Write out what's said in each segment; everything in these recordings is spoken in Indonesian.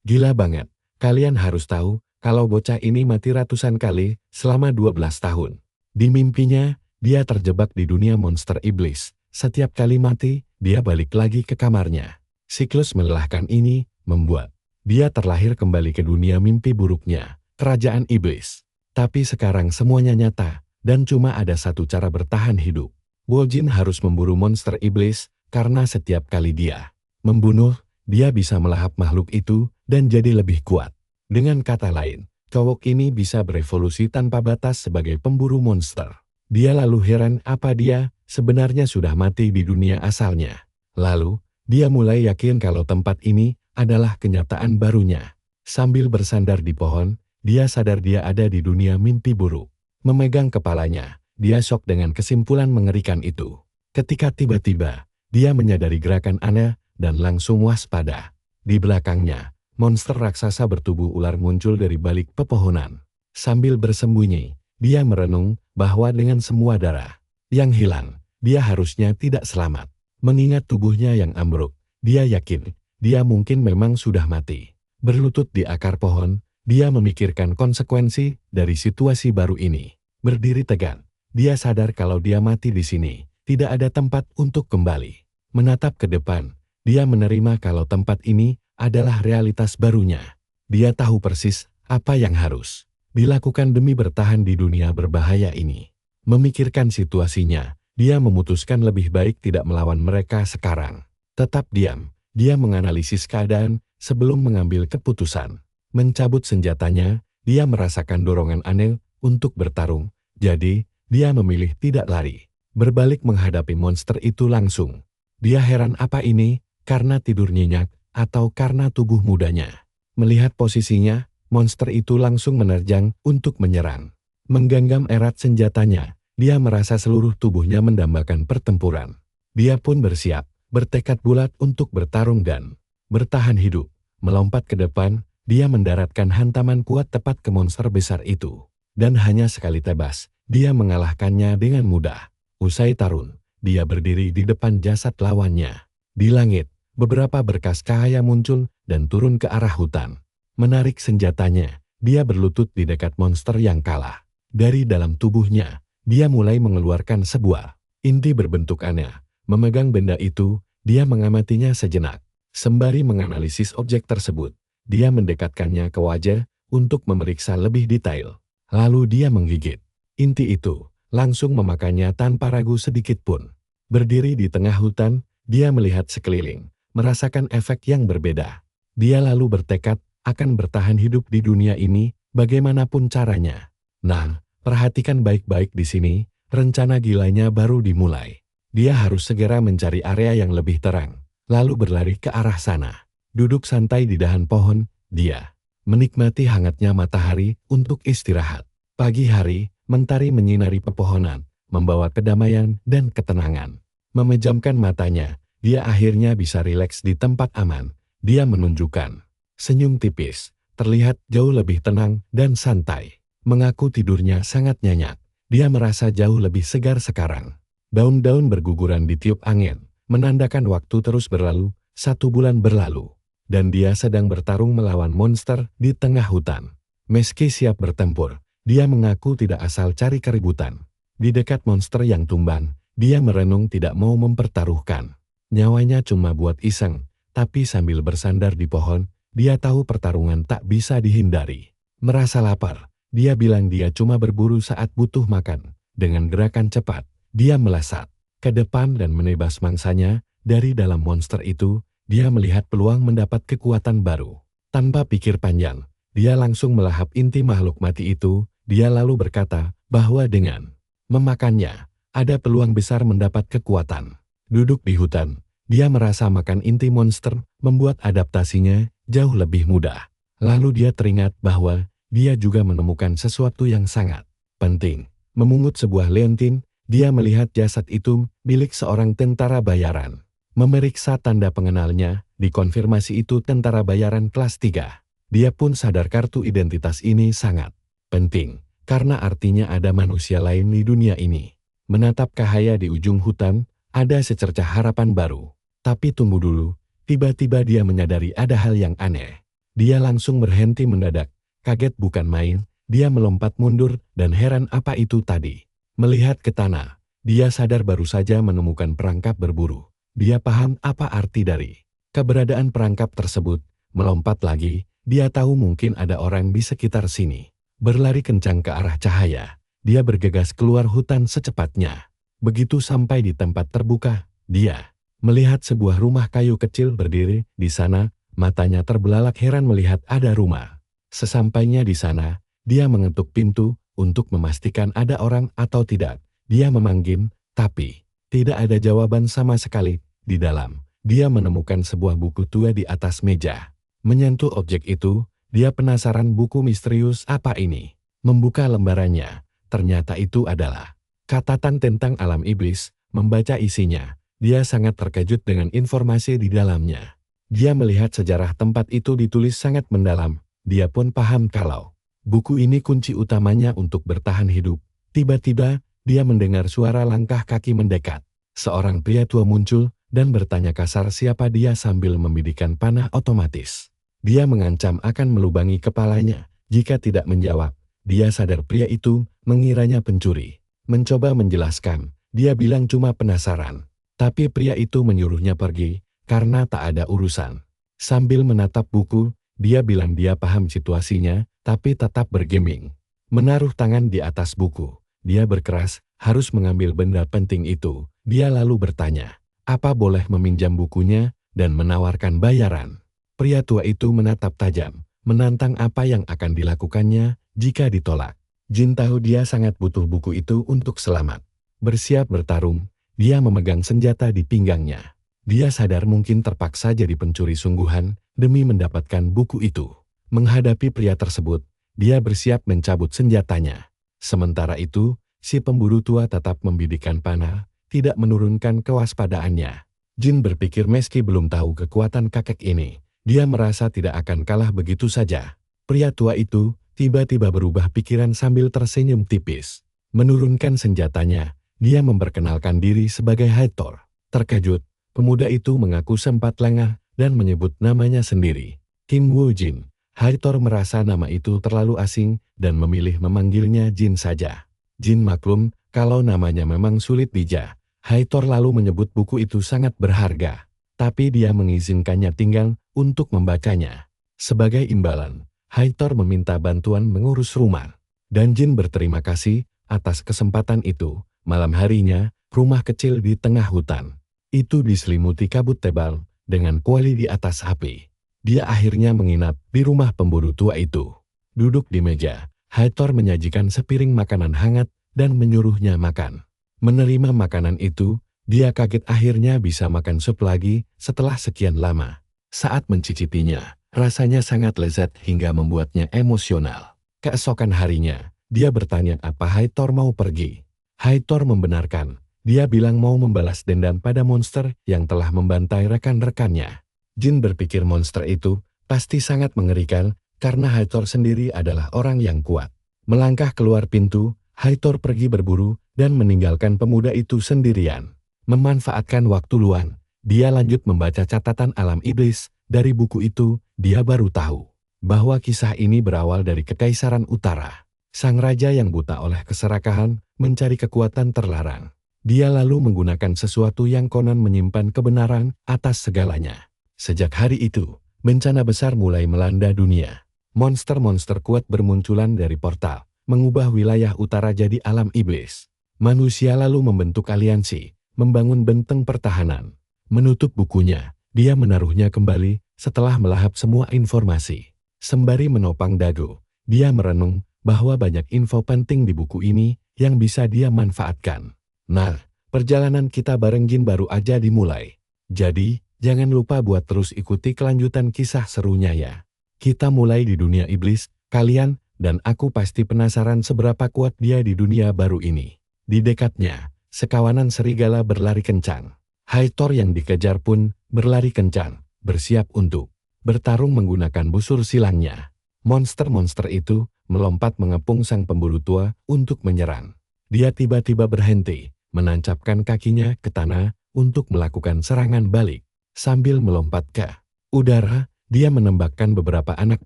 Gila banget. Kalian harus tahu, kalau bocah ini mati ratusan kali selama 12 tahun. Di mimpinya, dia terjebak di dunia monster iblis. Setiap kali mati, dia balik lagi ke kamarnya. Siklus melelahkan ini membuat dia terlahir kembali ke dunia mimpi buruknya, kerajaan iblis. Tapi sekarang semuanya nyata, dan cuma ada satu cara bertahan hidup. Woljin harus memburu monster iblis, karena setiap kali dia membunuh, dia bisa melahap makhluk itu dan jadi lebih kuat. Dengan kata lain, cowok ini bisa berevolusi tanpa batas sebagai pemburu monster. Dia lalu heran apa dia sebenarnya sudah mati di dunia asalnya. Lalu, dia mulai yakin kalau tempat ini adalah kenyataan barunya. Sambil bersandar di pohon, dia sadar dia ada di dunia mimpi buruk. Memegang kepalanya, dia syok dengan kesimpulan mengerikan itu. Ketika tiba-tiba, dia menyadari gerakan aneh dan langsung waspada. Di belakangnya, monster raksasa bertubuh ular muncul dari balik pepohonan. Sambil bersembunyi, dia merenung bahwa dengan semua darah yang hilang, dia harusnya tidak selamat. Mengingat tubuhnya yang ambruk, dia yakin dia mungkin memang sudah mati. Berlutut di akar pohon, dia memikirkan konsekuensi dari situasi baru ini. Berdiri tegak, dia sadar kalau dia mati di sini, tidak ada tempat untuk kembali. Menatap ke depan, dia menerima kalau tempat ini adalah realitas barunya. Dia tahu persis apa yang harus dilakukan demi bertahan di dunia berbahaya ini. Memikirkan situasinya, dia memutuskan lebih baik tidak melawan mereka sekarang. Tetap diam, dia menganalisis keadaan sebelum mengambil keputusan. Mencabut senjatanya, dia merasakan dorongan aneh untuk bertarung. Jadi, dia memilih tidak lari. Berbalik menghadapi monster itu langsung. Dia heran apa ini, karena tidur nyenyak, atau karena tubuh mudanya. Melihat posisinya, monster itu langsung menerjang untuk menyerang. Menggenggam erat senjatanya, dia merasa seluruh tubuhnya mendambakan pertempuran. Dia pun bersiap, bertekad bulat untuk bertarung dan bertahan hidup. Melompat ke depan, dia mendaratkan hantaman kuat tepat ke monster besar itu. Dan hanya sekali tebas, dia mengalahkannya dengan mudah. Usai tarung, dia berdiri di depan jasad lawannya. Di langit, beberapa berkas cahaya muncul dan turun ke arah hutan. Menarik senjatanya, dia berlutut di dekat monster yang kalah. Dari dalam tubuhnya, dia mulai mengeluarkan sebuah inti berbentuk aneh. Memegang benda itu, dia mengamatinya sejenak. Sembari menganalisis objek tersebut, dia mendekatkannya ke wajah untuk memeriksa lebih detail. Lalu dia menggigit inti itu, langsung memakannya tanpa ragu sedikit pun. Berdiri di tengah hutan, dia melihat sekeliling, merasakan efek yang berbeda. Dia lalu bertekad akan bertahan hidup di dunia ini, bagaimanapun caranya. Nah, perhatikan baik-baik di sini, rencana gilanya baru dimulai. Dia harus segera mencari area yang lebih terang, lalu berlari ke arah sana. Duduk santai di dahan pohon, dia menikmati hangatnya matahari untuk istirahat. Pagi hari, mentari menyinari pepohonan, membawa kedamaian dan ketenangan. Memejamkan matanya, dia akhirnya bisa rileks di tempat aman. Dia menunjukkan senyum tipis, terlihat jauh lebih tenang dan santai. Mengaku tidurnya sangat nyenyak. Dia merasa jauh lebih segar sekarang. Daun-daun berguguran ditiup angin, menandakan waktu terus berlalu. 1 bulan berlalu, dan dia sedang bertarung melawan monster di tengah hutan. Meski siap bertempur, dia mengaku tidak asal cari keributan. Di dekat monster yang tumbang, dia merenung tidak mau mempertaruhkan nyawanya cuma buat iseng, tapi sambil bersandar di pohon, dia tahu pertarungan tak bisa dihindari. Merasa lapar, dia bilang dia cuma berburu saat butuh makan. Dengan gerakan cepat, dia melesat ke depan dan menebas mangsanya. Dari dalam monster itu, dia melihat peluang mendapat kekuatan baru. Tanpa pikir panjang, dia langsung melahap inti makhluk mati itu. Dia lalu berkata bahwa dengan memakannya, ada peluang besar mendapat kekuatan. Duduk di hutan, dia merasa makan inti monster membuat adaptasinya jauh lebih mudah. Lalu dia teringat bahwa dia juga menemukan sesuatu yang sangat penting. Memungut sebuah leontin, dia melihat jasad itu milik seorang tentara bayaran. Memeriksa tanda pengenalnya, dikonfirmasi itu tentara bayaran kelas 3. Dia pun sadar kartu identitas ini sangat penting, karena artinya ada manusia lain di dunia ini. Menatap cahaya di ujung hutan, ada secercah harapan baru. Tapi tunggu dulu, tiba-tiba dia menyadari ada hal yang aneh. Dia langsung berhenti mendadak. Kaget bukan main, dia melompat mundur dan heran apa itu tadi. Melihat ke tanah, dia sadar baru saja menemukan perangkap berburu. Dia paham apa arti dari keberadaan perangkap tersebut. Melompat lagi, dia tahu mungkin ada orang di sekitar sini. Berlari kencang ke arah cahaya, dia bergegas keluar hutan secepatnya. Begitu sampai di tempat terbuka, dia melihat sebuah rumah kayu kecil berdiri di sana. Matanya terbelalak heran melihat ada rumah. Sesampainya di sana, dia mengetuk pintu untuk memastikan ada orang atau tidak. Dia memanggil, tapi tidak ada jawaban sama sekali. Di dalam, dia menemukan sebuah buku tua di atas meja. Menyentuh objek itu, dia penasaran buku misterius apa ini. Membuka lembarannya, ternyata itu adalah catatan tentang alam iblis. Membaca isinya, dia sangat terkejut dengan informasi di dalamnya. Dia melihat sejarah tempat itu ditulis sangat mendalam. Dia pun paham kalau buku ini kunci utamanya untuk bertahan hidup. Tiba-tiba, dia mendengar suara langkah kaki mendekat. Seorang pria tua muncul dan bertanya kasar siapa dia sambil membidikan panah otomatis. Dia mengancam akan melubangi kepalanya jika tidak menjawab. Dia sadar pria itu mengiranya pencuri. Mencoba menjelaskan, dia bilang cuma penasaran. Tapi pria itu menyuruhnya pergi karena tak ada urusan. Sambil menatap buku, dia bilang dia paham situasinya, tapi tetap bergeming. Menaruh tangan di atas buku, dia berkeras, harus mengambil benda penting itu. Dia lalu bertanya, apa boleh meminjam bukunya, dan menawarkan bayaran. Pria tua itu menatap tajam, menantang apa yang akan dilakukannya jika ditolak. Jin tahu dia sangat butuh buku itu untuk selamat. Bersiap bertarung, dia memegang senjata di pinggangnya. Dia sadar mungkin terpaksa jadi pencuri sungguhan demi mendapatkan buku itu. Menghadapi pria tersebut, dia bersiap mencabut senjatanya. Sementara itu, si pemburu tua tetap membidikan panah, tidak menurunkan kewaspadaannya. Jin berpikir meski belum tahu kekuatan kakek ini, dia merasa tidak akan kalah begitu saja. Pria tua itu tiba-tiba berubah pikiran sambil tersenyum tipis. Menurunkan senjatanya, dia memperkenalkan diri sebagai Hathor. Terkejut, pemuda itu mengaku sempat lengah dan menyebut namanya sendiri. Kim Woo Jin. Hathor merasa nama itu terlalu asing dan memilih memanggilnya Jin saja. Jin maklum kalau namanya memang sulit dija. Hathor lalu menyebut buku itu sangat berharga, tapi dia mengizinkannya tinggal untuk membacanya. Sebagai imbalan, Hathor meminta bantuan mengurus rumah. Dan Jin berterima kasih atas kesempatan itu. Malam harinya, rumah kecil di tengah hutan itu diselimuti kabut tebal dengan kuali di atas api. Dia akhirnya menginap di rumah pemburu tua itu. Duduk di meja, Hathor menyajikan sepiring makanan hangat dan menyuruhnya makan. Menerima makanan itu, dia kaget akhirnya bisa makan sup lagi setelah sekian lama. Saat mencicipinya, rasanya sangat lezat hingga membuatnya emosional. Keesokan harinya, dia bertanya apa Hathor mau pergi. Hathor membenarkan. Dia bilang mau membalas dendam pada monster yang telah membantai rekan-rekannya. Jin berpikir monster itu pasti sangat mengerikan karena Hathor sendiri adalah orang yang kuat. Melangkah keluar pintu, Hathor pergi berburu dan meninggalkan pemuda itu sendirian. Memanfaatkan waktu luang, dia lanjut membaca catatan alam iblis. Dari buku itu, dia baru tahu bahwa kisah ini berawal dari Kekaisaran Utara. Sang raja yang buta oleh keserakahan mencari kekuatan terlarang. Dia lalu menggunakan sesuatu yang konon menyimpan kebenaran atas segalanya. Sejak hari itu, bencana besar mulai melanda dunia. Monster-monster kuat bermunculan dari portal, mengubah wilayah utara jadi alam iblis. Manusia lalu membentuk aliansi, membangun benteng pertahanan. Menutup bukunya, dia menaruhnya kembali setelah melahap semua informasi. Sembari menopang dagu, dia merenung bahwa banyak info penting di buku ini yang bisa dia manfaatkan. Nah, perjalanan kita bareng Jin baru aja dimulai. Jadi, jangan lupa buat terus ikuti kelanjutan kisah serunya ya. Kita mulai di dunia iblis, kalian dan aku pasti penasaran seberapa kuat dia di dunia baru ini. Di dekatnya, sekawanan serigala berlari kencang. Hathor yang dikejar pun berlari kencang, bersiap untuk bertarung menggunakan busur silangnya. Monster-monster itu melompat mengepung sang pemburu tua untuk menyerang. Dia tiba-tiba berhenti, menancapkan kakinya ke tanah untuk melakukan serangan balik. Sambil melompat ke udara, Dia menembakkan beberapa anak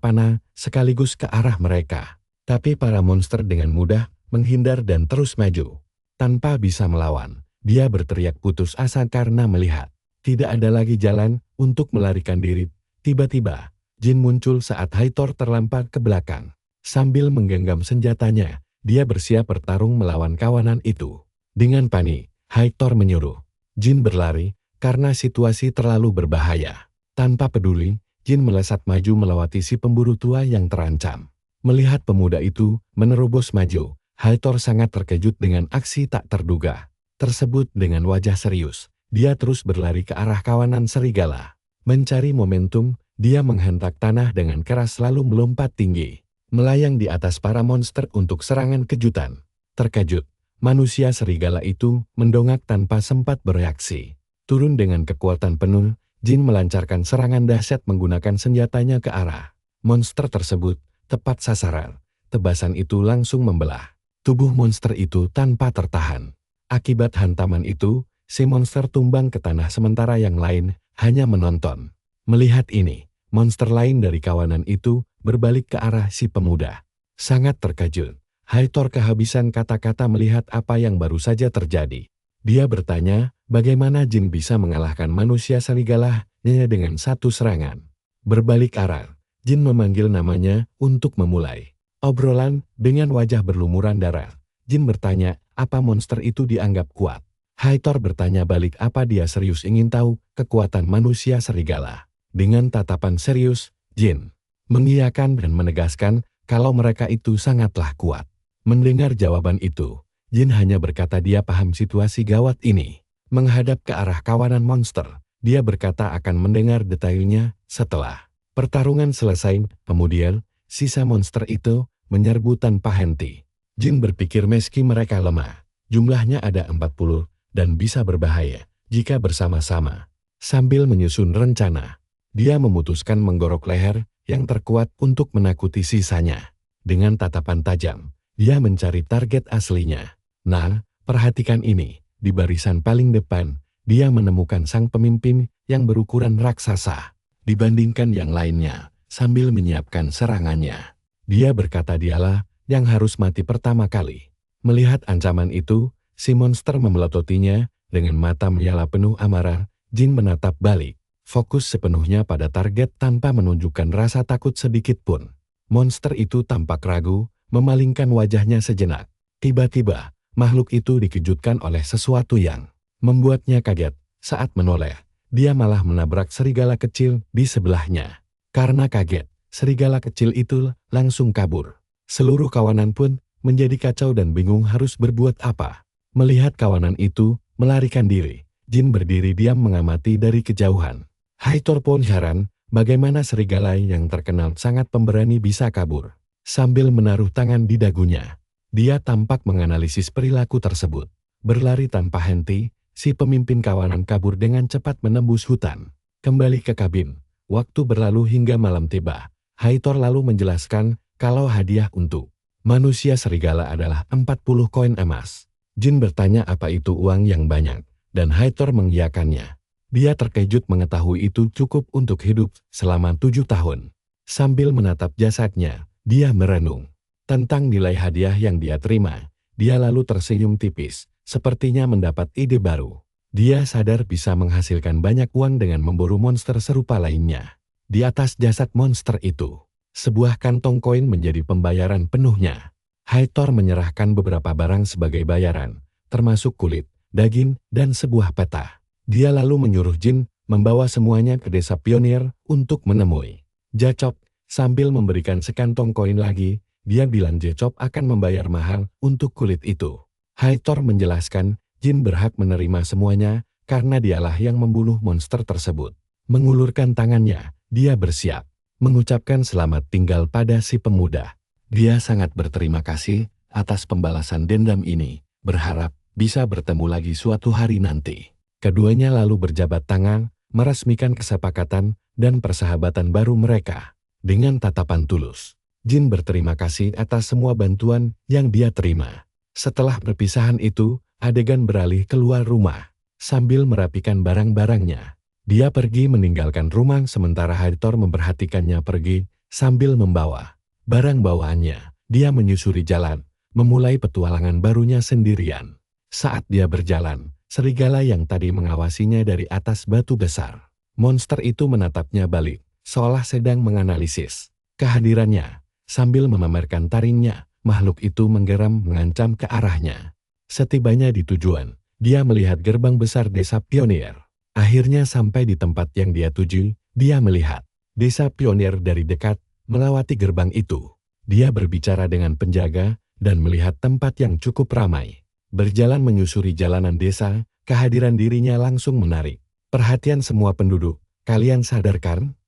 panah sekaligus ke arah mereka. Tapi para monster dengan mudah menghindar dan terus maju. Tanpa bisa melawan, dia berteriak putus asa karena melihat tidak ada lagi jalan untuk melarikan diri. Tiba-tiba, Jin muncul saat Hathor terlempar ke belakang. Sambil menggenggam senjatanya, dia bersiap bertarung melawan kawanan itu. Dengan panik, Hathor menyuruh Jin berlari karena situasi terlalu berbahaya. Tanpa peduli, Jin melesat maju melewati si pemburu tua yang terancam. Melihat pemuda itu menerobos maju, Hathor sangat terkejut dengan aksi tak terduga tersebut. Dengan wajah serius, dia terus berlari ke arah kawanan serigala. Mencari momentum, dia menghentak tanah dengan keras lalu melompat tinggi, melayang di atas para monster untuk serangan kejutan. Terkejut, manusia serigala itu mendongak tanpa sempat bereaksi. Turun dengan kekuatan penuh, Jin melancarkan serangan dahsyat menggunakan senjatanya ke arah monster tersebut. Tepat sasaran, tebasan itu langsung membelah tubuh monster itu tanpa tertahan. Akibat hantaman itu, si monster tumbang ke tanah sementara yang lain hanya menonton. Melihat ini, monster lain dari kawanan itu berbalik ke arah si pemuda. Sangat terkejut, Hathor kehabisan kata-kata melihat apa yang baru saja terjadi. Dia bertanya, bagaimana Jin bisa mengalahkan manusia serigala hanya dengan satu serangan. Berbalik arah, Jin memanggil namanya untuk memulai obrolan. Dengan wajah berlumuran darah, Jin bertanya, apa monster itu dianggap kuat? Hathor bertanya balik apa dia serius ingin tahu kekuatan manusia serigala. Dengan tatapan serius, Jin mengiyakan dan menegaskan kalau mereka itu sangatlah kuat. Mendengar jawaban itu, Jin hanya berkata dia paham situasi gawat ini. Menghadap ke arah kawanan monster, dia berkata akan mendengar detailnya setelah pertarungan selesai. Kemudian, sisa monster itu menyerbu tanpa henti. Jin berpikir meski mereka lemah, jumlahnya ada 40, dan bisa berbahaya jika bersama-sama. Sambil menyusun rencana, dia memutuskan menggorok leher yang terkuat untuk menakuti sisanya. Dengan tatapan tajam, dia mencari target aslinya. Nah, perhatikan ini, di barisan paling depan, dia menemukan sang pemimpin yang berukuran raksasa dibandingkan yang lainnya. Sambil menyiapkan serangannya, dia berkata dialah yang harus mati pertama kali. Melihat ancaman itu, si monster memelototinya dengan mata menyala penuh amarah. Jin menatap balik, fokus sepenuhnya pada target tanpa menunjukkan rasa takut sedikit pun. Monster itu tampak ragu, memalingkan wajahnya sejenak. Tiba-tiba, makhluk itu dikejutkan oleh sesuatu yang membuatnya kaget. Saat menoleh, dia malah menabrak serigala kecil di sebelahnya. Karena kaget, serigala kecil itu langsung kabur. Seluruh kawanan pun menjadi kacau dan bingung harus berbuat apa. Melihat kawanan itu melarikan diri, Jin berdiri diam mengamati dari kejauhan. Hathor pun heran bagaimana serigala yang terkenal sangat pemberani bisa kabur. Sambil menaruh tangan di dagunya, dia tampak menganalisis perilaku tersebut. Berlari tanpa henti, si pemimpin kawanan kabur dengan cepat menembus hutan. Kembali ke kabin. Waktu berlalu hingga malam tiba. Hathor lalu menjelaskan kalau hadiah untuk manusia serigala adalah 40 koin emas. Jin bertanya apa itu uang yang banyak, dan Hathor mengiyakannya. Dia terkejut mengetahui itu cukup untuk hidup selama 7 tahun. Sambil menatap jasadnya, dia merenung tentang nilai hadiah yang dia terima. Dia lalu tersenyum tipis. Sepertinya mendapat ide baru. Dia sadar bisa menghasilkan banyak uang dengan memburu monster serupa lainnya. Di atas jasad monster itu, sebuah kantong koin menjadi pembayaran penuhnya. Hathor menyerahkan beberapa barang sebagai bayaran, termasuk kulit, daging, dan sebuah peta. Dia lalu menyuruh Jin membawa semuanya ke desa pionir untuk menemui Jacop. Sambil memberikan sekantong koin lagi, dia bilang Jacop akan membayar mahal untuk kulit itu. Hathor menjelaskan, Jin berhak menerima semuanya karena dialah yang membunuh monster tersebut. Mengulurkan tangannya, dia bersiap mengucapkan selamat tinggal pada si pemuda. Dia sangat berterima kasih atas pembalasan dendam ini, berharap bisa bertemu lagi suatu hari nanti. Keduanya lalu berjabat tangan, meresmikan kesepakatan dan persahabatan baru mereka. Dengan tatapan tulus, Jin berterima kasih atas semua bantuan yang dia terima. Setelah perpisahan itu, adegan beralih keluar rumah. Sambil merapikan barang-barangnya, Dia pergi meninggalkan rumah sementara Hathor memperhatikannya pergi sambil membawa barang bawaannya. Dia menyusuri jalan, memulai petualangan barunya sendirian. Saat dia berjalan, serigala yang tadi mengawasinya dari atas batu besar. Monster itu menatapnya balik, seolah sedang menganalisis kehadirannya. Sambil memamerkan taringnya, makhluk itu menggeram mengancam ke arahnya. Setibanya di tujuan, dia melihat gerbang besar desa Pionir. Akhirnya sampai di tempat yang dia tuju, dia melihat desa Pionir dari dekat, melewati gerbang itu. Dia berbicara dengan penjaga, dan melihat tempat yang cukup ramai. Berjalan menyusuri jalanan desa, kehadiran dirinya langsung menarik perhatian semua penduduk. Kalian sadar kan?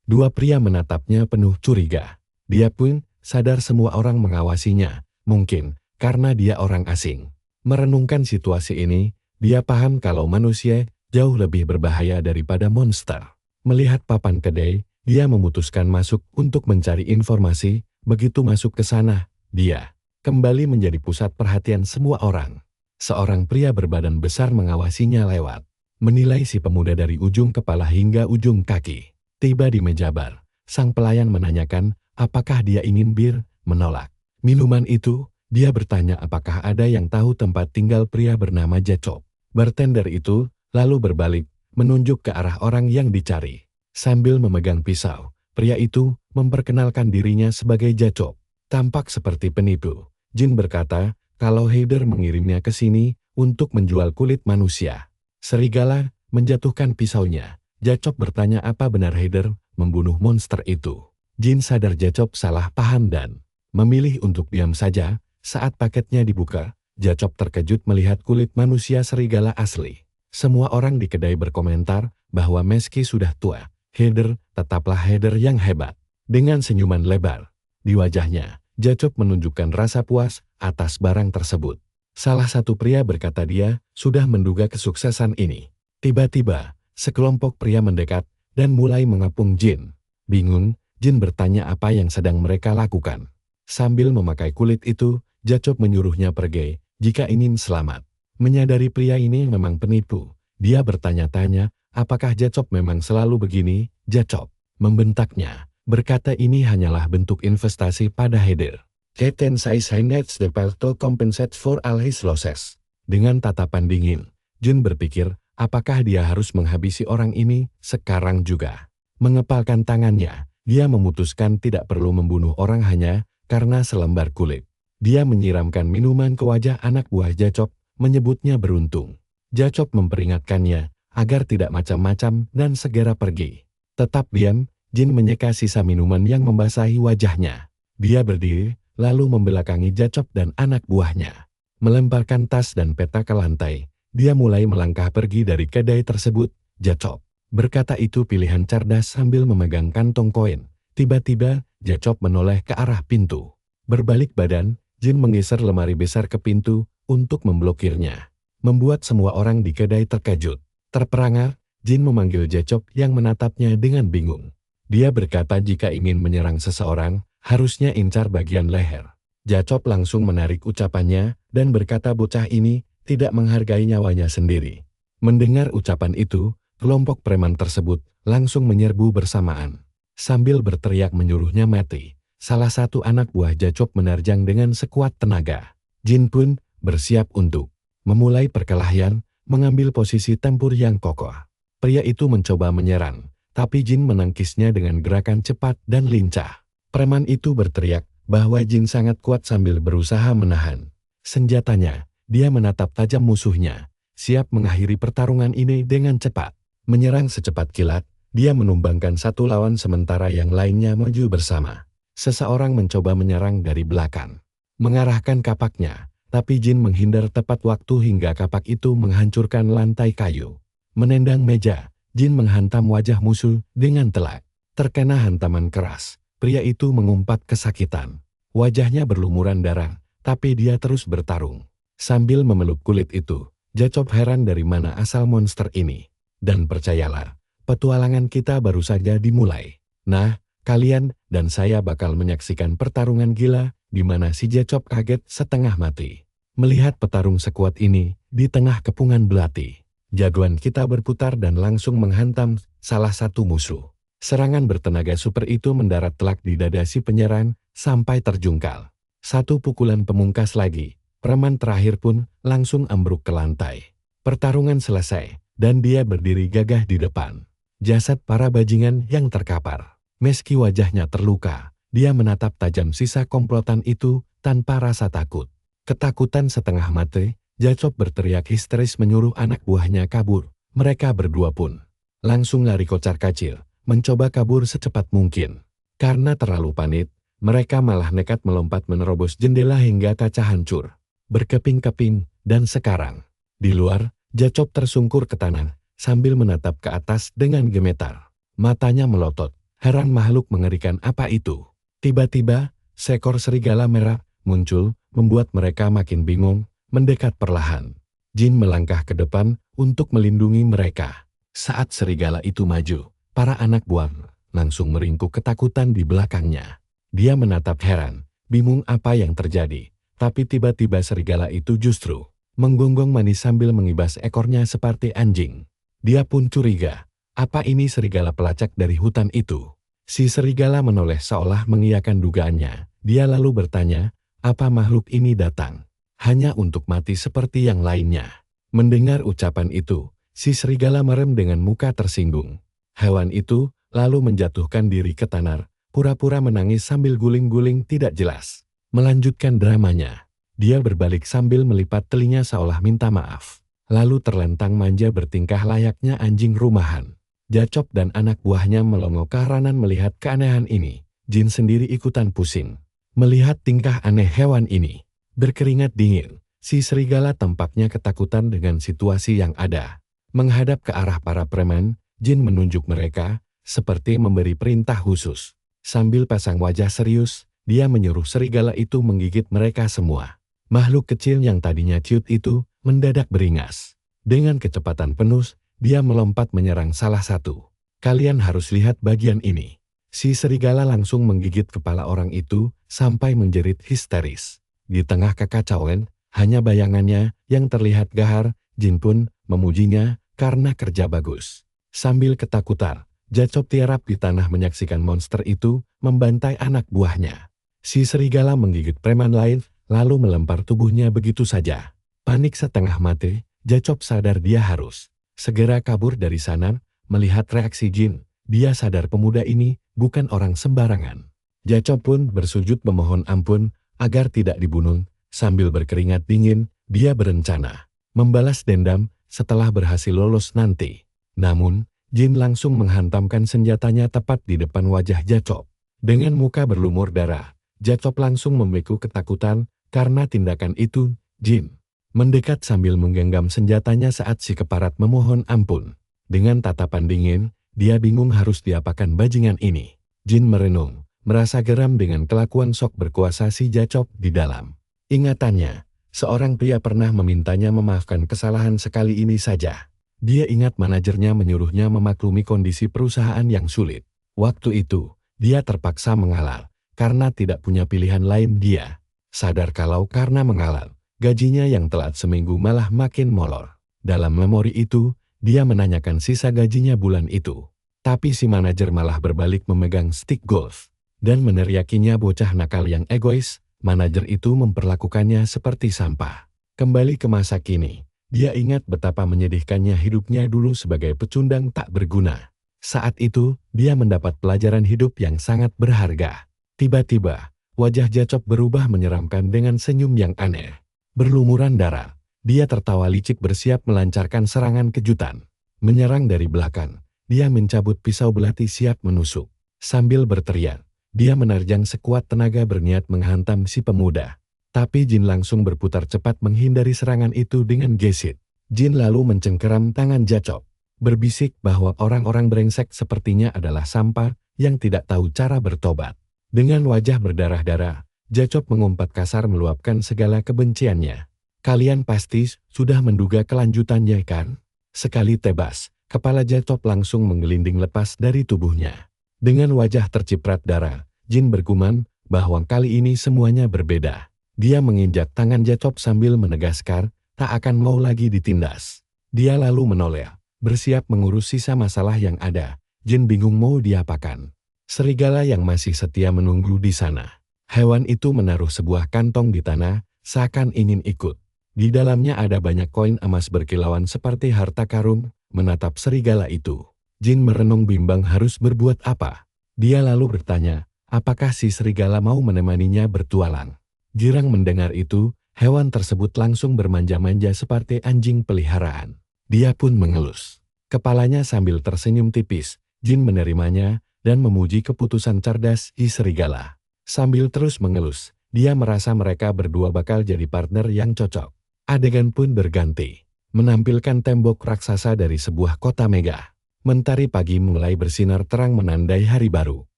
Dua pria menatapnya penuh curiga. Dia pun sadar semua orang mengawasinya, mungkin karena dia orang asing. Merenungkan situasi ini, dia paham kalau manusia jauh lebih berbahaya daripada monster. Melihat papan kedai, dia memutuskan masuk untuk mencari informasi. Begitu masuk ke sana, dia kembali menjadi pusat perhatian semua orang. Seorang pria berbadan besar mengawasinya lewat, menilai si pemuda dari ujung kepala hingga ujung kaki. Tiba di meja bar, sang pelayan menanyakan apakah dia ingin bir, menolak minuman itu. Dia bertanya apakah ada yang tahu tempat tinggal pria bernama Jacob. Bartender itu lalu berbalik, menunjuk ke arah orang yang dicari. Sambil memegang pisau, pria itu memperkenalkan dirinya sebagai Jacob. Tampak seperti penipu. Jin berkata kalau Hathor mengirimnya ke sini untuk menjual kulit manusia. Serigala menjatuhkan pisaunya. Jacob bertanya apa benar Hathor membunuh monster itu. Jin sadar Jacob salah paham dan memilih untuk diam saja. Saat paketnya dibuka, Jacob terkejut melihat kulit manusia serigala asli. Semua orang di kedai berkomentar bahwa meski sudah tua, Hathor tetaplah Hathor yang hebat. Dengan senyuman lebar di wajahnya, Jacob menunjukkan rasa puas atas barang tersebut. Salah satu pria berkata dia sudah menduga kesuksesan ini. Tiba-tiba, sekelompok pria mendekat dan mulai mengapung Jin. Bingung, Jin bertanya apa yang sedang mereka lakukan. Sambil memakai kulit itu, Jacob menyuruhnya pergi jika ingin selamat. Menyadari pria ini memang penipu, dia bertanya-tanya apakah Jacob memang selalu begini. Jacob membentaknya, berkata ini hanyalah bentuk investasi pada Hathor. Captain says he needs the pile to compensate for all his losses. Dengan tatapan dingin, Jin berpikir apakah dia harus menghabisi orang ini sekarang juga. Mengepalkan tangannya, dia memutuskan tidak perlu membunuh orang hanya karena selembar kulit. Dia menyiramkan minuman ke wajah anak buah Jacob, menyebutnya beruntung. Jacob memperingatkannya agar tidak macam-macam dan segera pergi. Tetap diam, Jin menyeka sisa minuman yang membasahi wajahnya. Dia berdiri, lalu membelakangi Jacob dan anak buahnya. Melemparkan tas dan peta ke lantai, dia mulai melangkah pergi dari kedai tersebut. Jacob berkata itu pilihan cerdas sambil memegang kantong koin. Tiba-tiba, Jacob menoleh ke arah pintu. Berbalik badan, Jin menggeser lemari besar ke pintu untuk memblokirnya. Membuat semua orang di kedai terkejut. Terperangah, Jin memanggil Jacob yang menatapnya dengan bingung. Dia berkata jika ingin menyerang seseorang, harusnya incar bagian leher. Jacob langsung menarik ucapannya dan berkata bocah ini tidak menghargai nyawanya sendiri. Mendengar ucapan itu, kelompok preman tersebut langsung menyerbu bersamaan. Sambil berteriak menyuruhnya mati, salah satu anak buah Jacob menerjang dengan sekuat tenaga. Jin pun bersiap untuk memulai perkelahian, mengambil posisi tempur yang kokoh. Pria itu mencoba menyerang, tapi Jin menangkisnya dengan gerakan cepat dan lincah. Preman itu berteriak bahwa Jin sangat kuat sambil berusaha menahan senjatanya. Dia menatap tajam musuhnya, siap mengakhiri pertarungan ini dengan cepat. Menyerang secepat kilat, dia menumbangkan satu lawan sementara yang lainnya maju bersama. Seseorang mencoba menyerang dari belakang, mengarahkan kapaknya, tapi Jin menghindar tepat waktu hingga kapak itu menghancurkan lantai kayu. Menendang meja, Jin menghantam wajah musuh dengan telak. Terkena hantaman keras, pria itu mengumpat kesakitan. Wajahnya berlumuran darah, tapi dia terus bertarung. Sambil memeluk kulit itu, Jacob heran dari mana asal monster ini. Dan percayalah, petualangan kita baru saja dimulai. Nah, kalian dan saya bakal menyaksikan pertarungan gila, di mana si Jacob kaget setengah mati. Melihat petarung sekuat ini, di tengah kepungan belati. Jagoan kita berputar dan langsung menghantam salah satu musuh. Serangan bertenaga super itu mendarat telak di dada si penyerang sampai terjungkal. Satu pukulan pemungkas lagi, preman terakhir pun langsung ambruk ke lantai. Pertarungan selesai, dan dia berdiri gagah di depan. Jasad para bajingan yang terkapar. Meski wajahnya terluka, dia menatap tajam sisa komplotan itu tanpa rasa takut. Ketakutan setengah mati, Jacop berteriak histeris menyuruh anak buahnya kabur. Mereka berdua pun langsung lari kocar-kacir, mencoba kabur secepat mungkin. Karena terlalu panik, mereka malah nekat melompat menerobos jendela hingga kaca hancur, berkeping-keping, dan sekarang di luar, Jacop tersungkur ke tanah sambil menatap ke atas dengan gemetar. Matanya melotot, heran makhluk mengerikan apa itu. Tiba-tiba, seekor serigala merah muncul, membuat mereka makin bingung, mendekat perlahan. Jin melangkah ke depan untuk melindungi mereka. Saat serigala itu maju, para anak buah langsung meringkuk ketakutan di belakangnya. Dia menatap heran, bingung apa yang terjadi. Tapi tiba-tiba serigala itu justru menggonggong manis sambil mengibas ekornya seperti anjing. Dia pun curiga, apa ini serigala pelacak dari hutan itu? Si serigala menoleh seolah mengiyakan dugaannya. Dia lalu bertanya, apa makhluk ini datang hanya untuk mati seperti yang lainnya? Mendengar ucapan itu, si serigala merem dengan muka tersinggung. Hewan itu lalu menjatuhkan diri ke tanah, pura-pura menangis sambil guling-guling tidak jelas. Melanjutkan dramanya, dia berbalik sambil melipat telinga seolah minta maaf. Lalu terlentang manja bertingkah layaknya anjing rumahan. Jacop dan anak buahnya melongo keheranan melihat keanehan ini. Jin sendiri ikutan pusing melihat tingkah aneh hewan ini. Berkeringat dingin, si serigala tampaknya ketakutan dengan situasi yang ada. Menghadap ke arah para preman, Jin menunjuk mereka, seperti memberi perintah khusus. Sambil pasang wajah serius, dia menyuruh serigala itu menggigit mereka semua. Makhluk kecil yang tadinya ciut itu mendadak beringas. Dengan kecepatan penuh, dia melompat menyerang salah satu. Kalian harus lihat bagian ini. Si serigala langsung menggigit kepala orang itu sampai menjerit histeris. Di tengah kekacauan, hanya bayangannya yang terlihat gahar. Jin pun memujinya karena kerja bagus. Sambil ketakutan, Jacop tiarap di tanah menyaksikan monster itu membantai anak buahnya. Si serigala menggigit preman lain, lalu melempar tubuhnya begitu saja. Panik setengah mati, Jacop sadar dia harus segera kabur dari sana. Melihat reaksi Jin, dia sadar pemuda ini bukan orang sembarangan. Jacop pun bersujud memohon ampun agar tidak dibunuh. Sambil berkeringat dingin, dia berencana membalas dendam setelah berhasil lolos nanti. Namun, Jin langsung menghantamkan senjatanya tepat di depan wajah Jacop. Dengan muka berlumur darah, Jacop langsung membeku ketakutan karena tindakan itu. Jin mendekat sambil menggenggam senjatanya saat si keparat memohon ampun. Dengan tatapan dingin, dia bingung harus diapakan bajingan ini. Jin merenung, merasa geram dengan kelakuan sok berkuasa si Jacop di dalam ingatannya. Seorang pria pernah memintanya memaafkan kesalahan sekali ini saja. Dia ingat manajernya menyuruhnya memaklumi kondisi perusahaan yang sulit. Waktu itu, dia terpaksa mengalah karena tidak punya pilihan lain. Dia sadar kalau karena mengalah, gajinya yang telat seminggu malah makin molor. Dalam memori itu, dia menanyakan sisa gajinya bulan itu. Tapi si manajer malah berbalik memegang stick golf dan meneriakinya bocah nakal yang egois. Manajer itu memperlakukannya seperti sampah. Kembali ke masa kini, dia ingat betapa menyedihkannya hidupnya dulu sebagai pecundang tak berguna. Saat itu, dia mendapat pelajaran hidup yang sangat berharga. Tiba-tiba, wajah Jacop berubah menyeramkan dengan senyum yang aneh. Berlumuran darah, dia tertawa licik bersiap melancarkan serangan kejutan. Menyerang dari belakang, dia mencabut pisau belati siap menusuk. Sambil berteriak, dia menerjang sekuat tenaga berniat menghantam si pemuda. Tapi Jin langsung berputar cepat menghindari serangan itu dengan gesit. Jin lalu mencengkeram tangan Jacop, berbisik bahwa orang-orang brengsek sepertinya adalah sampah yang tidak tahu cara bertobat. Dengan wajah berdarah-darah, Jacop mengumpat kasar meluapkan segala kebenciannya. Kalian pasti sudah menduga kelanjutannya kan? Sekali tebas, kepala Jacop langsung menggelinding lepas dari tubuhnya. Dengan wajah terciprat darah, Jin bergumam bahwa kali ini semuanya berbeda. Dia menginjak tangan Jacop sambil menegaskan, tak akan mau lagi ditindas. Dia lalu menoleh, bersiap mengurus sisa masalah yang ada. Jin bingung mau diapakan. Serigala yang masih setia menunggu di sana. Hewan itu menaruh sebuah kantong di tanah, seakan ingin ikut. Di dalamnya ada banyak koin emas berkilauan seperti harta karun. Menatap serigala itu, Jin merenung bimbang harus berbuat apa. Dia lalu bertanya, apakah si serigala mau menemaninya bertualang. Girang mendengar itu, hewan tersebut langsung bermanja-manja seperti anjing peliharaan. Dia pun mengelus kepalanya sambil tersenyum tipis. Jin menerimanya dan memuji keputusan cerdas si serigala. Sambil terus mengelus, dia merasa mereka berdua bakal jadi partner yang cocok. Adegan pun berganti, menampilkan tembok raksasa dari sebuah kota megah. Mentari pagi mulai bersinar terang menandai hari baru.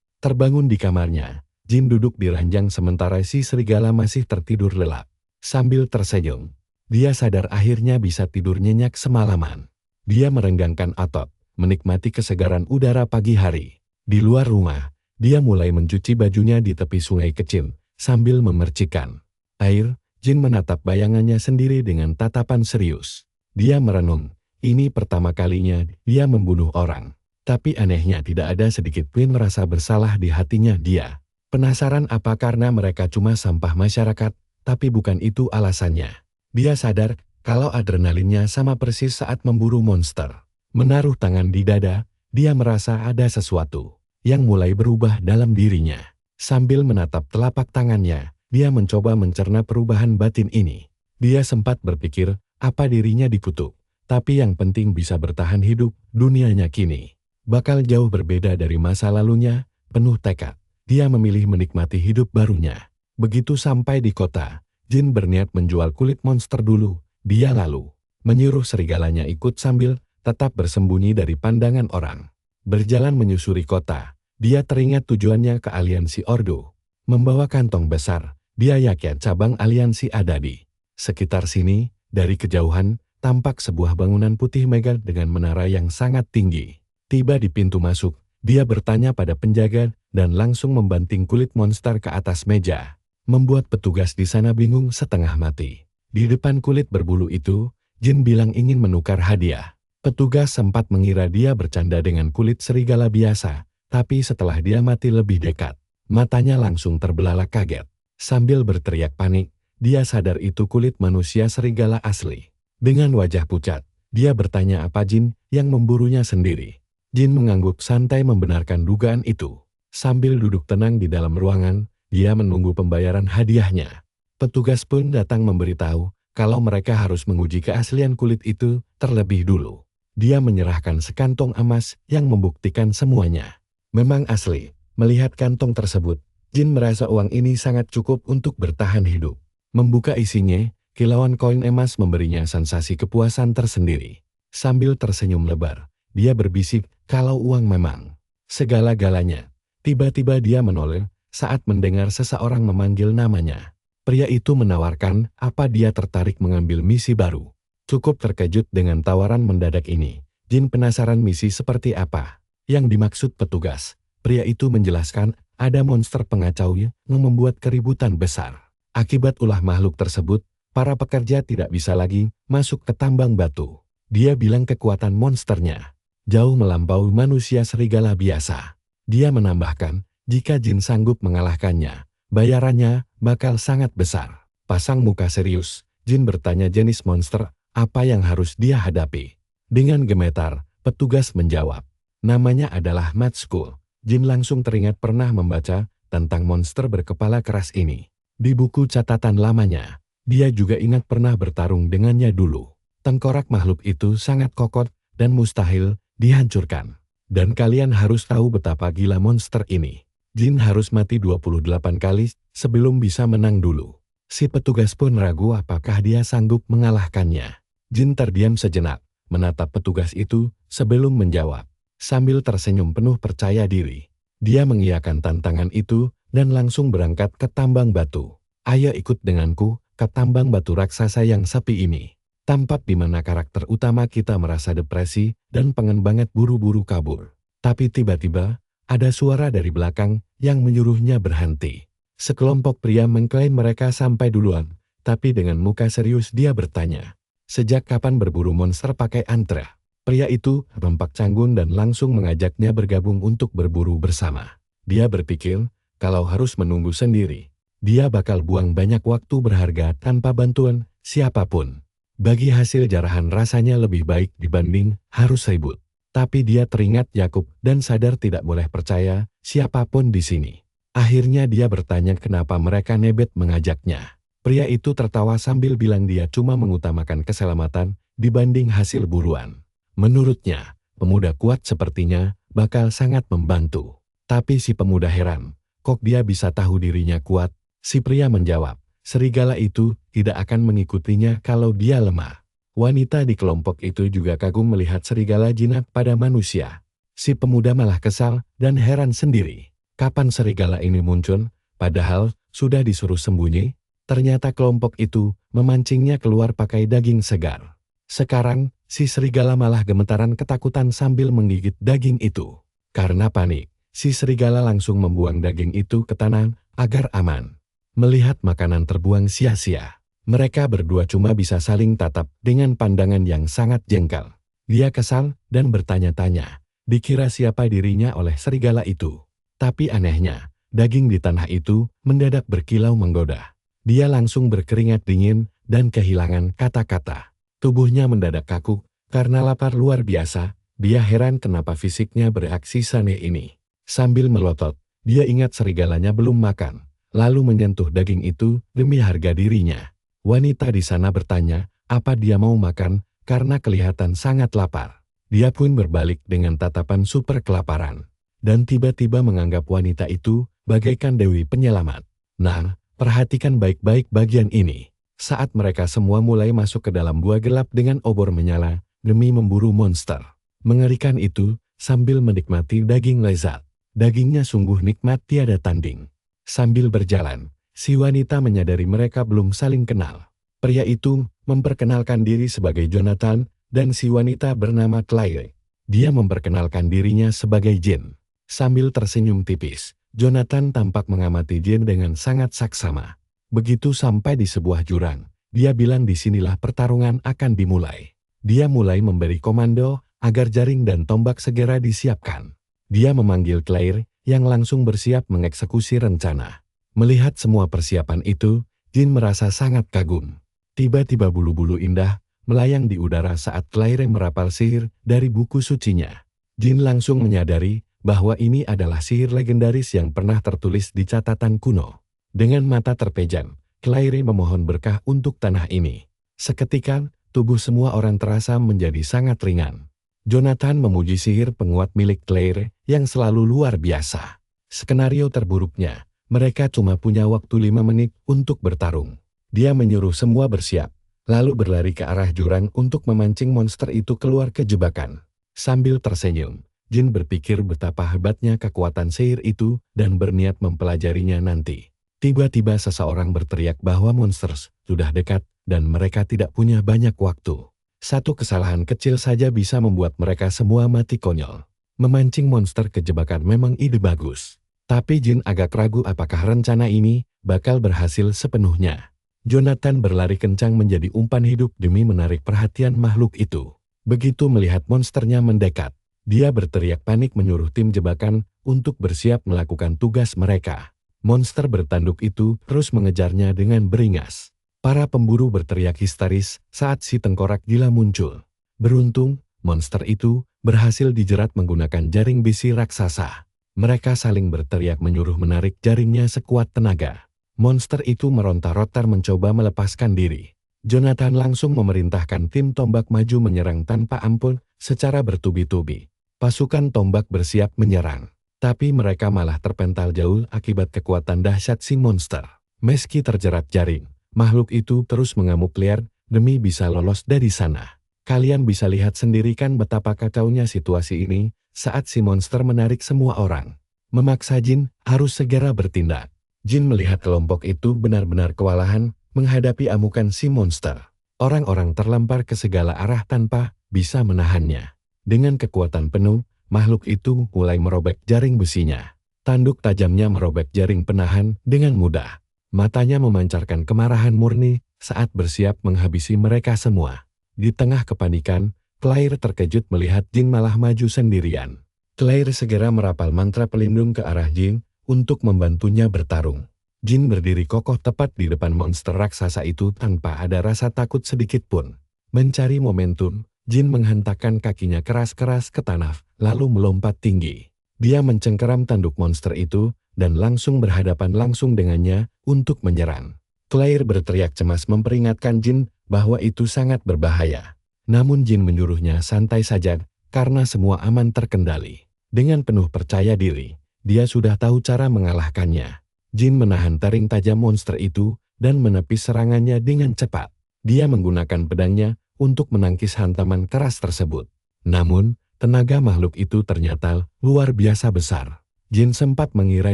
Terbangun di kamarnya, Jin duduk di ranjang sementara si serigala masih tertidur lelap. Sambil tersenyum, dia sadar akhirnya bisa tidur nyenyak semalaman. Dia merenggangkan otot, menikmati kesegaran udara pagi hari. Di luar rumah, dia mulai mencuci bajunya di tepi sungai kecil, sambil memercikan air. Jin menatap bayangannya sendiri dengan tatapan serius. Dia merenung, ini pertama kalinya dia membunuh orang. Tapi anehnya tidak ada sedikit pun rasa bersalah di hatinya dia. Penasaran apa karena mereka cuma sampah masyarakat, tapi bukan itu alasannya. Dia sadar kalau adrenalinnya sama persis saat memburu monster. Menaruh tangan di dada, dia merasa ada sesuatu yang mulai berubah dalam dirinya. Sambil menatap telapak tangannya, dia mencoba mencerna perubahan batin ini. Dia sempat berpikir, apa dirinya dikutuk. Tapi yang penting bisa bertahan hidup, dunianya kini bakal jauh berbeda dari masa lalunya. Penuh tekad, dia memilih menikmati hidup barunya. Begitu sampai di kota, Jin berniat menjual kulit monster dulu. Dia lalu menyuruh serigalanya ikut sambil tetap bersembunyi dari pandangan orang. Berjalan menyusuri kota, dia teringat tujuannya ke aliansi Ordo. Membawa kantong besar, dia yakin cabang aliansi ada di sekitar sini. Dari kejauhan, tampak sebuah bangunan putih megah dengan menara yang sangat tinggi. Tiba di pintu masuk, dia bertanya pada penjaga dan langsung membanting kulit monster ke atas meja. Membuat petugas di sana bingung setengah mati. Di depan kulit berbulu itu, Jin bilang ingin menukar hadiah. Petugas sempat mengira dia bercanda dengan kulit serigala biasa, tapi setelah dia mati lebih dekat, matanya langsung terbelalak kaget. Sambil berteriak panik, dia sadar itu kulit manusia serigala asli. Dengan wajah pucat, dia bertanya apa Jin yang memburunya sendiri. Jin mengangguk santai membenarkan dugaan itu. Sambil duduk tenang di dalam ruangan, dia menunggu pembayaran hadiahnya. Petugas pun datang memberitahu kalau mereka harus menguji keaslian kulit itu terlebih dulu. Dia menyerahkan sekantong emas yang membuktikan semuanya memang asli. Melihat kantong tersebut, Jin merasa uang ini sangat cukup untuk bertahan hidup. Membuka isinya, kilauan koin emas memberinya sensasi kepuasan tersendiri. Sambil tersenyum lebar, dia berbisik kalau uang memang segala-galanya. Tiba-tiba dia menoleh saat mendengar seseorang memanggil namanya. Pria itu menawarkan apa dia tertarik mengambil misi baru. Cukup terkejut dengan tawaran mendadak ini, Jin penasaran misi seperti apa yang dimaksud petugas. Pria itu menjelaskan ada monster pengacau yang membuat keributan besar. Akibat ulah makhluk tersebut, para pekerja tidak bisa lagi masuk ke tambang batu. Dia bilang kekuatan monsternya jauh melampaui manusia serigala biasa. Dia menambahkan, jika Jin sanggup mengalahkannya, bayarannya bakal sangat besar. Pasang muka serius, Jin bertanya jenis monster apa yang harus dia hadapi. Dengan gemetar, petugas menjawab, namanya adalah Mad Skull. Jin langsung teringat pernah membaca tentang monster berkepala keras ini. Di buku catatan lamanya, dia juga ingat pernah bertarung dengannya dulu. Tengkorak makhluk itu sangat kokoh dan mustahil dihancurkan. Dan kalian harus tahu betapa gila monster ini. Jin harus mati 28 kali sebelum bisa menang dulu. Si petugas pun ragu apakah dia sanggup mengalahkannya. Jin terdiam sejenak, menatap petugas itu sebelum menjawab. Sambil tersenyum penuh percaya diri, dia mengiyakan tantangan itu dan langsung berangkat ke tambang batu. Ayo ikut denganku ke tambang batu raksasa yang sepi ini. Tampak di mana karakter utama kita merasa depresi dan pengen banget buru-buru kabur. Tapi tiba-tiba, ada suara dari belakang yang menyuruhnya berhenti. Sekelompok pria mengklaim mereka sampai duluan, tapi dengan muka serius dia bertanya, Sejak kapan berburu monster pakai antre? Pria itu tampak canggung dan langsung mengajaknya bergabung untuk berburu bersama. Dia berpikir, kalau harus menunggu sendiri, dia bakal buang banyak waktu berharga tanpa bantuan siapapun. Bagi hasil jarahan rasanya lebih baik dibanding harus ribut. Tapi dia teringat Yakub dan sadar tidak boleh percaya siapapun di sini. Akhirnya dia bertanya kenapa mereka nebet mengajaknya. Pria itu tertawa sambil bilang dia cuma mengutamakan keselamatan dibanding hasil buruan. Menurutnya, pemuda kuat sepertinya bakal sangat membantu. Tapi si pemuda heran, kok dia bisa tahu dirinya kuat? Si pria menjawab, serigala itu tidak akan mengikutinya kalau dia lemah. Wanita di kelompok itu juga kagum melihat serigala jinak pada manusia. Si pemuda malah kesal dan heran sendiri. Kapan serigala ini muncul? Padahal sudah disuruh sembunyi. Ternyata kelompok itu memancingnya keluar pakai daging segar. Sekarang, si serigala malah gemetaran ketakutan sambil menggigit daging itu. Karena panik, si serigala langsung membuang daging itu ke tanah agar aman. Melihat makanan terbuang sia-sia, mereka berdua cuma bisa saling tatap dengan pandangan yang sangat jengkel. Dia kesal dan bertanya-tanya, dikira siapa dirinya oleh serigala itu. Tapi anehnya, daging di tanah itu mendadak berkilau menggoda. Dia langsung berkeringat dingin dan kehilangan kata-kata. Tubuhnya mendadak kaku karena lapar luar biasa. Dia heran kenapa fisiknya bereaksi aneh ini. Sambil melotot, dia ingat serigalanya belum makan, lalu menyentuh daging itu demi harga dirinya. Wanita di sana bertanya, apa dia mau makan, karena kelihatan sangat lapar. Dia pun berbalik dengan tatapan super kelaparan. Dan tiba-tiba menganggap wanita itu bagaikan dewi penyelamat. Nah, perhatikan baik-baik bagian ini. Saat mereka semua mulai masuk ke dalam gua gelap dengan obor menyala, demi memburu monster. Mengerikan itu, sambil menikmati daging lezat. Dagingnya sungguh nikmat tiada tanding. Sambil berjalan, si wanita menyadari mereka belum saling kenal. Pria itu memperkenalkan diri sebagai Jonathan, dan si wanita bernama Claire. Dia memperkenalkan dirinya sebagai Jin. Sambil tersenyum tipis, Jonathan tampak mengamati Jin dengan sangat saksama. Begitu sampai di sebuah jurang, dia bilang disinilah pertarungan akan dimulai. Dia mulai memberi komando agar jaring dan tombak segera disiapkan. Dia memanggil Claire yang langsung bersiap mengeksekusi rencana. Melihat semua persiapan itu, Jin merasa sangat kagum. Tiba-tiba bulu-bulu indah melayang di udara saat Claire merapal sihir dari buku sucinya. Jin langsung menyadari bahwa ini adalah sihir legendaris yang pernah tertulis di catatan kuno. Dengan mata terpejam, Claire memohon berkah untuk tanah ini. Seketika, tubuh semua orang terasa menjadi sangat ringan. Jonathan memuji sihir penguat milik Claire yang selalu luar biasa. Skenario terburuknya, mereka cuma punya waktu 5 menit untuk bertarung. Dia menyuruh semua bersiap, lalu berlari ke arah jurang untuk memancing monster itu keluar ke jebakan. Sambil tersenyum, Jin berpikir betapa hebatnya kekuatan sihir itu dan berniat mempelajarinya nanti. Tiba-tiba seseorang berteriak bahwa monster sudah dekat dan mereka tidak punya banyak waktu. Satu kesalahan kecil saja bisa membuat mereka semua mati konyol. Memancing monster ke jebakan memang ide bagus. Tapi Jin agak ragu apakah rencana ini bakal berhasil sepenuhnya. Jonathan berlari kencang menjadi umpan hidup demi menarik perhatian makhluk itu. Begitu melihat monsternya mendekat, dia berteriak panik menyuruh tim jebakan untuk bersiap melakukan tugas mereka. Monster bertanduk itu terus mengejarnya dengan beringas. Para pemburu berteriak histeris saat si tengkorak gila muncul. Beruntung, monster itu berhasil dijerat menggunakan jaring besi raksasa. Mereka saling berteriak menyuruh menarik jaringnya sekuat tenaga. Monster itu meronta-ronta mencoba melepaskan diri. Jonathan langsung memerintahkan tim tombak maju menyerang tanpa ampun secara bertubi-tubi. Pasukan tombak bersiap menyerang, tapi mereka malah terpental jauh akibat kekuatan dahsyat si monster. Meski terjerat jaring, makhluk itu terus mengamuk liar demi bisa lolos dari sana. Kalian bisa lihat sendiri kan betapa kacaunya situasi ini saat si monster menarik semua orang. Memaksa Jin harus segera bertindak. Jin melihat kelompok itu benar-benar kewalahan menghadapi amukan si monster. Orang-orang terlempar ke segala arah tanpa bisa menahannya. Dengan kekuatan penuh, makhluk itu mulai merobek jaring besinya. Tanduk tajamnya merobek jaring penahan dengan mudah. Matanya memancarkan kemarahan murni saat bersiap menghabisi mereka semua. Di tengah kepanikan, Claire terkejut melihat Jin malah maju sendirian. Claire segera merapal mantra pelindung ke arah Jin untuk membantunya bertarung. Jin berdiri kokoh tepat di depan monster raksasa itu tanpa ada rasa takut sedikit pun. Mencari momentum, Jin menghentakkan kakinya keras-keras ke tanah, lalu melompat tinggi. Dia mencengkeram tanduk monster itu dan langsung berhadapan langsung dengannya untuk menyerang. Claire berteriak cemas memperingatkan Jin bahwa itu sangat berbahaya. Namun Jin menyuruhnya santai saja karena semua aman terkendali. Dengan penuh percaya diri, dia sudah tahu cara mengalahkannya. Jin menahan taring tajam monster itu dan menepis serangannya dengan cepat. Dia menggunakan pedangnya untuk menangkis hantaman keras tersebut. Namun, tenaga makhluk itu ternyata luar biasa besar. Jin sempat mengira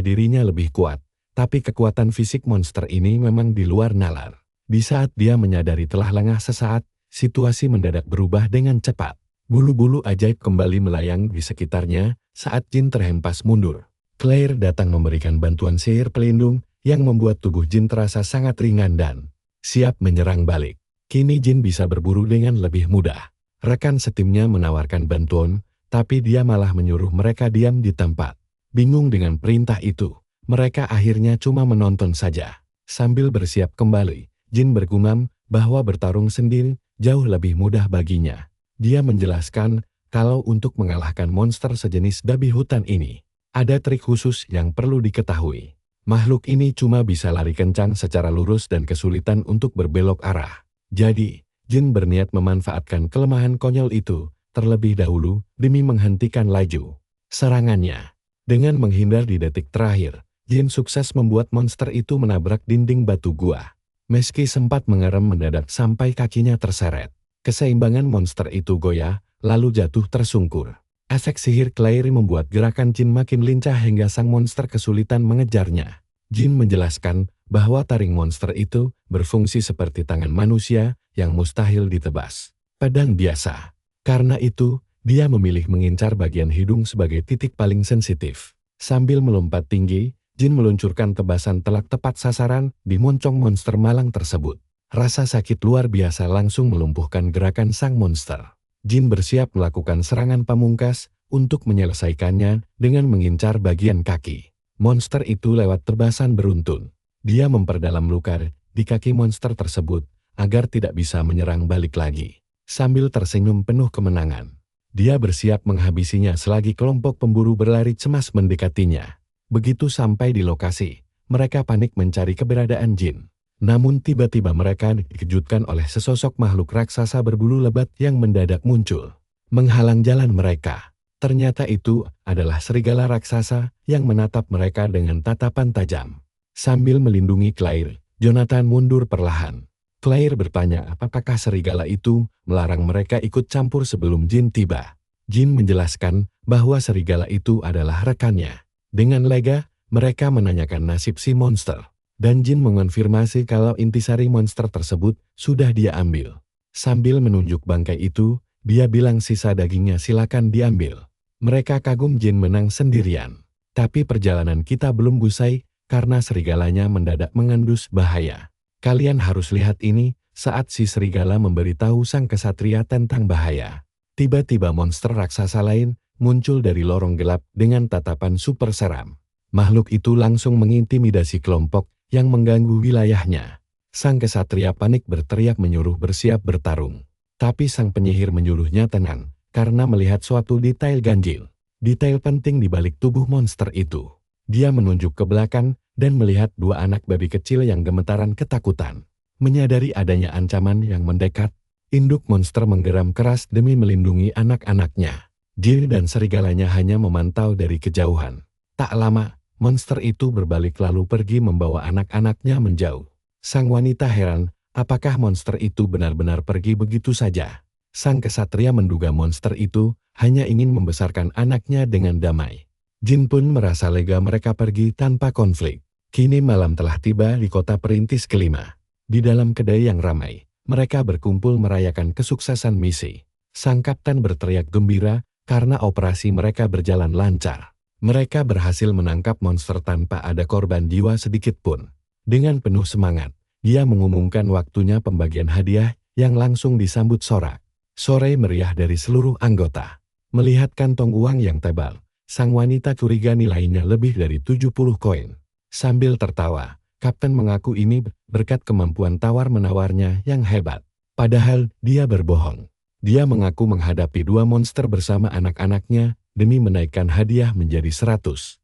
dirinya lebih kuat, tapi kekuatan fisik monster ini memang di luar nalar. Di saat dia menyadari telah lengah sesaat, situasi mendadak berubah dengan cepat. Bulu-bulu ajaib kembali melayang di sekitarnya saat Jin terhempas mundur. Claire datang memberikan bantuan sihir pelindung yang membuat tubuh Jin terasa sangat ringan dan siap menyerang balik. Kini Jin bisa berburu dengan lebih mudah. Rekan setimnya menawarkan bantuan, tapi dia malah menyuruh mereka diam di tempat. Bingung dengan perintah itu, mereka akhirnya cuma menonton saja. Sambil bersiap kembali, Jin bergumam bahwa bertarung sendiri jauh lebih mudah baginya. Dia menjelaskan kalau untuk mengalahkan monster sejenis babi hutan ini, ada trik khusus yang perlu diketahui. Makhluk ini cuma bisa lari kencang secara lurus dan kesulitan untuk berbelok arah. Jadi, Jin berniat memanfaatkan kelemahan konyol itu terlebih dahulu demi menghentikan laju serangannya. Dengan menghindar di detik terakhir, Jin sukses membuat monster itu menabrak dinding batu gua. Meski sempat mengerem mendadak sampai kakinya terseret, keseimbangan monster itu goyah, lalu jatuh tersungkur. Efek sihir Claire membuat gerakan Jin makin lincah hingga sang monster kesulitan mengejarnya. Jin menjelaskan bahwa taring monster itu berfungsi seperti tangan manusia yang mustahil ditebas. Pedang biasa. Karena itu, dia memilih mengincar bagian hidung sebagai titik paling sensitif. Sambil melompat tinggi, Jin meluncurkan tebasan telak tepat sasaran di moncong monster malang tersebut. Rasa sakit luar biasa langsung melumpuhkan gerakan sang monster. Jin bersiap melakukan serangan pamungkas untuk menyelesaikannya dengan mengincar bagian kaki. Monster itu lewat tebasan beruntun. Dia memperdalam luka di kaki monster tersebut agar tidak bisa menyerang balik lagi. Sambil tersenyum penuh kemenangan, dia bersiap menghabisinya selagi kelompok pemburu berlari cemas mendekatinya. Begitu sampai di lokasi, mereka panik mencari keberadaan Jin. Namun tiba-tiba mereka dikejutkan oleh sesosok makhluk raksasa berbulu lebat yang mendadak muncul, menghalang jalan mereka. Ternyata itu adalah serigala raksasa yang menatap mereka dengan tatapan tajam. Sambil melindungi Claire, Jonathan mundur perlahan. Claire bertanya apakah serigala itu melarang mereka ikut campur sebelum Jin tiba. Jin menjelaskan bahwa serigala itu adalah rekannya. Dengan lega, mereka menanyakan nasib si monster. Dan Jin mengonfirmasi kalau intisari monster tersebut sudah dia ambil. Sambil menunjuk bangkai itu, dia bilang sisa dagingnya silakan diambil. Mereka kagum Jin menang sendirian. Tapi perjalanan kita belum usai karena serigalanya mendadak mengendus bahaya. Kalian harus lihat ini saat si serigala memberitahu sang kesatria tentang bahaya. Tiba-tiba monster raksasa lain muncul dari lorong gelap dengan tatapan super seram. Makhluk itu langsung mengintimidasi kelompok yang mengganggu wilayahnya. Sang kesatria panik berteriak menyuruh bersiap bertarung. Tapi sang penyihir menyuruhnya tenang, karena melihat suatu detail ganjil. Detail penting di balik tubuh monster itu. Dia menunjuk ke belakang dan melihat dua anak babi kecil yang gemetaran ketakutan. Menyadari adanya ancaman yang mendekat, induk monster menggeram keras demi melindungi anak-anaknya. Jin dan serigalanya hanya memantau dari kejauhan. Tak lama, monster itu berbalik lalu pergi membawa anak-anaknya menjauh. Sang wanita heran, apakah monster itu benar-benar pergi begitu saja? Sang kesatria menduga monster itu hanya ingin membesarkan anaknya dengan damai. Jin pun merasa lega mereka pergi tanpa konflik. Kini malam telah tiba di kota perintis kelima. Di dalam kedai yang ramai, mereka berkumpul merayakan kesuksesan misi. Sang kapten berteriak gembira karena operasi mereka berjalan lancar. Mereka berhasil menangkap monster tanpa ada korban jiwa sedikit pun. Dengan penuh semangat, dia mengumumkan waktunya pembagian hadiah yang langsung disambut sorak. Sore meriah dari seluruh anggota. Melihat kantong uang yang tebal, sang wanita curiga nilainya lebih dari 70 koin. Sambil tertawa, Kapten mengaku ini berkat kemampuan tawar-menawarnya yang hebat. Padahal dia berbohong. Dia mengaku menghadapi 2 monster bersama anak-anaknya demi menaikkan hadiah menjadi 110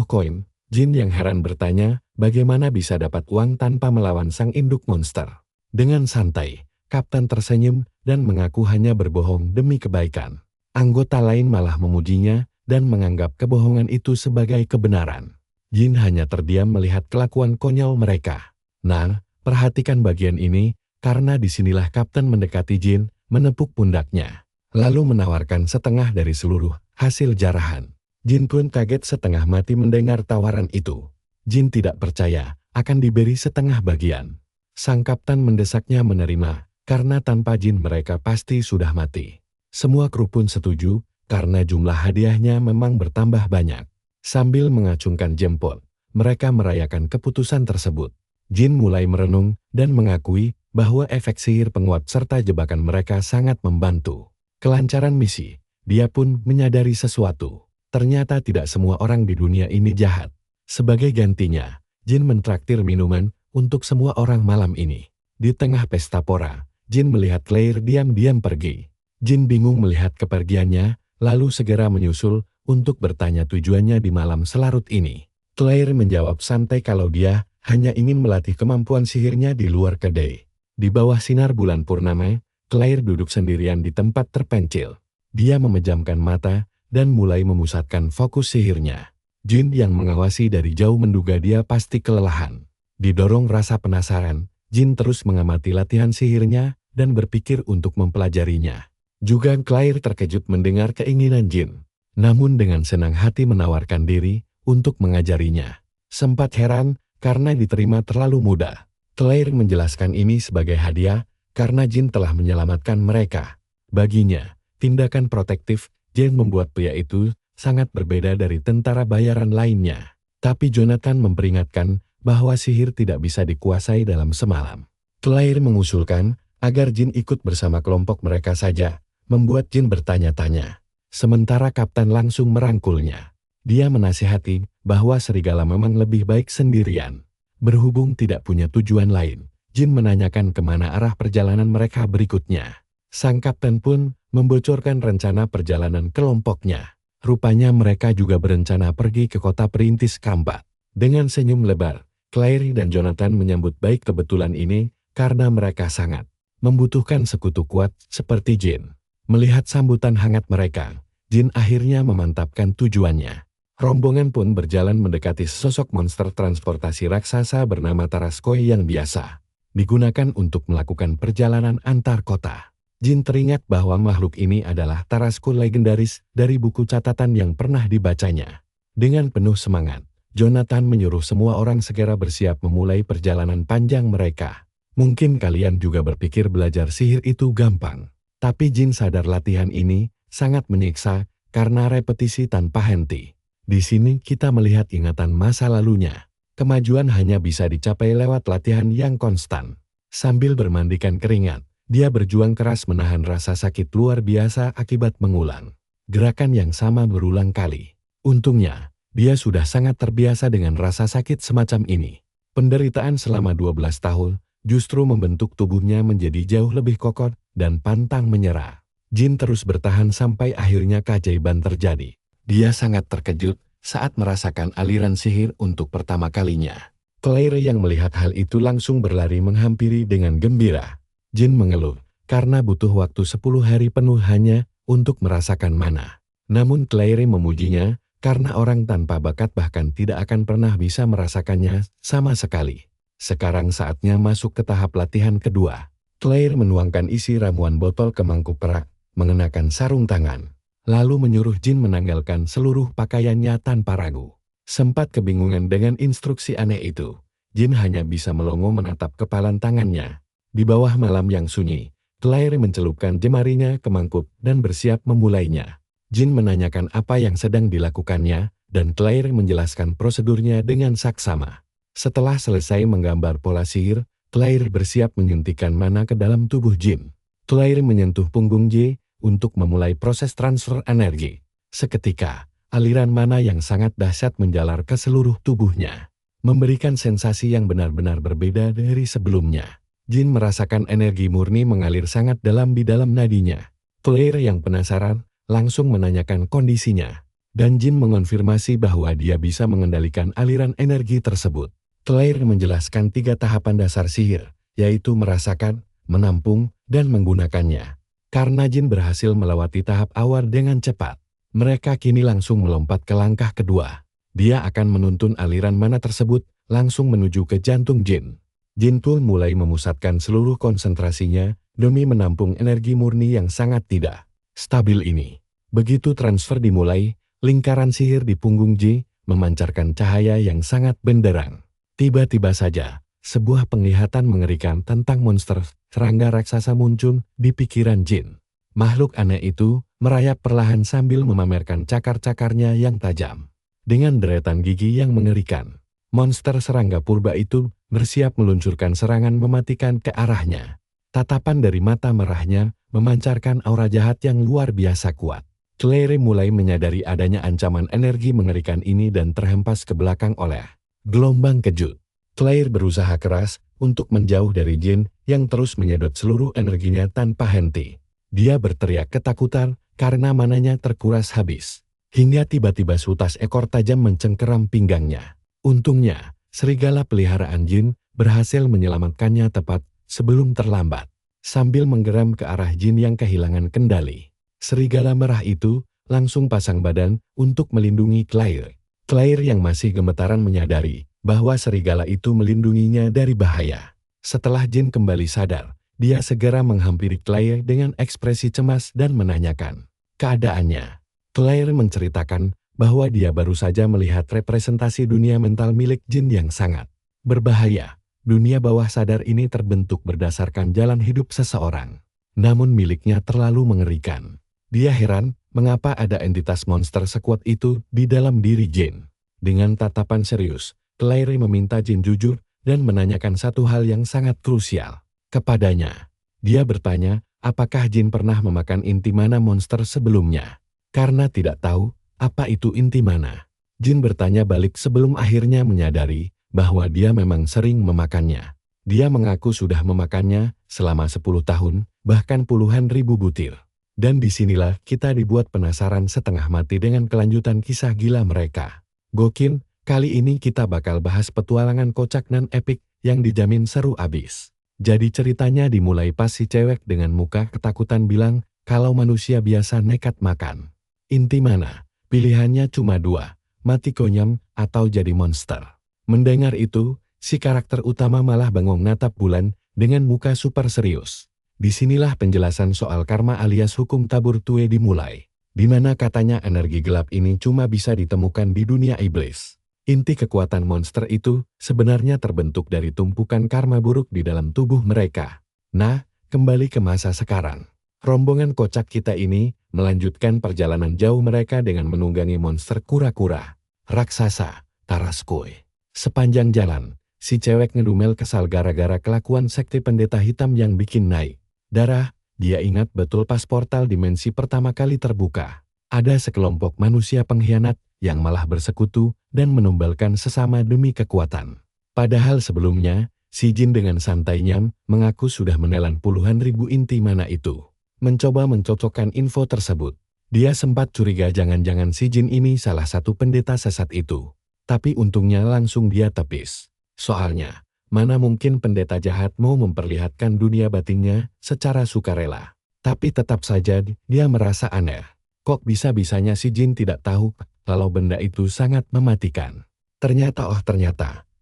koin. Jin yang heran bertanya, bagaimana bisa dapat uang tanpa melawan sang induk monster. Dengan santai, Kapten tersenyum dan mengaku hanya berbohong demi kebaikan. Anggota lain malah memujinya dan menganggap kebohongan itu sebagai kebenaran. Jin hanya terdiam melihat kelakuan konyol mereka. Nah, perhatikan bagian ini, karena disinilah Kapten mendekati Jin, menepuk pundaknya, lalu menawarkan setengah dari seluruh hasil jarahan. Jin pun kaget setengah mati mendengar tawaran itu. Jin tidak percaya akan diberi setengah bagian. Sang Kapten mendesaknya menerima, karena tanpa Jin mereka pasti sudah mati. Semua kru pun setuju, karena jumlah hadiahnya memang bertambah banyak. Sambil mengacungkan jempol, mereka merayakan keputusan tersebut. Jin mulai merenung dan mengakui bahwa efek sihir penguat serta jebakan mereka sangat membantu. Kelancaran misi, dia pun menyadari sesuatu. Ternyata tidak semua orang di dunia ini jahat. Sebagai gantinya, Jin mentraktir minuman untuk semua orang malam ini. Di tengah pesta pora, Jin melihat Claire diam-diam pergi. Jin bingung melihat kepergiannya, lalu segera menyusul untuk bertanya tujuannya di malam selarut ini. Claire menjawab santai kalau dia hanya ingin melatih kemampuan sihirnya di luar kedai. Di bawah sinar bulan purnama, Claire duduk sendirian di tempat terpencil. Dia memejamkan mata dan mulai memusatkan fokus sihirnya. Jin yang mengawasi dari jauh menduga dia pasti kelelahan. Didorong rasa penasaran, Jin terus mengamati latihan sihirnya dan berpikir untuk mempelajarinya. Juga Claire terkejut mendengar keinginan Jin, namun dengan senang hati menawarkan diri untuk mengajarinya. Sempat heran karena diterima terlalu mudah. Claire menjelaskan ini sebagai hadiah karena Jin telah menyelamatkan mereka. Baginya, tindakan protektif Jin membuat pria itu sangat berbeda dari tentara bayaran lainnya. Tapi Jonathan memperingatkan bahwa sihir tidak bisa dikuasai dalam semalam. Claire mengusulkan agar Jin ikut bersama kelompok mereka saja, membuat Jin bertanya-tanya. Sementara Kapten langsung merangkulnya. Dia menasihati bahwa serigala memang lebih baik sendirian. Berhubung tidak punya tujuan lain, Jin menanyakan kemana arah perjalanan mereka berikutnya. Sang Kapten pun membocorkan rencana perjalanan kelompoknya. Rupanya mereka juga berencana pergi ke kota perintis Kambat. Dengan senyum lebar, Claire dan Jonathan menyambut baik kebetulan ini karena mereka sangat membutuhkan sekutu kuat seperti Jin. Melihat sambutan hangat mereka, Jin akhirnya memantapkan tujuannya. Rombongan pun berjalan mendekati sosok monster transportasi raksasa bernama Taraskoi yang biasa digunakan untuk melakukan perjalanan antar kota. Jin teringat bahwa makhluk ini adalah Taraskoi legendaris dari buku catatan yang pernah dibacanya. Dengan penuh semangat, Jonathan menyuruh semua orang segera bersiap memulai perjalanan panjang mereka. Mungkin kalian juga berpikir belajar sihir itu gampang. Tapi Jin sadar latihan ini sangat menyiksa karena repetisi tanpa henti. Di sini kita melihat ingatan masa lalunya. Kemajuan hanya bisa dicapai lewat latihan yang konstan. Sambil bermandikan keringat, dia berjuang keras menahan rasa sakit luar biasa akibat mengulang gerakan yang sama berulang kali. Untungnya, dia sudah sangat terbiasa dengan rasa sakit semacam ini. Penderitaan selama 12 tahun justru membentuk tubuhnya menjadi jauh lebih kokoh dan pantang menyerah. Jin terus bertahan sampai akhirnya keajaiban terjadi. Dia sangat terkejut saat merasakan aliran sihir untuk pertama kalinya. Claire yang melihat hal itu langsung berlari menghampiri dengan gembira. Jin mengeluh karena butuh waktu 10 hari penuh hanya untuk merasakan mana. Namun Claire memujinya karena orang tanpa bakat bahkan tidak akan pernah bisa merasakannya sama sekali. Sekarang saatnya masuk ke tahap latihan kedua. Claire menuangkan isi ramuan botol ke mangkuk perak, mengenakan sarung tangan. Lalu menyuruh Jin menanggalkan seluruh pakaiannya tanpa ragu. Sempat kebingungan dengan instruksi aneh itu, Jin hanya bisa melongo menatap kepalan tangannya. Di bawah malam yang sunyi, Claire mencelupkan jemarinya ke mangkuk dan bersiap memulainya. Jin menanyakan apa yang sedang dilakukannya, dan Claire menjelaskan prosedurnya dengan saksama. Setelah selesai menggambar pola sihir, Claire bersiap menyuntikkan mana ke dalam tubuh Jin. Claire menyentuh punggung J untuk memulai proses transfer energi. Seketika, aliran mana yang sangat dahsyat menjalar ke seluruh tubuhnya, memberikan sensasi yang benar-benar berbeda dari sebelumnya. Jin merasakan energi murni mengalir sangat dalam di dalam nadinya. Claire yang penasaran, langsung menanyakan kondisinya. Dan Jin mengonfirmasi bahwa dia bisa mengendalikan aliran energi tersebut. Claire menjelaskan 3 tahapan dasar sihir, yaitu merasakan, menampung, dan menggunakannya. Karena Jin berhasil melewati tahap awal dengan cepat, mereka kini langsung melompat ke langkah kedua. Dia akan menuntun aliran mana tersebut langsung menuju ke jantung Jin. Jin pun mulai memusatkan seluruh konsentrasinya demi menampung energi murni yang sangat tidak stabil ini. Begitu transfer dimulai, lingkaran sihir di punggung J memancarkan cahaya yang sangat benderang. Tiba-tiba saja, sebuah penglihatan mengerikan tentang monster serangga raksasa muncul di pikiran Jin. Makhluk aneh itu merayap perlahan sambil memamerkan cakar-cakarnya yang tajam. Dengan deretan gigi yang mengerikan, monster serangga purba itu bersiap meluncurkan serangan mematikan ke arahnya. Tatapan dari mata merahnya memancarkan aura jahat yang luar biasa kuat. Claire mulai menyadari adanya ancaman energi mengerikan ini dan terhempas ke belakang oleh gelombang kejut. Claire berusaha keras untuk menjauh dari Jin yang terus menyedot seluruh energinya tanpa henti. Dia berteriak ketakutan karena mananya terkuras habis. Hingga tiba-tiba sutas ekor tajam mencengkeram pinggangnya. Untungnya, serigala peliharaan Jin berhasil menyelamatkannya tepat sebelum terlambat. Sambil menggeram ke arah Jin yang kehilangan kendali, serigala merah itu langsung pasang badan untuk melindungi Claire. Claire yang masih gemetaran menyadari bahwa serigala itu melindunginya dari bahaya. Setelah Jin kembali sadar, dia segera menghampiri Claire dengan ekspresi cemas dan menanyakan keadaannya. Claire menceritakan bahwa dia baru saja melihat representasi dunia mental milik Jin yang sangat berbahaya. Dunia bawah sadar ini terbentuk berdasarkan jalan hidup seseorang, namun miliknya terlalu mengerikan. Dia heran mengapa ada entitas monster sekuat itu di dalam diri Jin. Dengan tatapan serius, Claire meminta Jin jujur dan menanyakan satu hal yang sangat krusial kepadanya. Dia bertanya, apakah Jin pernah memakan inti mana monster sebelumnya? Karena tidak tahu apa itu inti mana, Jin bertanya balik sebelum akhirnya menyadari bahwa dia memang sering memakannya. Dia mengaku sudah memakannya selama 10 tahun, bahkan puluhan ribu butir. Dan disinilah kita dibuat penasaran setengah mati dengan kelanjutan kisah gila mereka. Gokil, kali ini kita bakal bahas petualangan kocak dan epik yang dijamin seru abis. Jadi ceritanya dimulai pas si cewek dengan muka ketakutan bilang kalau manusia biasa nekat makan inti mana, pilihannya cuma 2, mati konyam atau jadi monster. Mendengar itu, si karakter utama malah bengong natap bulan dengan muka super serius. Disinilah penjelasan soal karma alias hukum tabur tue dimulai, di mana katanya energi gelap ini cuma bisa ditemukan di dunia iblis. Inti kekuatan monster itu sebenarnya terbentuk dari tumpukan karma buruk di dalam tubuh mereka. Nah, kembali ke masa sekarang. Rombongan kocak kita ini melanjutkan perjalanan jauh mereka dengan menunggangi monster kura-kura, raksasa, Tarascoy. Sepanjang jalan, si cewek ngedumel kesal gara-gara kelakuan sekte pendeta hitam yang bikin naik darah. Dia ingat betul pas portal dimensi pertama kali terbuka. Ada sekelompok manusia pengkhianat yang malah bersekutu dan menumbalkan sesama demi kekuatan. Padahal sebelumnya, si Jin dengan santainya mengaku sudah menelan puluhan ribu inti mana itu. Mencoba mencocokkan info tersebut, dia sempat curiga jangan-jangan si Jin ini salah satu pendeta sesat itu. Tapi untungnya langsung dia tepis. Soalnya, mana mungkin pendeta jahat mau memperlihatkan dunia batinnya secara sukarela. Tapi tetap saja dia merasa aneh. Kok bisa-bisanya si Jin tidak tahu kalau benda itu sangat mematikan. Ternyata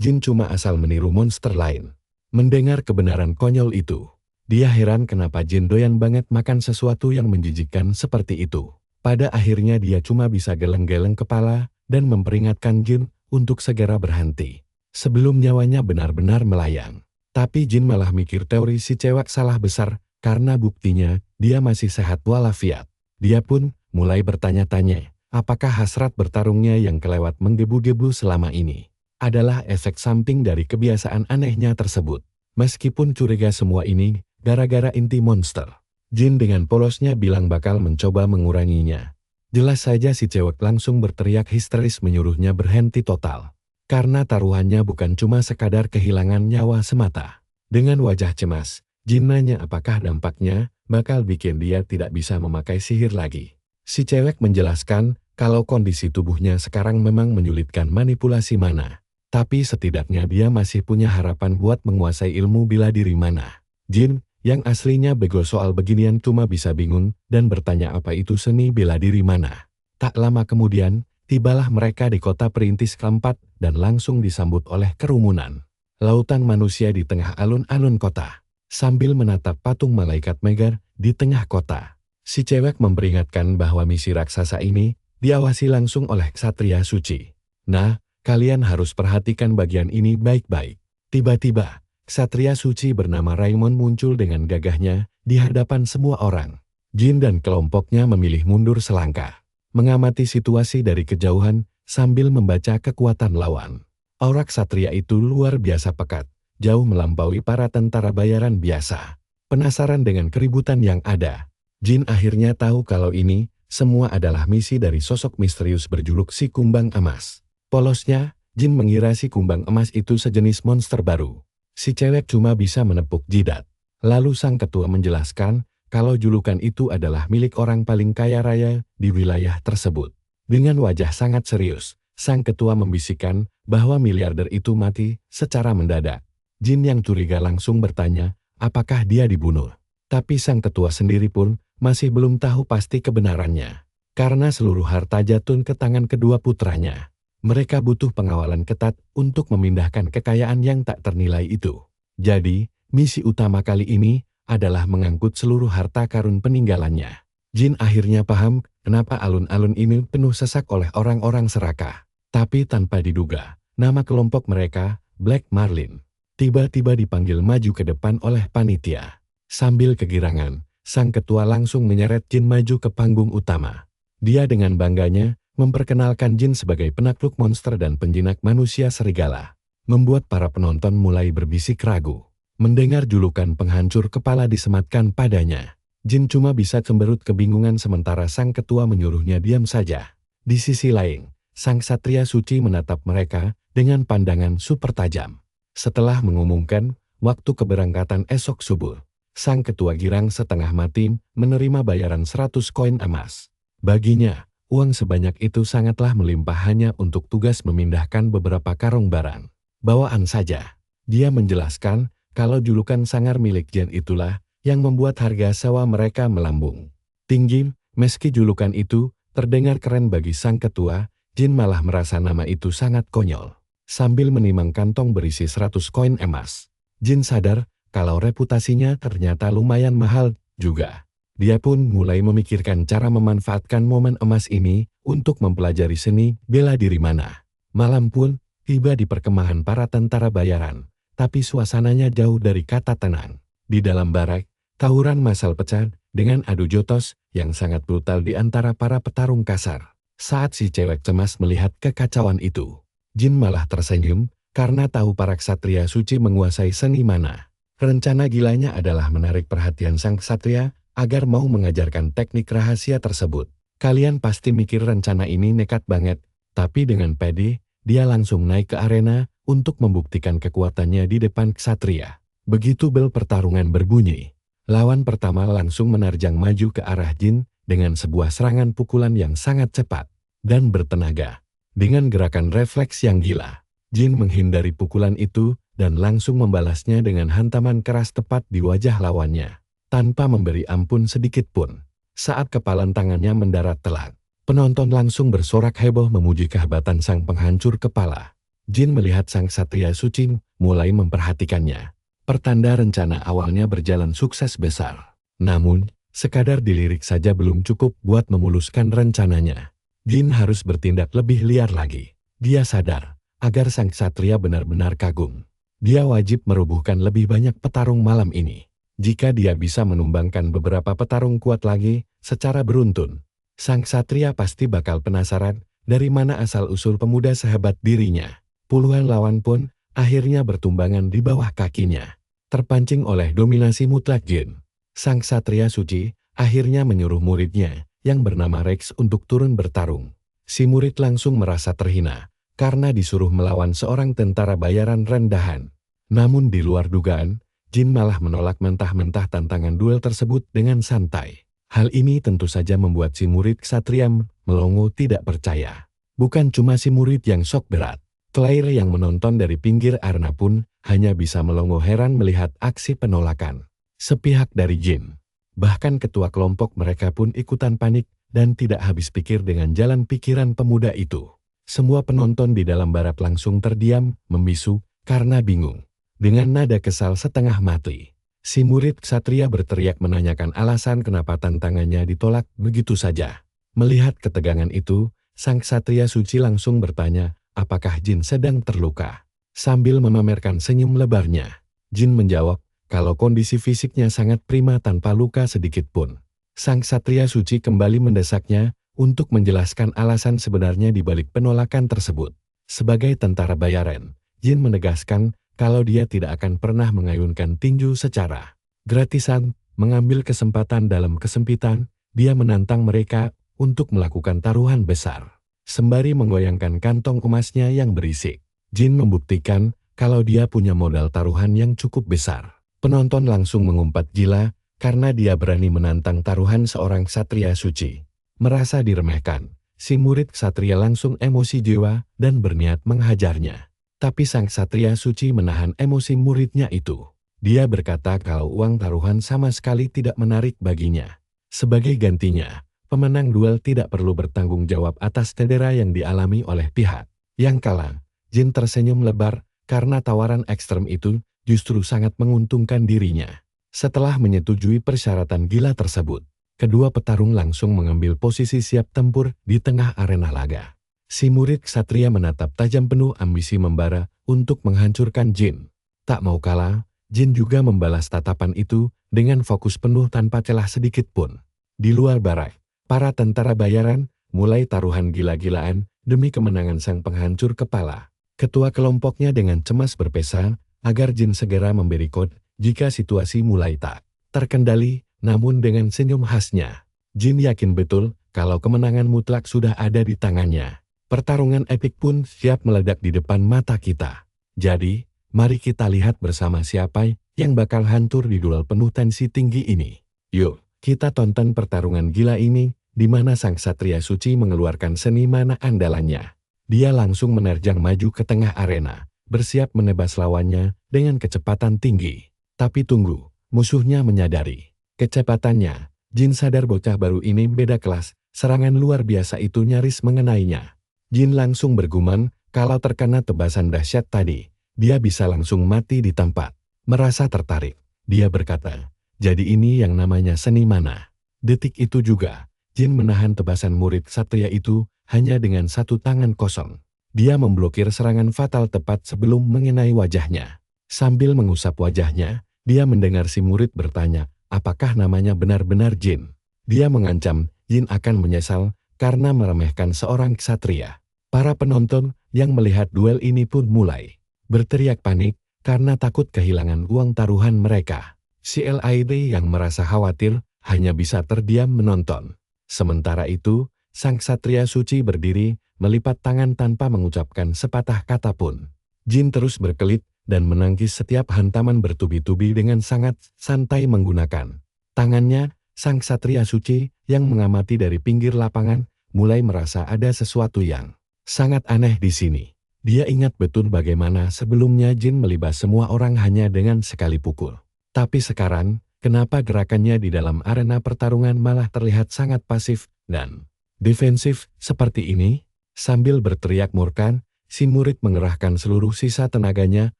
Jin cuma asal meniru monster lain. Mendengar kebenaran konyol itu, dia heran kenapa Jin doyan banget makan sesuatu yang menjijikkan seperti itu. Pada akhirnya dia cuma bisa geleng-geleng kepala dan memperingatkan Jin untuk segera berhenti sebelum nyawanya benar-benar melayang. Tapi Jin malah mikir teori si cewek salah besar karena buktinya dia masih sehat walafiat. Dia pun mulai bertanya-tanya, apakah hasrat bertarungnya yang kelewat menggebu-gebu selama ini adalah efek samping dari kebiasaan anehnya tersebut. Meskipun curiga semua ini gara-gara inti monster, Jin dengan polosnya bilang bakal mencoba menguranginya. Jelas saja si cewek langsung berteriak histeris menyuruhnya berhenti total. Karena taruhannya bukan cuma sekadar kehilangan nyawa semata. Dengan wajah cemas, Jin nanya apakah dampaknya bakal bikin dia tidak bisa memakai sihir lagi. Si cewek menjelaskan kalau kondisi tubuhnya sekarang memang menyulitkan manipulasi mana. Tapi setidaknya dia masih punya harapan buat menguasai ilmu bela diri mana. Jin, yang aslinya bego soal beginian cuma bisa bingung dan bertanya apa itu seni bela diri mana. Tak lama kemudian, tibalah mereka di kota perintis keempat dan langsung disambut oleh kerumunan. Lautan manusia di tengah alun-alun kota. Sambil menatap patung malaikat Megar di tengah kota. Si cewek memperingatkan bahwa misi raksasa ini diawasi langsung oleh ksatria suci. Nah, kalian harus perhatikan bagian ini baik-baik. Tiba-tiba, ksatria suci bernama Raymond muncul dengan gagahnya di hadapan semua orang. Jin dan kelompoknya memilih mundur selangkah. Mengamati situasi dari kejauhan sambil membaca kekuatan lawan. Aura ksatria itu luar biasa pekat, jauh melampaui para tentara bayaran biasa. Penasaran dengan keributan yang ada, Jin akhirnya tahu kalau ini semua adalah misi dari sosok misterius berjuluk si Kumbang Emas. Polosnya, Jin mengira si Kumbang Emas itu sejenis monster baru. Si cewek cuma bisa menepuk jidat. Lalu sang ketua menjelaskan kalau julukan itu adalah milik orang paling kaya raya di wilayah tersebut. Dengan wajah sangat serius, sang ketua membisikkan bahwa miliarder itu mati secara mendadak. Jin yang curiga langsung bertanya, apakah dia dibunuh? Tapi sang ketua sendiri pun masih belum tahu pasti kebenarannya. Karena seluruh harta jatuh ke tangan kedua putranya. Mereka butuh pengawalan ketat untuk memindahkan kekayaan yang tak ternilai itu. Jadi, misi utama kali ini adalah mengangkut seluruh harta karun peninggalannya. Jin akhirnya paham kenapa alun-alun ini penuh sesak oleh orang-orang serakah. Tapi tanpa diduga, nama kelompok mereka, Black Marlin, tiba-tiba dipanggil maju ke depan oleh panitia. Sambil kegirangan, sang ketua langsung menyeret Jin maju ke panggung utama. Dia dengan bangganya memperkenalkan Jin sebagai penakluk monster dan penjinak manusia serigala. Membuat para penonton mulai berbisik ragu. Mendengar julukan penghancur kepala disematkan padanya, Jin cuma bisa cemberut kebingungan sementara sang ketua menyuruhnya diam saja. Di sisi lain, sang ksatria suci menatap mereka dengan pandangan super tajam. Setelah mengumumkan waktu keberangkatan esok subuh, sang ketua girang setengah mati menerima bayaran 100 koin emas. Baginya, uang sebanyak itu sangatlah melimpah hanya untuk tugas memindahkan beberapa karung barang bawaan saja. Dia menjelaskan kalau julukan sangar milik Jin itulah yang membuat harga sewa mereka melambung tinggi. Meski julukan itu terdengar keren bagi sang ketua, Jin malah merasa nama itu sangat konyol. Sambil menimang kantong berisi 100 koin emas, Jin sadar kalau reputasinya ternyata lumayan mahal juga. Dia pun mulai memikirkan cara memanfaatkan momen emas ini untuk mempelajari seni bela diri mana. Malam pun tiba di perkemahan para tentara bayaran, tapi suasananya jauh dari kata tenang. Di dalam barak, tawuran massal pecah dengan adu jotos yang sangat brutal di antara para petarung kasar. Saat si cewek cemas melihat kekacauan itu, Jin malah tersenyum karena tahu para ksatria suci menguasai seni mana. Rencana gilanya adalah menarik perhatian sang ksatria agar mau mengajarkan teknik rahasia tersebut. Kalian pasti mikir rencana ini nekat banget, tapi dengan pede, dia langsung naik ke arena untuk membuktikan kekuatannya di depan ksatria. Begitu bel pertarungan berbunyi, lawan pertama langsung menerjang maju ke arah Jin dengan sebuah serangan pukulan yang sangat cepat dan bertenaga. Dengan gerakan refleks yang gila, Jin menghindari pukulan itu dan langsung membalasnya dengan hantaman keras tepat di wajah lawannya, tanpa memberi ampun sedikit pun. Saat kepalan tangannya mendarat telak, penonton langsung bersorak heboh memuji kehebatan sang penghancur kepala. Jin melihat sang ksatria suci mulai memperhatikannya. Pertanda rencana awalnya berjalan sukses besar. Namun, sekadar dilirik saja belum cukup buat memuluskan rencananya. Jin harus bertindak lebih liar lagi. Dia sadar, agar sang ksatria benar-benar kagum, dia wajib merubuhkan lebih banyak petarung malam ini. Jika dia bisa menumbangkan beberapa petarung kuat lagi secara beruntun, sang ksatria pasti bakal penasaran dari mana asal-usul pemuda sehebat dirinya. Puluhan lawan pun akhirnya bertumbangan di bawah kakinya. Terpancing oleh dominasi mutlak Jin, sang Ksatria Suci akhirnya menyuruh muridnya yang bernama Rex untuk turun bertarung. Si murid langsung merasa terhina karena disuruh melawan seorang tentara bayaran rendahan. Namun di luar dugaan, Jin malah menolak mentah-mentah tantangan duel tersebut dengan santai. Hal ini tentu saja membuat si murid Ksatria melongo tidak percaya. Bukan cuma si murid yang shock berat. Claire yang menonton dari pinggir arena pun hanya bisa melongo heran melihat aksi penolakan sepihak dari Jin. Bahkan ketua kelompok mereka pun ikutan panik dan tidak habis pikir dengan jalan pikiran pemuda itu. Semua penonton di dalam barat langsung terdiam, membisu, karena bingung. Dengan nada kesal setengah mati, si murid Ksatria berteriak menanyakan alasan kenapa tantangannya ditolak begitu saja. Melihat ketegangan itu, sang Ksatria Suci langsung bertanya, apakah Jin sedang terluka? Sambil memamerkan senyum lebarnya, Jin menjawab, kalau kondisi fisiknya sangat prima tanpa luka sedikit pun. Sang Ksatria Suci kembali mendesaknya untuk menjelaskan alasan sebenarnya di balik penolakan tersebut. Sebagai tentara bayaran, Jin menegaskan kalau dia tidak akan pernah mengayunkan tinju secara gratisan, mengambil kesempatan dalam kesempitan, dia menantang mereka untuk melakukan taruhan besar. Sembari menggoyangkan kantong emasnya yang berisik, Jin membuktikan kalau dia punya modal taruhan yang cukup besar. Penonton langsung mengumpat gila karena dia berani menantang taruhan seorang Ksatria Suci. Merasa diremehkan, si murid Ksatria langsung emosi jiwa dan berniat menghajarnya. Tapi sang Ksatria Suci menahan emosi muridnya itu. Dia berkata kalau uang taruhan sama sekali tidak menarik baginya. Sebagai gantinya, pemenang duel tidak perlu bertanggung jawab atas cedera yang dialami oleh pihak yang kalah. Jin tersenyum lebar karena tawaran ekstrem itu justru sangat menguntungkan dirinya. Setelah menyetujui persyaratan gila tersebut, kedua petarung langsung mengambil posisi siap tempur di tengah arena laga. Si murid Ksatria menatap tajam penuh ambisi membara untuk menghancurkan Jin. Tak mau kalah, Jin juga membalas tatapan itu dengan fokus penuh tanpa celah sedikit pun. Di luar barak, para tentara bayaran mulai taruhan gila-gilaan demi kemenangan sang penghancur kepala. Ketua kelompoknya dengan cemas berpesan agar Jin segera memberi kode jika situasi mulai tak terkendali, namun dengan senyum khasnya, Jin yakin betul kalau kemenangan mutlak sudah ada di tangannya. Pertarungan epik pun siap meledak di depan mata kita. Jadi, mari kita lihat bersama siapa yang bakal hancur di duel penuh tensi tinggi ini. Yuk, kita tonton pertarungan gila ini, di mana sang Ksatria Suci mengeluarkan seni mana andalannya. Dia langsung menerjang maju ke tengah arena, bersiap menebas lawannya dengan kecepatan tinggi. Tapi tunggu, musuhnya menyadari kecepatannya. Jin sadar bocah baru ini beda kelas, serangan luar biasa itu nyaris mengenainya. Jin langsung bergumam, kalau terkena tebasan dahsyat tadi, dia bisa langsung mati di tempat. Merasa tertarik, dia berkata, jadi ini yang namanya seni mana. Detik itu juga, Jin menahan tebasan murid Ksatria itu hanya dengan satu tangan kosong. Dia memblokir serangan fatal tepat sebelum mengenai wajahnya. Sambil mengusap wajahnya, dia mendengar si murid bertanya, apakah namanya benar-benar Jin. Dia mengancam, Jin akan menyesal karena meremehkan seorang Ksatria. Para penonton yang melihat duel ini pun mulai berteriak panik karena takut kehilangan uang taruhan mereka. Si LID yang merasa khawatir hanya bisa terdiam menonton. Sementara itu, sang Ksatria Suci berdiri, melipat tangan tanpa mengucapkan sepatah kata pun. Jin terus berkelit dan menangkis setiap hantaman bertubi-tubi dengan sangat santai menggunakan tangannya. Sang Ksatria Suci yang mengamati dari pinggir lapangan mulai merasa ada sesuatu yang sangat aneh di sini. Dia ingat betul bagaimana sebelumnya Jin melibas semua orang hanya dengan sekali pukul. Tapi sekarang, kenapa gerakannya di dalam arena pertarungan malah terlihat sangat pasif dan defensif seperti ini? Sambil berteriak murka, si murid mengerahkan seluruh sisa tenaganya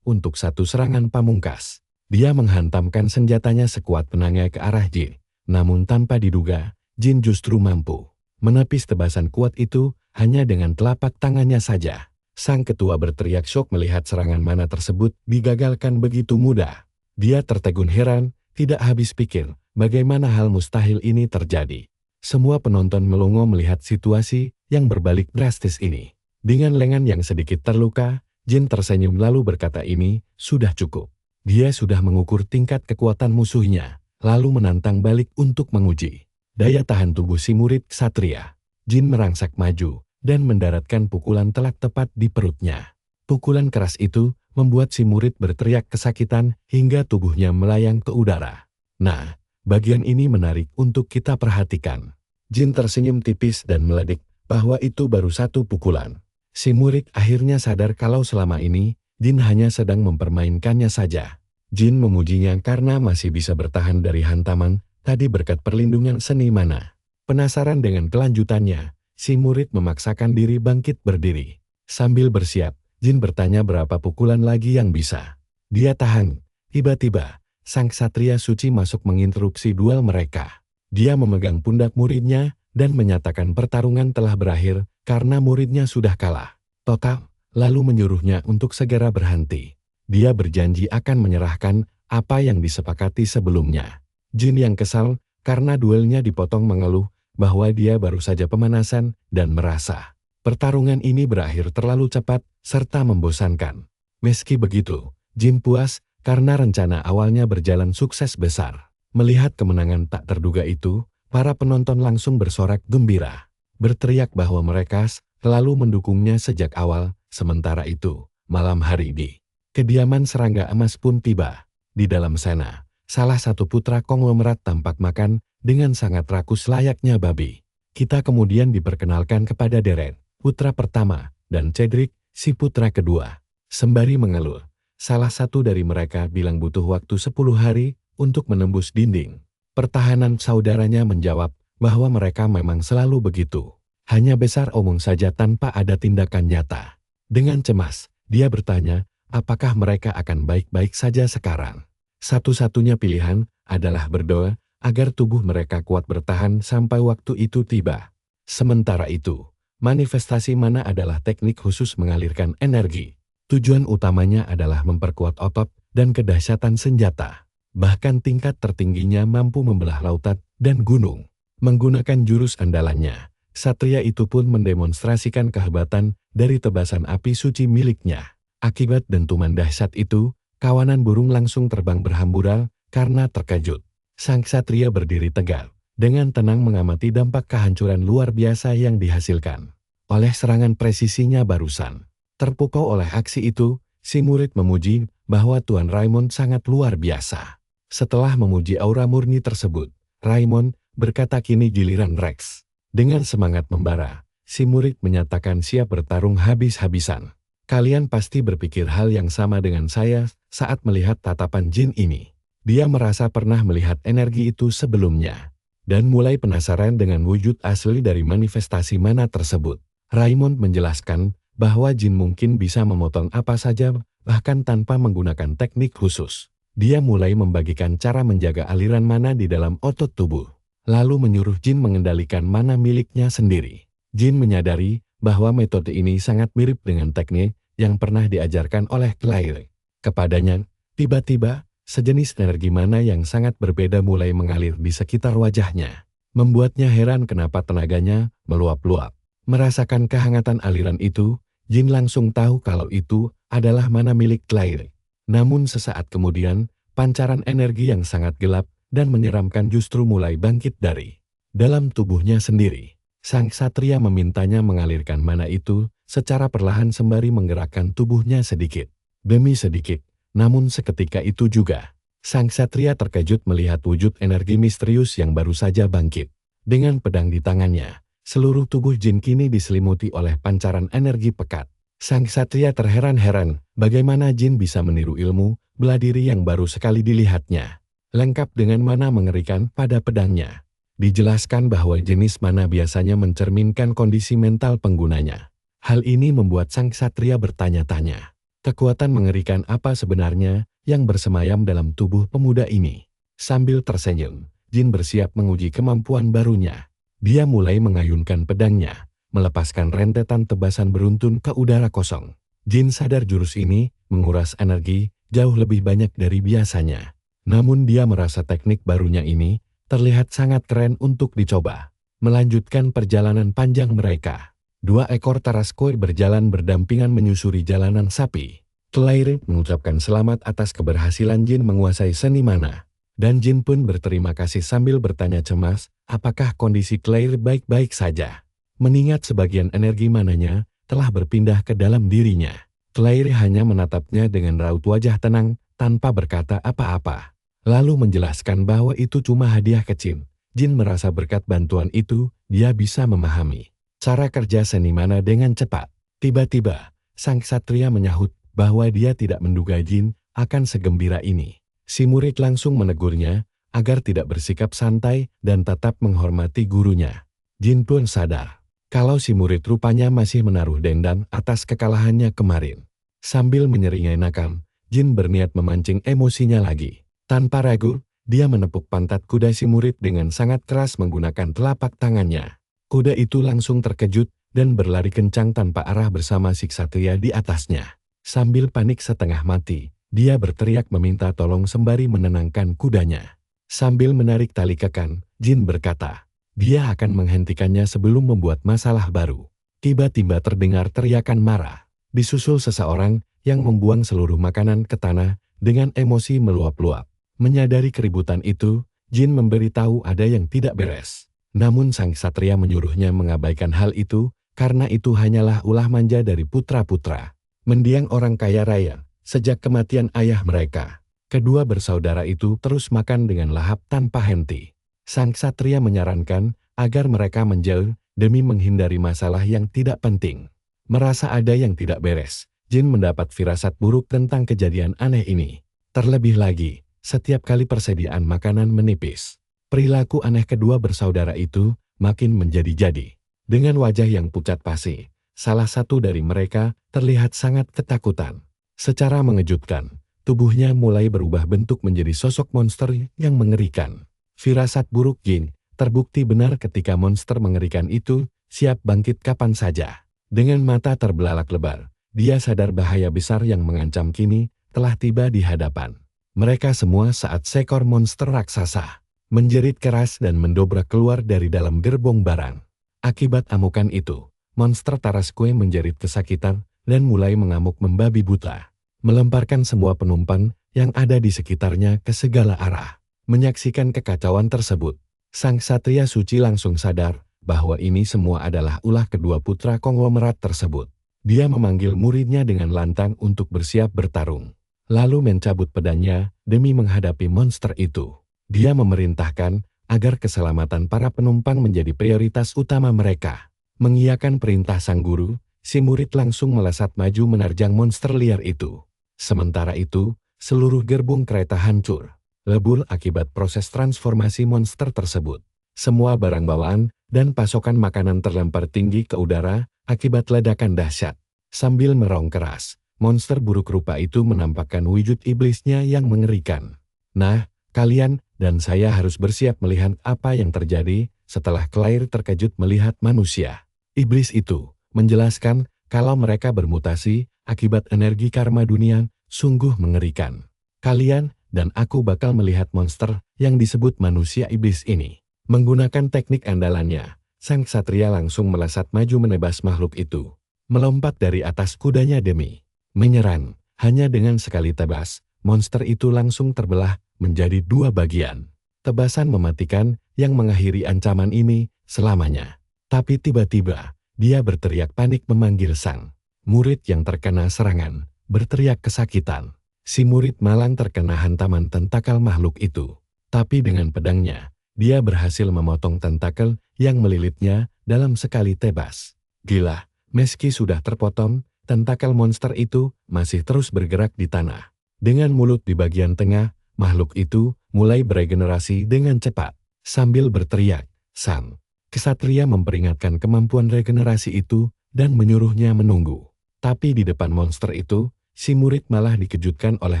untuk satu serangan pamungkas. Dia menghantamkan senjatanya sekuat tenaganya ke arah Jin. Namun tanpa diduga, Jin justru mampu menepis tebasan kuat itu hanya dengan telapak tangannya saja. Sang ketua berteriak syok melihat serangan mana tersebut digagalkan begitu mudah. Dia tertegun heran, tidak habis pikir bagaimana hal mustahil ini terjadi. Semua penonton melongo melihat situasi yang berbalik drastis ini. Dengan lengan yang sedikit terluka, Jin tersenyum lalu berkata ini sudah cukup. Dia sudah mengukur tingkat kekuatan musuhnya, lalu menantang balik untuk menguji daya tahan tubuh si murid ksatria. Jin merangsak maju dan mendaratkan pukulan telak tepat di perutnya. Pukulan keras itu membuat si murid berteriak kesakitan hingga tubuhnya melayang ke udara. Nah, bagian ini menarik untuk kita perhatikan. Jin tersenyum tipis dan meledik bahwa itu baru satu pukulan. Si murid akhirnya sadar kalau selama ini Jin hanya sedang mempermainkannya saja. Jin memujinya karena masih bisa bertahan dari hantaman tadi berkat perlindungan seni mana. Penasaran dengan kelanjutannya, si murid memaksakan diri bangkit berdiri. Sambil bersiap, Jin bertanya berapa pukulan lagi yang bisa dia tahan. Tiba-tiba, sang ksatria suci masuk menginterupsi duel mereka. Dia memegang pundak muridnya dan menyatakan pertarungan telah berakhir karena muridnya sudah kalah total, lalu menyuruhnya untuk segera berhenti. Dia berjanji akan menyerahkan apa yang disepakati sebelumnya. Jin yang kesal karena duelnya dipotong mengeluh bahwa dia baru saja pemanasan dan merasa pertarungan ini berakhir terlalu cepat serta membosankan. Meski begitu, Jin puas karena rencana awalnya berjalan sukses besar. Melihat kemenangan tak terduga itu, para penonton langsung bersorak gembira, berteriak bahwa mereka selalu mendukungnya sejak awal. Sementara itu, malam hari di kediaman serangga emas pun tiba. Di dalam sana, salah satu putra konglomerat tampak makan dengan sangat rakus layaknya babi. Kita kemudian diperkenalkan kepada Deren, putra pertama, dan Cedric, si putra kedua. Sembari mengeluh, salah satu dari mereka bilang butuh waktu 10 hari untuk menembus dinding. Pertahanan saudaranya menjawab bahwa mereka memang selalu begitu. Hanya besar omong saja tanpa ada tindakan nyata. Dengan cemas, dia bertanya, apakah mereka akan baik-baik saja sekarang? Satu-satunya pilihan adalah berdoa agar tubuh mereka kuat bertahan sampai waktu itu tiba. Sementara itu, manifestasi mana adalah teknik khusus mengalirkan energi. Tujuan utamanya adalah memperkuat otot dan kedahsyatan senjata. Bahkan tingkat tertingginya mampu membelah lautan dan gunung. Menggunakan jurus andalannya, Satria itu pun mendemonstrasikan kehebatan dari tebasan api suci miliknya. Akibat dentuman dahsyat itu, kawanan burung langsung terbang berhamburan karena terkejut. Sang ksatria berdiri tegak, dengan tenang mengamati dampak kehancuran luar biasa yang dihasilkan oleh serangan presisinya barusan. Terpukau oleh aksi itu, si murid memuji bahwa Tuan Raymond sangat luar biasa. Setelah memuji aura murni tersebut, Raymond berkata kini giliran Rex. Dengan semangat membara, si murid menyatakan siap bertarung habis-habisan. Kalian pasti berpikir hal yang sama dengan saya saat melihat tatapan Jin ini. Dia merasa pernah melihat energi itu sebelumnya, dan mulai penasaran dengan wujud asli dari manifestasi mana tersebut. Raymond menjelaskan bahwa Jin mungkin bisa memotong apa saja, bahkan tanpa menggunakan teknik khusus. Dia mulai membagikan cara menjaga aliran mana di dalam otot tubuh, lalu menyuruh Jin mengendalikan mana miliknya sendiri. Jin menyadari bahwa metode ini sangat mirip dengan teknik yang pernah diajarkan oleh Claire kepadanya. Tiba-tiba, sejenis energi mana yang sangat berbeda mulai mengalir di sekitar wajahnya, membuatnya heran kenapa tenaganya meluap-luap. Merasakan kehangatan aliran itu, Jin langsung tahu kalau itu adalah mana milik Claire. Namun sesaat kemudian, pancaran energi yang sangat gelap dan menyeramkan justru mulai bangkit dari dalam tubuhnya sendiri. Sang ksatria memintanya mengalirkan mana itu secara perlahan sembari menggerakkan tubuhnya sedikit demi sedikit. Namun seketika itu juga, sang ksatria terkejut melihat wujud energi misterius yang baru saja bangkit. Dengan pedang di tangannya, seluruh tubuh Jin kini diselimuti oleh pancaran energi pekat. Sang ksatria terheran-heran bagaimana Jin bisa meniru ilmu bela diri yang baru sekali dilihatnya, lengkap dengan mana mengerikan pada pedangnya. Dijelaskan bahwa jenis mana biasanya mencerminkan kondisi mental penggunanya. Hal ini membuat sang ksatria bertanya-tanya, kekuatan mengerikan apa sebenarnya yang bersemayam dalam tubuh pemuda ini? Sambil tersenyum, Jin bersiap menguji kemampuan barunya. Dia mulai mengayunkan pedangnya, melepaskan rentetan tebasan beruntun ke udara kosong. Jin sadar jurus ini menguras energi jauh lebih banyak dari biasanya. Namun dia merasa teknik barunya ini terlihat sangat keren untuk dicoba. Melanjutkan perjalanan panjang mereka, 2 ekor Tarascoid berjalan berdampingan menyusuri jalanan sapi. Claire mengucapkan selamat atas keberhasilan Jin menguasai seni mana. Dan Jin pun berterima kasih sambil bertanya cemas, apakah kondisi Claire baik-baik saja. Mengingat sebagian energi mananya telah berpindah ke dalam dirinya. Claire hanya menatapnya dengan raut wajah tenang, tanpa berkata apa-apa. Lalu menjelaskan bahwa itu cuma hadiah kecil. Jin merasa berkat bantuan itu, dia bisa memahami cara kerja seni mana dengan cepat. Tiba-tiba, sang ksatria menyahut bahwa dia tidak menduga Jin akan segembira ini. Si murid langsung menegurnya agar tidak bersikap santai dan tetap menghormati gurunya. Jin pun sadar kalau si murid rupanya masih menaruh dendam atas kekalahannya kemarin. Sambil menyeringainakan, Jin berniat memancing emosinya lagi. Tanpa ragu, dia menepuk pantat kuda si murid dengan sangat keras menggunakan telapak tangannya. Kuda itu langsung terkejut dan berlari kencang tanpa arah bersama si ksatria di atasnya. Sambil panik setengah mati, dia berteriak meminta tolong sembari menenangkan kudanya. Sambil menarik tali kekan, Jin berkata, dia akan menghentikannya sebelum membuat masalah baru. Tiba-tiba terdengar teriakan marah, disusul seseorang yang membuang seluruh makanan ke tanah dengan emosi meluap-luap. Menyadari keributan itu, Jin memberitahu ada yang tidak beres. Namun sang ksatria menyuruhnya mengabaikan hal itu, karena itu hanyalah ulah manja dari putra-putra mendiang orang kaya raya. Sejak kematian ayah mereka, kedua bersaudara itu terus makan dengan lahap tanpa henti. Sang ksatria menyarankan agar mereka menjauh demi menghindari masalah yang tidak penting. Merasa ada yang tidak beres, Jin mendapat firasat buruk tentang kejadian aneh ini. Terlebih lagi, setiap kali persediaan makanan menipis, perilaku aneh kedua bersaudara itu makin menjadi-jadi. Dengan wajah yang pucat pasi, salah satu dari mereka terlihat sangat ketakutan. Secara mengejutkan, tubuhnya mulai berubah bentuk menjadi sosok monster yang mengerikan. Firasat buruk Jin terbukti benar ketika monster mengerikan itu siap bangkit kapan saja. Dengan mata terbelalak lebar, dia sadar bahaya besar yang mengancam kini telah tiba di hadapan mereka semua saat seekor monster raksasa menjerit keras dan mendobrak keluar dari dalam gerbong barang. Akibat amukan itu, monster Tarasque menjerit kesakitan dan mulai mengamuk membabi buta, melemparkan semua penumpang yang ada di sekitarnya ke segala arah. Menyaksikan kekacauan tersebut, sang ksatria suci langsung sadar bahwa ini semua adalah ulah kedua putra konglomerat tersebut. Dia memanggil muridnya dengan lantang untuk bersiap bertarung, lalu mencabut pedangnya demi menghadapi monster itu. Dia memerintahkan agar keselamatan para penumpang menjadi prioritas utama mereka. Mengiyakan perintah sang guru, si murid langsung melesat maju menerjang monster liar itu. Sementara itu, seluruh gerbong kereta hancur lebur akibat proses transformasi monster tersebut. Semua barang bawaan dan pasokan makanan terlempar tinggi ke udara akibat ledakan dahsyat. Sambil merong keras, monster buruk rupa itu menampakkan wujud iblisnya yang mengerikan. Nah, kalian dan saya harus bersiap melihat apa yang terjadi setelah Claire terkejut melihat manusia. Iblis itu menjelaskan kalau mereka bermutasi akibat energi karma dunia sungguh mengerikan. Kalian dan aku bakal melihat monster yang disebut manusia iblis ini. Menggunakan teknik andalannya, sang ksatria langsung melesat maju menebas makhluk itu. Melompat dari atas kudanya demi menyerang. Hanya dengan sekali tebas, monster itu langsung terbelah menjadi dua bagian. Tebasan mematikan yang mengakhiri ancaman ini selamanya. Tapi tiba-tiba, dia berteriak panik memanggil sang murid yang terkena serangan, berteriak kesakitan. Si murid malang terkena hantaman tentakel makhluk itu. Tapi dengan pedangnya, dia berhasil memotong tentakel yang melilitnya dalam sekali tebas. Gila, meski sudah terpotong, tentakel monster itu masih terus bergerak di tanah. Dengan mulut di bagian tengah, makhluk itu mulai beregenerasi dengan cepat. Sambil berteriak, sang ksatria memperingatkan kemampuan regenerasi itu dan menyuruhnya menunggu. Tapi di depan monster itu, si murid malah dikejutkan oleh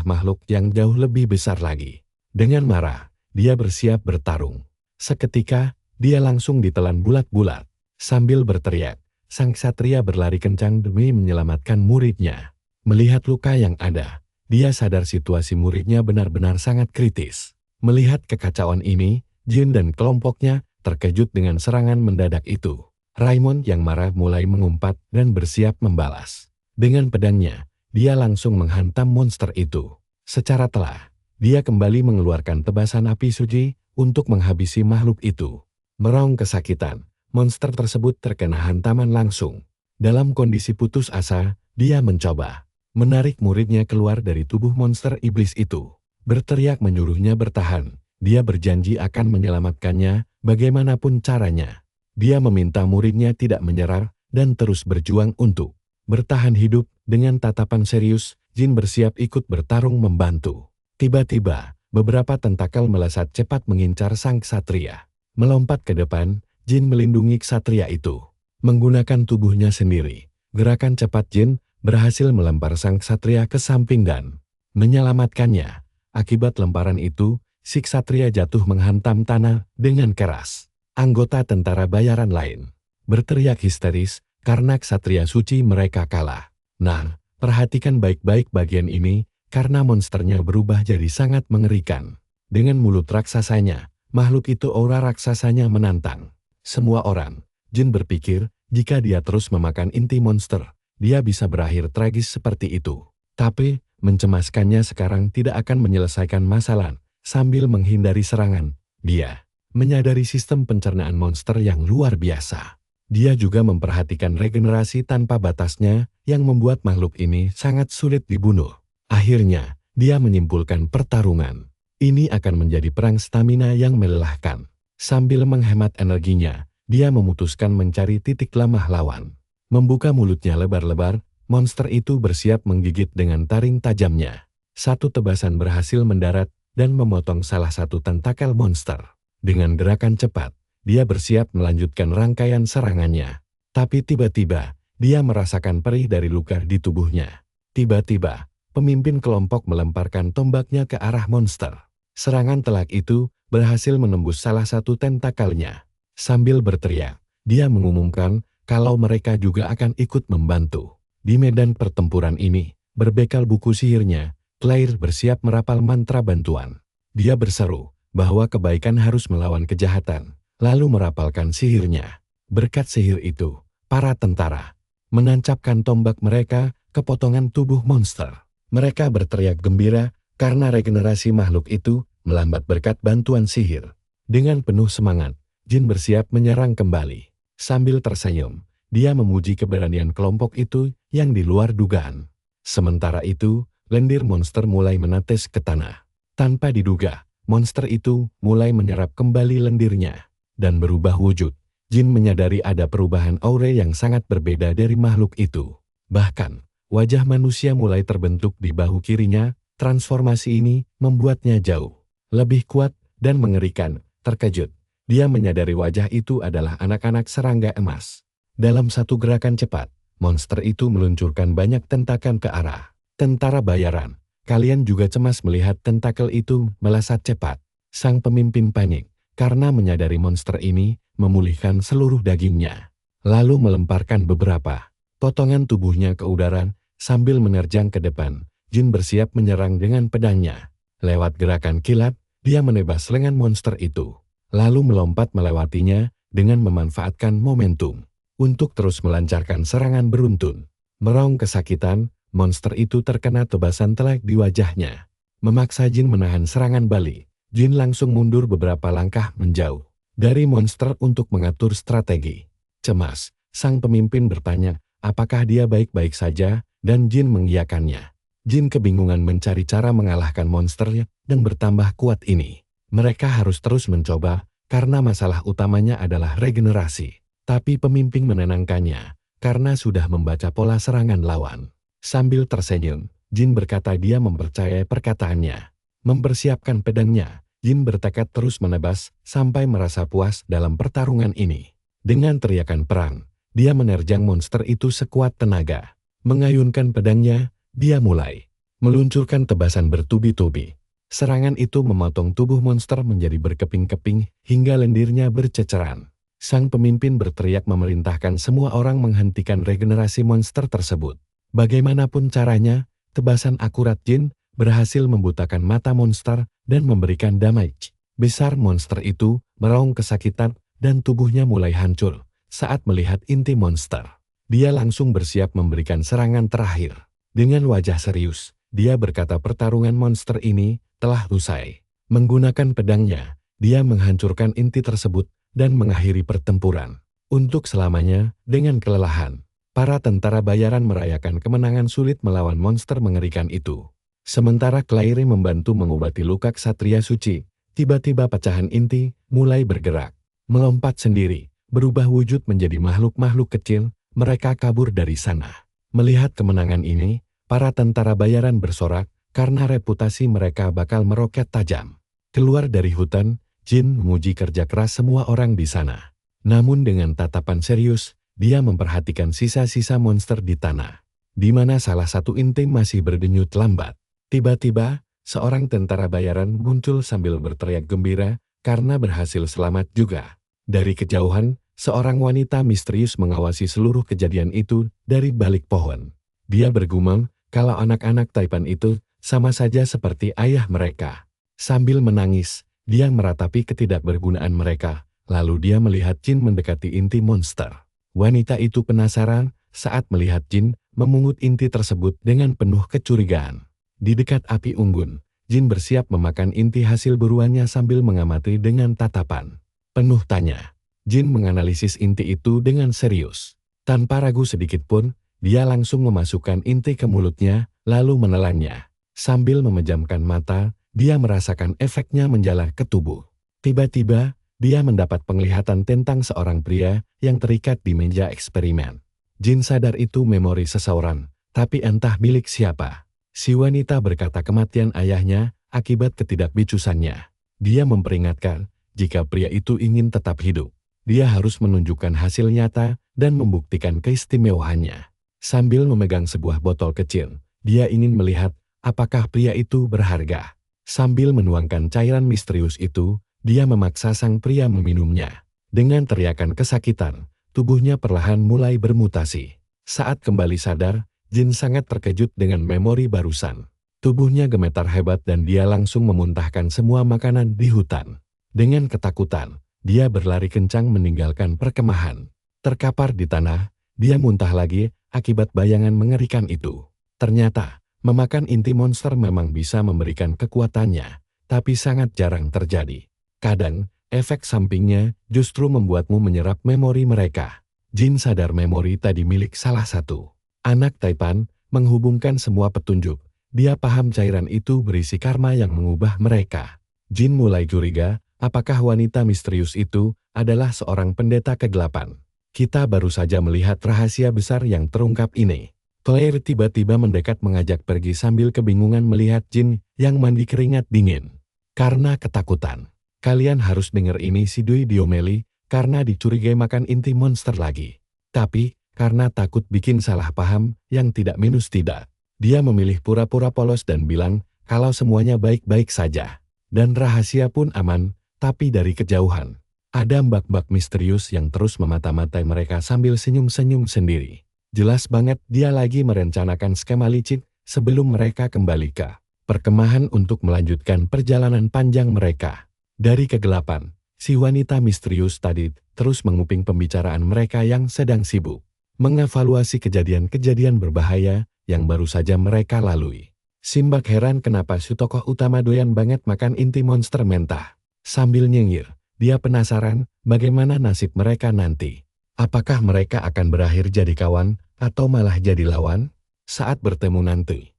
makhluk yang jauh lebih besar lagi. Dengan marah, dia bersiap bertarung. Seketika, dia langsung ditelan bulat-bulat. Sambil berteriak, sang ksatria berlari kencang demi menyelamatkan muridnya. Melihat luka yang ada, dia sadar situasi muridnya benar-benar sangat kritis. Melihat kekacauan ini, Jin dan kelompoknya terkejut dengan serangan mendadak itu. Raimon yang marah mulai mengumpat dan bersiap membalas. Dengan pedangnya, dia langsung menghantam monster itu. Secara telah, dia kembali mengeluarkan tebasan api suci untuk menghabisi makhluk itu. Meraung kesakitan, monster tersebut terkena hantaman langsung. Dalam kondisi putus asa, dia mencoba menarik muridnya keluar dari tubuh monster iblis itu. Berteriak menyuruhnya bertahan. Dia berjanji akan menyelamatkannya bagaimanapun caranya. Dia meminta muridnya tidak menyerah dan terus berjuang untuk bertahan hidup. Dengan tatapan serius, Jin bersiap ikut bertarung membantu. Tiba-tiba, beberapa tentakel melesat cepat mengincar sang ksatria. Melompat ke depan, Jin melindungi ksatria itu. Menggunakan tubuhnya sendiri, gerakan cepat Jin berhasil melempar sang ksatria ke samping dan menyelamatkannya. Akibat lemparan itu, si ksatria jatuh menghantam tanah dengan keras. Anggota tentara bayaran lain berteriak histeris karena ksatria suci mereka kalah. Nah, perhatikan baik-baik bagian ini, karena monsternya berubah jadi sangat mengerikan. Dengan mulut raksasanya, makhluk itu aura raksasanya menantang semua orang. Jin berpikir, jika dia terus memakan inti monster, dia bisa berakhir tragis seperti itu. Tapi, mencemaskannya sekarang tidak akan menyelesaikan masalah. Sambil menghindari serangan, dia menyadari sistem pencernaan monster yang luar biasa. Dia juga memperhatikan regenerasi tanpa batasnya, yang membuat makhluk ini sangat sulit dibunuh. Akhirnya, dia menyimpulkan pertarungan ini akan menjadi perang stamina yang melelahkan. Sambil menghemat energinya, dia memutuskan mencari titik lemah lawan. Membuka mulutnya lebar-lebar, monster itu bersiap menggigit dengan taring tajamnya. Satu tebasan berhasil mendarat dan memotong salah satu tentakel monster. Dengan gerakan cepat, dia bersiap melanjutkan rangkaian serangannya. Tapi tiba-tiba, dia merasakan perih dari luka di tubuhnya. Tiba-tiba, pemimpin kelompok melemparkan tombaknya ke arah monster. Serangan telak itu berhasil menembus salah satu tentakelnya. Sambil berteriak, dia mengumumkan kalau mereka juga akan ikut membantu. Di medan pertempuran ini, berbekal buku sihirnya, Claire bersiap merapal mantra bantuan. Dia berseru bahwa kebaikan harus melawan kejahatan, lalu merapalkan sihirnya. Berkat sihir itu, para tentara menancapkan tombak mereka ke potongan tubuh monster. Mereka berteriak gembira karena regenerasi makhluk itu melambat berkat bantuan sihir. Dengan penuh semangat, Jin bersiap menyerang kembali. Sambil tersenyum, dia memuji keberanian kelompok itu yang di luar dugaan. Sementara itu, lendir monster mulai menetes ke tanah. Tanpa diduga, monster itu mulai menyerap kembali lendirnya dan berubah wujud. Jin menyadari ada perubahan aura yang sangat berbeda dari makhluk itu. Bahkan, wajah manusia mulai terbentuk di bahu kirinya. Transformasi ini membuatnya jauh lebih kuat dan mengerikan. Terkejut, dia menyadari wajah itu adalah anak-anak serangga emas. Dalam satu gerakan cepat, monster itu meluncurkan banyak tentakel ke arah tentara bayaran. Kalian juga cemas melihat tentakel itu melesat cepat. Sang pemimpin panik karena menyadari monster ini memulihkan seluruh dagingnya. Lalu melemparkan beberapa potongan tubuhnya ke udara sambil menerjang ke depan. Jin bersiap menyerang dengan pedangnya. Lewat gerakan kilat, dia menebas lengan monster itu. Lalu melompat melewatinya dengan memanfaatkan momentum untuk terus melancarkan serangan beruntun. Meraung kesakitan, monster itu terkena tebasan telak di wajahnya. Memaksa Jin menahan serangan balik. Jin langsung mundur beberapa langkah menjauh dari monster untuk mengatur strategi. Cemas, sang pemimpin bertanya, apakah dia baik-baik saja, dan Jin mengiyakannya. Jin kebingungan mencari cara mengalahkan monster yang bertambah kuat ini. Mereka harus terus mencoba, karena masalah utamanya adalah regenerasi. Tapi pemimpin menenangkannya, karena sudah membaca pola serangan lawan. Sambil tersenyum, Jin berkata dia mempercayai perkataannya. Mempersiapkan pedangnya, Jin bertekad terus menebas, sampai merasa puas dalam pertarungan ini. Dengan teriakan perang, dia menerjang monster itu sekuat tenaga. Mengayunkan pedangnya, dia mulai meluncurkan tebasan bertubi-tubi. Serangan itu memotong tubuh monster menjadi berkeping-keping hingga lendirnya berceceran. Sang pemimpin berteriak memerintahkan semua orang menghentikan regenerasi monster tersebut. Bagaimanapun caranya, tebasan akurat Jin berhasil membutakan mata monster dan memberikan damage besar. Monster itu meraung kesakitan dan tubuhnya mulai hancur saat melihat inti monster. Dia langsung bersiap memberikan serangan terakhir. Dengan wajah serius, dia berkata pertarungan monster ini telah usai. Menggunakan pedangnya, dia menghancurkan inti tersebut dan mengakhiri pertempuran. Untuk selamanya, dengan kelelahan, para tentara bayaran merayakan kemenangan sulit melawan monster mengerikan itu. Sementara Claire membantu mengobati luka ksatria suci, tiba-tiba pecahan inti mulai bergerak. Melompat sendiri, berubah wujud menjadi makhluk-makhluk kecil, mereka kabur dari sana. Melihat kemenangan ini, para tentara bayaran bersorak karena reputasi mereka bakal meroket tajam. Keluar dari hutan, Jin memuji kerja keras semua orang di sana. Namun dengan tatapan serius, dia memperhatikan sisa-sisa monster di tanah, di mana salah satu inti masih berdenyut lambat. Tiba-tiba, seorang tentara bayaran muncul sambil berteriak gembira karena berhasil selamat juga. Dari kejauhan, seorang wanita misterius mengawasi seluruh kejadian itu dari balik pohon. Dia bergumam kalau anak-anak Taipan itu sama saja seperti ayah mereka. Sambil menangis, dia meratapi ketidakbergunaan mereka, lalu dia melihat Jin mendekati inti monster. Wanita itu penasaran saat melihat Jin memungut inti tersebut dengan penuh kecurigaan. Di dekat api unggun, Jin bersiap memakan inti hasil buruannya sambil mengamati dengan tatapan penuh tanya. Jin menganalisis inti itu dengan serius. Tanpa ragu sedikit pun, dia langsung memasukkan inti ke mulutnya, lalu menelannya. Sambil memejamkan mata, dia merasakan efeknya menjalar ke tubuh. Tiba-tiba, dia mendapat penglihatan tentang seorang pria yang terikat di meja eksperimen. Jin sadar itu memori seseorang, tapi entah milik siapa. Si wanita berkata kematian ayahnya akibat ketidakbicusannya. Dia memperingatkan, jika pria itu ingin tetap hidup, dia harus menunjukkan hasil nyata dan membuktikan keistimewaannya. Sambil memegang sebuah botol kecil, dia ingin melihat apakah pria itu berharga. Sambil menuangkan cairan misterius itu, dia memaksa sang pria meminumnya. Dengan teriakan kesakitan, tubuhnya perlahan mulai bermutasi. Saat kembali sadar, Jin sangat terkejut dengan memori barusan. Tubuhnya gemetar hebat dan dia langsung memuntahkan semua makanan di hutan. Dengan ketakutan, dia berlari kencang meninggalkan perkemahan. Terkapar di tanah, dia muntah lagi akibat bayangan mengerikan itu. Ternyata, memakan inti monster memang bisa memberikan kekuatannya, tapi sangat jarang terjadi. Kadang, efek sampingnya justru membuatmu menyerap memori mereka. Jin sadar memori tadi milik salah satu anak Taipan, menghubungkan semua petunjuk. Dia paham cairan itu berisi karma yang mengubah mereka. Jin mulai curiga, apakah wanita misterius itu adalah seorang pendeta kegelapan. Kita baru saja melihat rahasia besar yang terungkap ini. Claire tiba-tiba mendekat mengajak pergi sambil kebingungan melihat Jin yang mandi keringat dingin. Karena ketakutan. Kalian harus dengar ini, si Dui diomeli karena dicurigai makan inti monster lagi. Tapi, karena takut bikin salah paham yang tidak minus tidak, dia memilih pura-pura polos dan bilang kalau semuanya baik-baik saja. Dan rahasia pun aman, tapi dari kejauhan. Ada mbak-mbak misterius yang terus memata-matai mereka sambil senyum-senyum sendiri. Jelas banget dia lagi merencanakan skema licik sebelum mereka kembali ke perkemahan untuk melanjutkan perjalanan panjang mereka. Dari kegelapan, si wanita misterius tadi terus menguping pembicaraan mereka yang sedang sibuk mengevaluasi kejadian-kejadian berbahaya yang baru saja mereka lalui. Simbak heran kenapa si tokoh utama doyan banget makan inti monster mentah. Sambil nyengir, dia penasaran bagaimana nasib mereka nanti. Apakah mereka akan berakhir jadi kawan, atau malah jadi lawan? Saat bertemu nanti,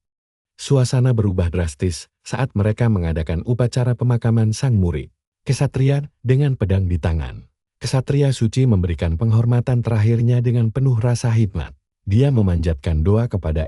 suasana berubah drastis saat mereka mengadakan upacara pemakaman sang murid. Ksatria dengan pedang di tangan. Ksatria suci memberikan penghormatan terakhirnya dengan penuh rasa hikmat. Dia memanjatkan doa kepada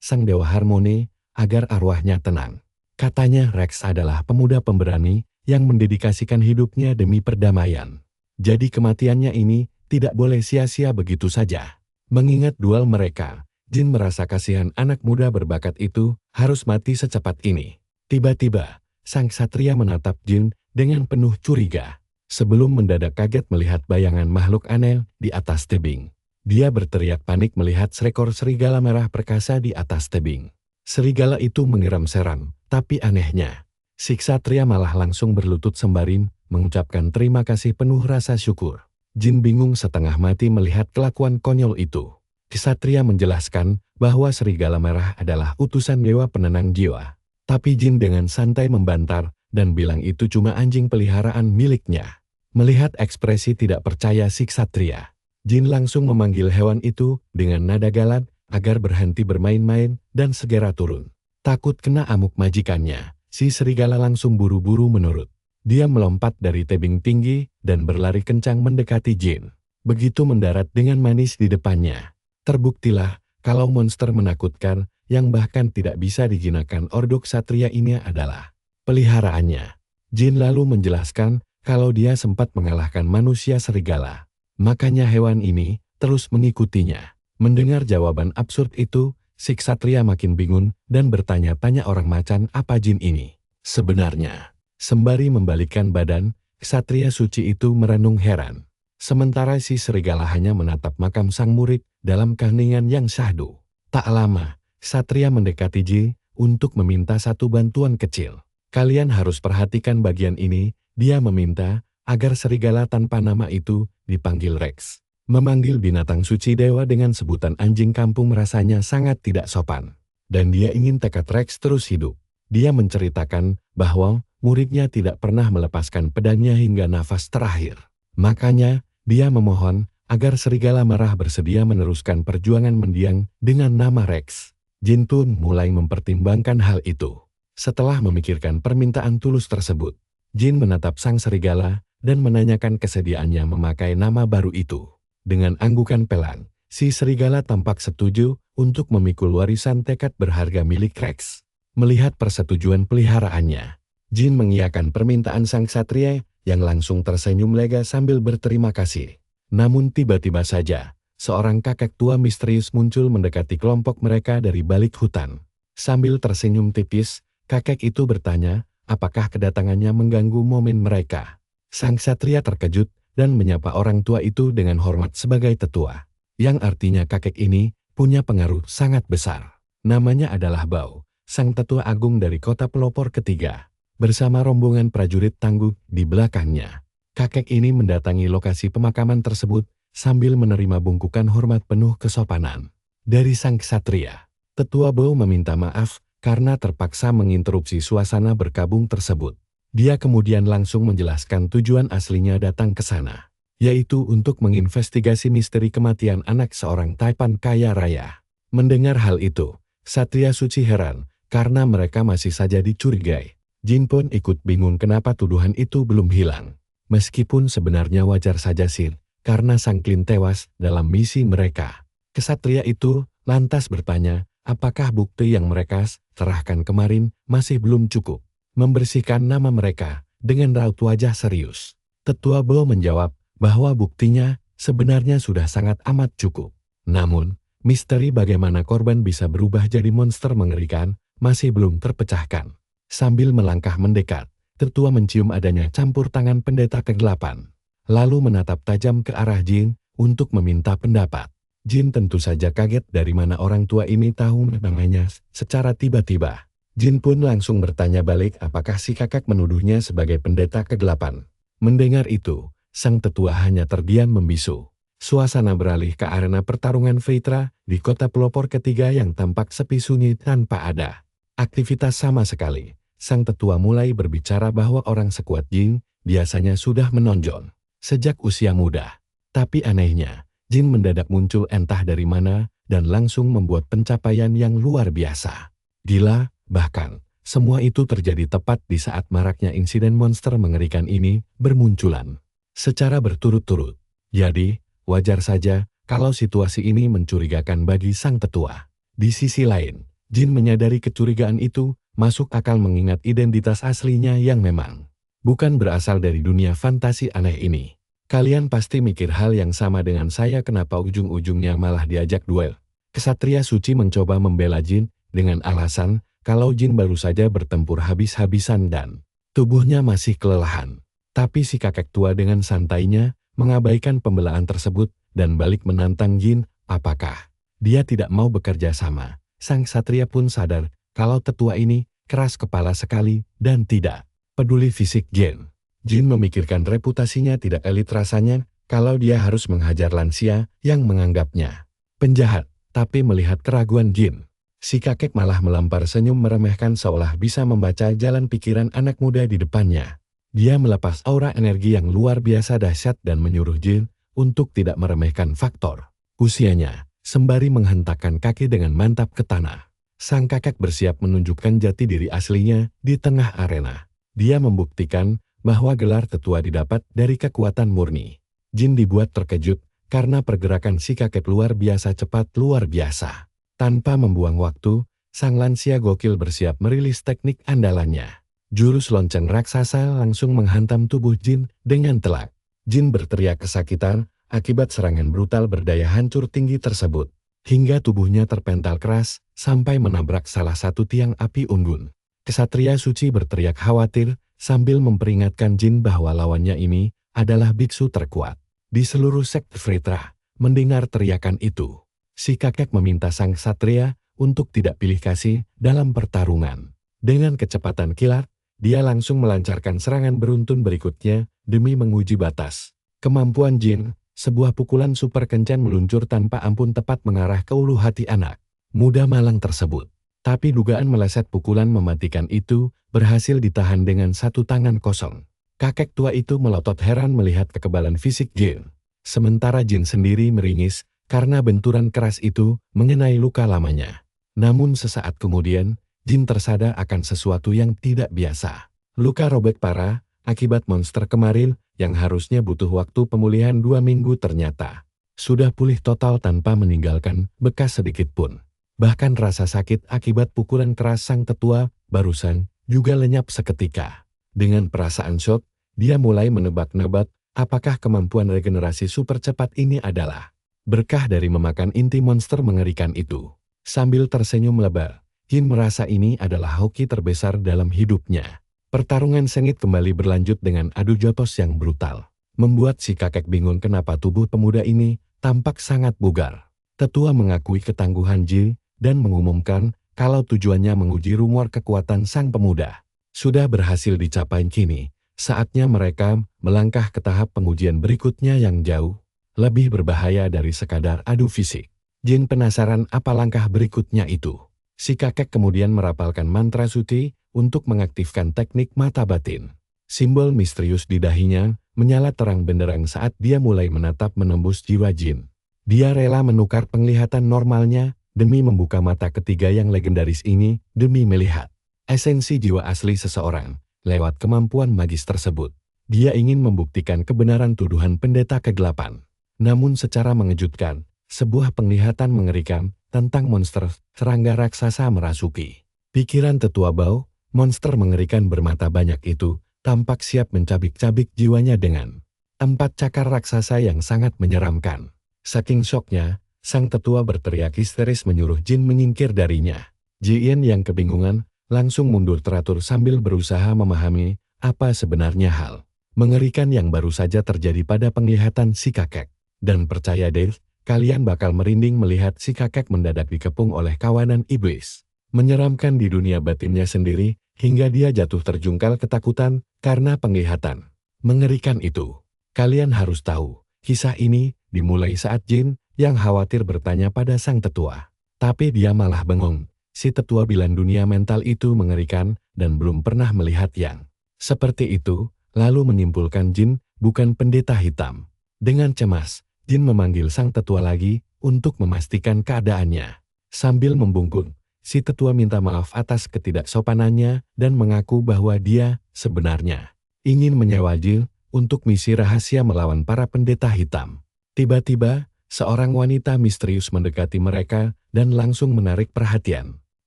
sang dewa harmoni, agar arwahnya tenang. Katanya Rex adalah pemuda pemberani yang mendedikasikan hidupnya demi perdamaian. Jadi kematiannya ini tidak boleh sia-sia begitu saja. Mengingat duel mereka, Jin merasa kasihan anak muda berbakat itu harus mati secepat ini. Tiba-tiba, sang ksatria menatap Jin dengan penuh curiga. Sebelum mendadak kaget melihat bayangan makhluk aneh di atas tebing. Dia berteriak panik melihat seekor serigala merah perkasa di atas tebing. Serigala itu mengiram serang, tapi anehnya, si ksatria malah langsung berlutut sembari mengucapkan terima kasih penuh rasa syukur. Jin bingung setengah mati melihat kelakuan konyol itu. Ksatria menjelaskan bahwa serigala merah adalah utusan dewa penenang jiwa. Tapi Jin dengan santai membantar dan bilang itu cuma anjing peliharaan miliknya. Melihat ekspresi tidak percaya si ksatria, Jin langsung memanggil hewan itu dengan nada galak agar berhenti bermain-main dan segera turun. Takut kena amuk majikannya, si serigala langsung buru-buru menurut. Dia melompat dari tebing tinggi dan berlari kencang mendekati Jin. Begitu mendarat dengan manis di depannya, terbuktilah kalau monster menakutkan yang bahkan tidak bisa dijinakan ordo ksatria ini adalah peliharaannya. Jin lalu menjelaskan kalau dia sempat mengalahkan manusia serigala. Makanya hewan ini terus mengikutinya. Mendengar jawaban absurd itu, si ksatria makin bingung dan bertanya-tanya orang macan apa Jin ini sebenarnya. Sembari membalikkan badan, ksatria suci itu merenung heran. Sementara si serigala hanya menatap makam sang murid dalam keheningan yang syahdu. Tak lama, ksatria mendekati Jin untuk meminta satu bantuan kecil. Kalian harus perhatikan bagian ini, dia meminta agar serigala tanpa nama itu dipanggil Rex. Memanggil binatang suci dewa dengan sebutan anjing kampung rasanya sangat tidak sopan. Dan dia ingin tekad Rex terus hidup. Dia menceritakan bahwa muridnya tidak pernah melepaskan pedangnya hingga nafas terakhir. Makanya, dia memohon agar serigala merah bersedia meneruskan perjuangan mendiang dengan nama Rex. Jin pun mulai mempertimbangkan hal itu. Setelah memikirkan permintaan tulus tersebut, Jin menatap sang serigala dan menanyakan kesediaannya memakai nama baru itu. Dengan anggukan pelan, si serigala tampak setuju untuk memikul warisan tekad berharga milik Rex. Melihat persetujuan peliharaannya, Jin mengiyakan permintaan sang ksatria yang langsung tersenyum lega sambil berterima kasih. Namun tiba-tiba saja, seorang kakek tua misterius muncul mendekati kelompok mereka dari balik hutan. Sambil tersenyum tipis, kakek itu bertanya, apakah kedatangannya mengganggu momen mereka. Sang ksatria terkejut dan menyapa orang tua itu dengan hormat sebagai tetua, yang artinya kakek ini punya pengaruh sangat besar. Namanya adalah Bao, sang tetua agung dari kota pelopor ketiga, bersama rombongan prajurit tangguh di belakangnya. Kakek ini mendatangi lokasi pemakaman tersebut sambil menerima bungkukan hormat penuh kesopanan dari sang ksatria. Tetua Bao meminta maaf karena terpaksa menginterupsi suasana berkabung tersebut. Dia kemudian langsung menjelaskan tujuan aslinya datang ke sana, yaitu untuk menginvestigasi misteri kematian anak seorang taipan kaya raya. Mendengar hal itu, Ksatria Suci heran karena mereka masih saja dicurigai. Jin pun ikut bingung kenapa tuduhan itu belum hilang. Meskipun sebenarnya wajar saja sih, karena Sang Klin tewas dalam misi mereka. Ksatria itu lantas bertanya, apakah bukti yang mereka serahkan kemarin masih belum cukup membersihkan nama mereka dengan raut wajah serius. Tetua Bao menjawab bahwa buktinya sebenarnya sudah sangat amat cukup. Namun, misteri bagaimana korban bisa berubah jadi monster mengerikan masih belum terpecahkan. Sambil melangkah mendekat, tetua mencium adanya campur tangan pendeta kegelapan. Lalu menatap tajam ke arah Jin untuk meminta pendapat. Jin tentu saja kaget dari mana orang tua ini tahu namanya secara tiba-tiba. Jin pun langsung bertanya balik apakah si kakak menuduhnya sebagai pendeta kegelapan. Mendengar itu, sang tetua hanya terdiam membisu. Suasana beralih ke arena pertarungan Veitra di kota pelopor ketiga yang tampak sepi sunyi tanpa ada aktivitas sama sekali. Sang tetua mulai berbicara bahwa orang sekuat Jin biasanya sudah menonjol sejak usia muda. Tapi anehnya, Jin mendadak muncul entah dari mana dan langsung membuat pencapaian yang luar biasa. Gila. Bahkan, semua itu terjadi tepat di saat maraknya insiden monster mengerikan ini bermunculan secara berturut-turut. Jadi, wajar saja kalau situasi ini mencurigakan bagi sang tetua. Di sisi lain, Jin menyadari kecurigaan itu masuk akal mengingat identitas aslinya yang memang bukan berasal dari dunia fantasi aneh ini. Kalian pasti mikir hal yang sama dengan saya, kenapa ujung-ujungnya malah diajak duel. Ksatria Suci mencoba membela Jin dengan alasan kalau Jin baru saja bertempur habis-habisan dan tubuhnya masih kelelahan. Tapi si kakek tua dengan santainya mengabaikan pembelaan tersebut dan balik menantang Jin, apakah dia tidak mau bekerja sama. Sang ksatria pun sadar kalau tetua ini keras kepala sekali dan tidak peduli fisik Jin. Jin memikirkan reputasinya tidak elit rasanya kalau dia harus menghajar lansia yang menganggapnya penjahat. tapi melihat keraguan Jin, si kakek malah melempar senyum meremehkan seolah bisa membaca jalan pikiran anak muda di depannya. Dia melepas aura energi yang luar biasa dahsyat dan menyuruh Jin untuk tidak meremehkan faktor usianya, sembari menghentakkan kaki dengan mantap ke tanah. Sang kakek bersiap menunjukkan jati diri aslinya di tengah arena. Dia membuktikan bahwa gelar tetua didapat dari kekuatan murni. Jin dibuat terkejut karena pergerakan si kakek luar biasa cepat luar biasa. Tanpa membuang waktu, sang lansia gokil bersiap merilis teknik andalannya. Jurus lonceng raksasa langsung menghantam tubuh Jin dengan telak. Jin berteriak kesakitan akibat serangan brutal berdaya hancur tinggi tersebut, hingga tubuhnya terpental keras sampai menabrak salah satu tiang api unggun. Kesatria suci berteriak khawatir sambil memperingatkan Jin bahwa lawannya ini adalah biksu terkuat di seluruh sekte Vritra. Mendengar teriakan itu, si kakek meminta sang ksatria untuk tidak pilih kasih dalam pertarungan. Dengan kecepatan kilat, dia langsung melancarkan serangan beruntun berikutnya demi menguji batas kemampuan Jin. Sebuah pukulan super kencang meluncur tanpa ampun tepat mengarah ke ulu hati anak muda malang tersebut. Tapi dugaan meleset pukulan mematikan itu berhasil ditahan dengan satu tangan kosong. Kakek tua itu melotot heran melihat kekebalan fisik Jin. Sementara Jin sendiri meringis karena benturan keras itu mengenai luka lamanya. Namun sesaat kemudian, Jin tersadar akan sesuatu yang tidak biasa. Luka robek parah akibat monster kemarin yang harusnya butuh waktu pemulihan 2 minggu ternyata sudah pulih total tanpa meninggalkan bekas sedikit pun. Bahkan rasa sakit akibat pukulan keras sang tetua barusan juga lenyap seketika. Dengan perasaan shock, dia mulai menebak-nebak apakah kemampuan regenerasi super cepat ini adalah berkah dari memakan inti monster mengerikan itu. Sambil tersenyum lebar, Jin merasa ini adalah hoki terbesar dalam hidupnya. Pertarungan sengit kembali berlanjut dengan adu jotos yang brutal, membuat si kakek bingung kenapa tubuh pemuda ini tampak sangat bugar. Tetua mengakui ketangguhan Jin dan mengumumkan kalau tujuannya menguji rumor kekuatan sang pemuda sudah berhasil dicapai. Kini, saatnya mereka melangkah ke tahap pengujian berikutnya yang jauh lebih berbahaya dari sekadar adu fisik. Jin penasaran apa langkah berikutnya itu. Si kakek kemudian merapalkan mantra suci untuk mengaktifkan teknik mata batin. Simbol misterius di dahinya menyala terang benderang saat dia mulai menatap menembus jiwa Jin. Dia rela menukar penglihatan normalnya demi membuka mata ketiga yang legendaris ini demi melihat esensi jiwa asli seseorang lewat kemampuan magis tersebut. Dia ingin membuktikan kebenaran tuduhan pendeta kegelapan. Namun secara mengejutkan, sebuah penglihatan mengerikan tentang monster serangga raksasa merasuki pikiran tetua Bao. Monster mengerikan bermata banyak itu tampak siap mencabik-cabik jiwanya dengan 4 cakar raksasa yang sangat menyeramkan. Saking syoknya, sang tetua berteriak histeris menyuruh Jin menyingkir darinya. Jin yang kebingungan langsung mundur teratur sambil berusaha memahami apa sebenarnya hal mengerikan yang baru saja terjadi pada penglihatan si kakek. Dan percaya deh, kalian bakal merinding melihat si kakek mendadak dikepung oleh kawanan iblis menyeramkan di dunia batinnya sendiri, hingga dia jatuh terjungkal ketakutan karena penglihatan mengerikan itu. Kalian harus tahu, kisah ini dimulai saat Jin yang khawatir bertanya pada sang tetua. Tapi dia malah bengong. Si tetua bilang dunia mental itu mengerikan dan belum pernah melihat yang seperti itu, lalu menyimpulkan Jin bukan pendeta hitam. Dengan cemas, Jin memanggil sang tetua lagi untuk memastikan keadaannya. Sambil membungkuk, si tetua minta maaf atas ketidaksopanannya dan mengaku bahwa dia sebenarnya ingin menyewa Jin untuk misi rahasia melawan para pendeta hitam. Tiba-tiba, seorang wanita misterius mendekati mereka dan langsung menarik perhatian.